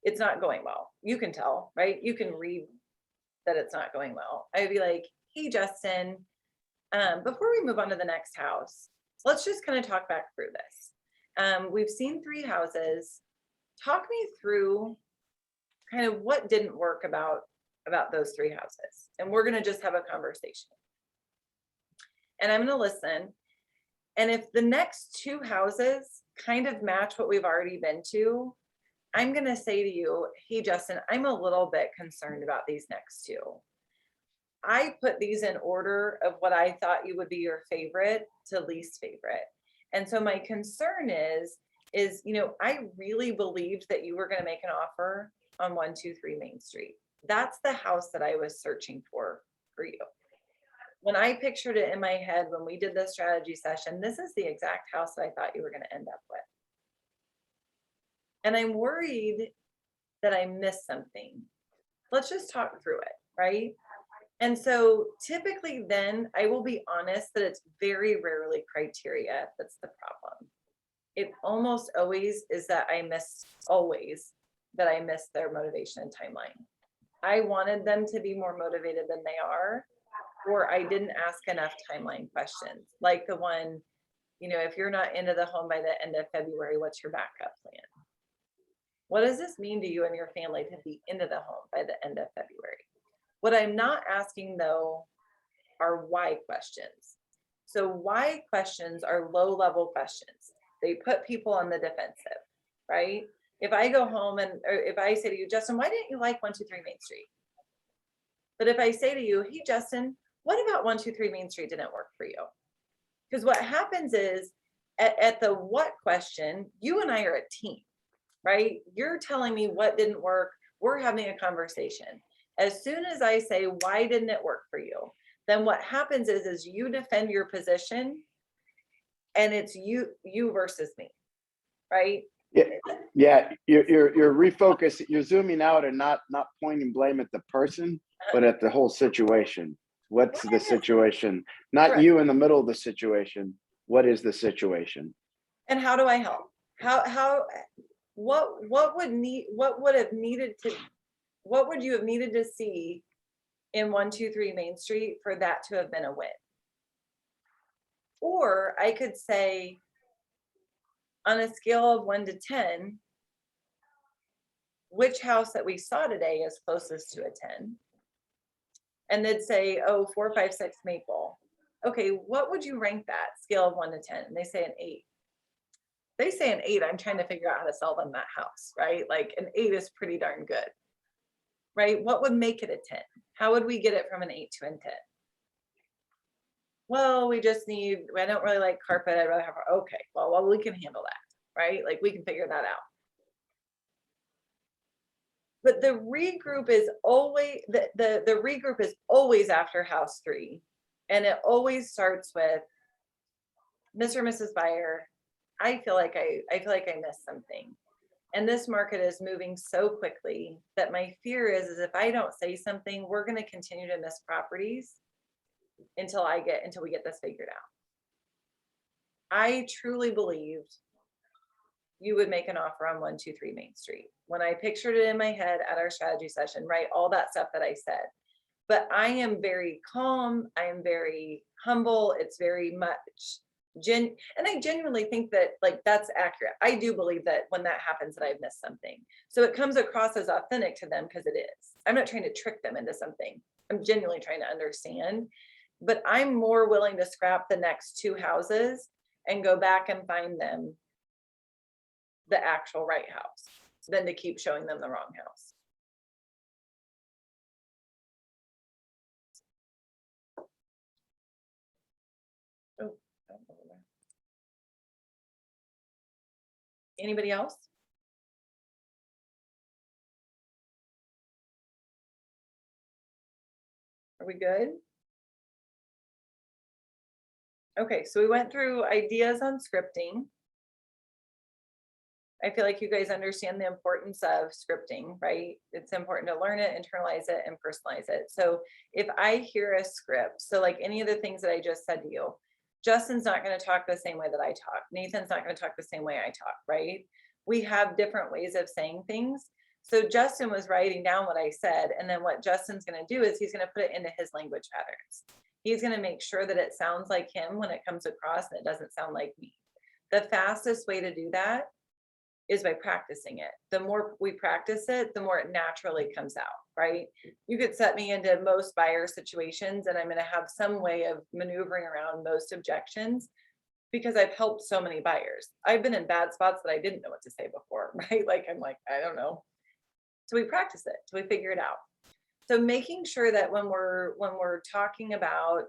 it's not going well. You can tell, right? You can read that it's not going well. I would be like, hey, Justin, before we move on to the next house, let's just kind of talk back through this. We've seen 3 houses. Talk me through kind of what didn't work about those 3 houses. And we're going to just have a conversation. And I'm going to listen. And if the next 2 houses kind of match what we've already been to, I'm going to say to you, hey, Justin, I'm a little bit concerned about these next 2. I put these in order of what I thought you would be your favorite to least favorite. And so my concern is, I really believed that you were going to make an offer on 123 Main Street. That's the house that I was searching for you. When I pictured it in my head, when we did the strategy session, this is the exact house that I thought you were going to end up with. And I'm worried that I missed something. Let's just talk through it, right? And so typically then I will be honest that it's very rarely criteria that's the problem. It almost always is that I miss their motivation and timeline. I wanted them to be more motivated than they are, or I didn't ask enough timeline questions. Like the one, if you're not into the home by the end of February, what's your backup plan? What does this mean to you and your family to be into the home by the end of February? What I'm not asking though are why questions. So why questions are low-level questions. They put people on the defensive, right? If I go home or if I say to you, Justin, why didn't you like 123 Main Street? But if I say to you, hey, Justin, what about 123 Main Street didn't work for you? Because what happens is at the what question, you and I are a team, right? You're telling me what didn't work. We're having a conversation. As soon as I say, why didn't it work for you? Then what happens is you defend your position and it's you versus me, right? Yeah. You're refocusing, you're zooming out and not pointing blame at the person, but at the whole situation. What's the situation? Not Correct. you in the middle of the situation. What is the situation? And how do I help? What would you have needed to see in 123 Main Street for that to have been a win? Or I could say, on a scale of 1 to 10, which house that we saw today is closest to a 10? And they'd say, oh, 4, 5, 6 Maple. Okay, what would you rank that scale of 1 to 10? And they say an 8. They say an 8, I'm trying to figure out how to sell them that house, right? Like an 8 is pretty darn good, right? What would make it a 10? How would we get it from an 8 to a 10? Well, I don't really like carpet. I'd rather have, okay, well, we can handle that, right? Like we can figure that out. But the regroup is always, the regroup is always after house 3. And it always starts with, Mr. or Mrs. Buyer, I feel like I missed something. And this market is moving so quickly that my fear is if I don't say something, we're going to continue to miss properties until we get this figured out. I truly believed you would make an offer on 123 Main Street. When I pictured it in my head at our strategy session, right? All that stuff that I said. But I am very calm. I am very humble. It's very much and I genuinely think that like that's accurate. I do believe that when that happens that I've missed something. So it comes across as authentic to them because it is. I'm not trying to trick them into something. I'm genuinely trying to understand. But I'm more willing to scrap the next 2 houses and go back and find them the actual right house than to keep showing them the wrong house. Oh, anybody else? Are we good? Okay, so we went through ideas on scripting. I feel like you guys understand the importance of scripting, right? It's important to learn it, internalize it, and personalize it. So if I hear a script, so like any of the things that I just said to you, Justin's not going to talk the same way that I talk. Nathan's not going to talk the same way I talk, right? We have different ways of saying things. So Justin was writing down what I said, and then what Justin's going to do is he's going to put it into his language patterns. He's going to make sure that it sounds like him when it comes across and it doesn't sound like me. The fastest way to do that is by practicing it. The more we practice it, the more it naturally comes out, right? You could set me into most buyer situations and I'm going to have some way of maneuvering around most objections because I've helped so many buyers. I've been in bad spots that I didn't know what to say before, right? Like, I'm like, I don't know. So we practice it, so we figure it out. So making sure that when we're talking about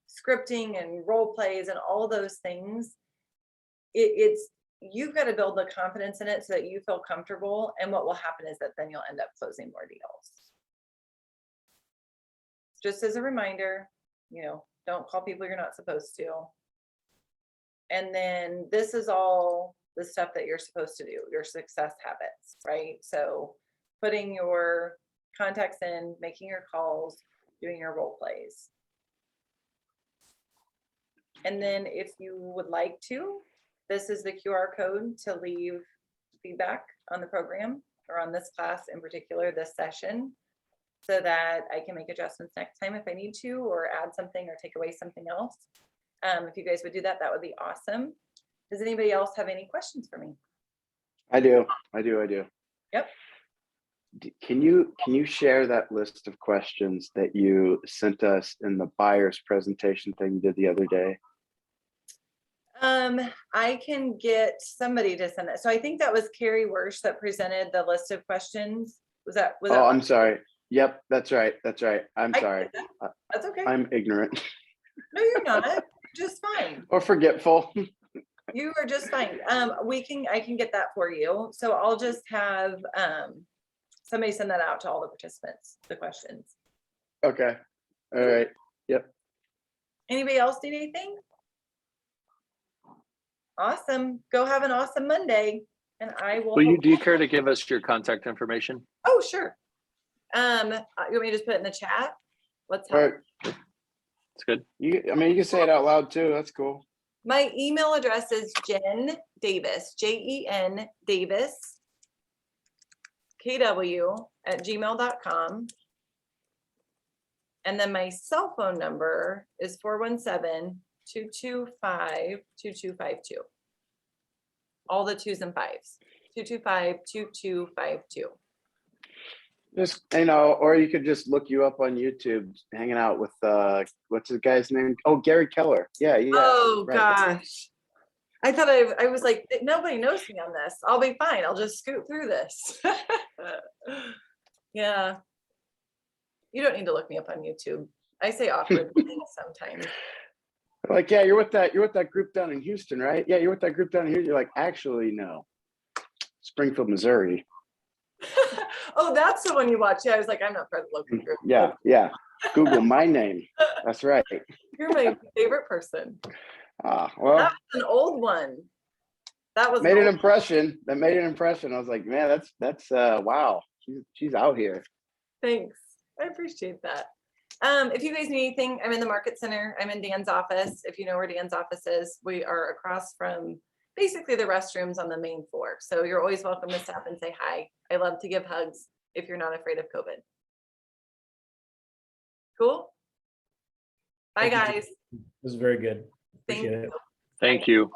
scripting and role plays and all those things, it's you've got to build the confidence in it so that you feel comfortable. And what will happen is that then you'll end up closing more deals. Just as a reminder, don't call people you're not supposed to. And then this is all the stuff that you're supposed to do, your success habits, right? So putting your contacts in, making your calls, doing your role plays. And then if you would like to, this is the QR code to leave feedback on the program or on this class in particular, this session, so that I can make adjustments next time if I need to, or add something or take away something else. If you guys would do that, that would be awesome. Does anybody else have any questions for me? I do. Yep. Can you share that list of questions that you sent us in the buyer's presentation thing you did the other day? I can get somebody to send that. So I think that was Carrie Wersch that presented the list of questions. Was that? Oh, I'm sorry. Yep, that's right. I'm sorry. That's okay. I'm ignorant. No, you're not. You're just fine. Or forgetful. You are just fine. I can get that for you. So I'll just have somebody send that out to all the participants, the questions. Okay. All right. Yep. Anybody else need anything? Awesome. Go have an awesome Monday. And I will. Do you care to give us your contact information? Oh, sure. You want me to just put it in the chat? Let's All help. right. It's good. You can say it out loud too. That's cool. My email address is Jen Davis, Jen Davis, KW@gmail.com. And then my cell phone number is 417-225-2252. All the 2s and 5s. 225-2252. Just, or you could just look you up on YouTube, hanging out with what's the guy's name? Oh, Gary Keller. Yeah. Oh right. gosh. I thought I was like, nobody knows me on this. I'll be fine. I'll just scoot through this. Yeah. You don't need to look me up on YouTube. I say awkward things sometimes. Like, yeah, you're with that group down in Houston, right? Yeah, you're with that group down here. You're like, actually, no. Springfield, Missouri. Oh, that's the one you watch. Yeah, I was like, I'm not part of the local group. Yeah. Google my name. That's right. You're my favorite person. Well, That was an old one. That was made an impression. That made an impression. I was like, man, that's wow. She's out here. Thanks. I appreciate that. If you guys need anything, I'm in the market center. I'm in Dan's office. If you know where Dan's office is, we are across from basically the restrooms on the main floor. So you're always welcome to stop and say hi. I love to give hugs if you're not afraid of COVID. Cool. Bye, Thank you. guys. This is very good. Thank Appreciate it. you. Thank you.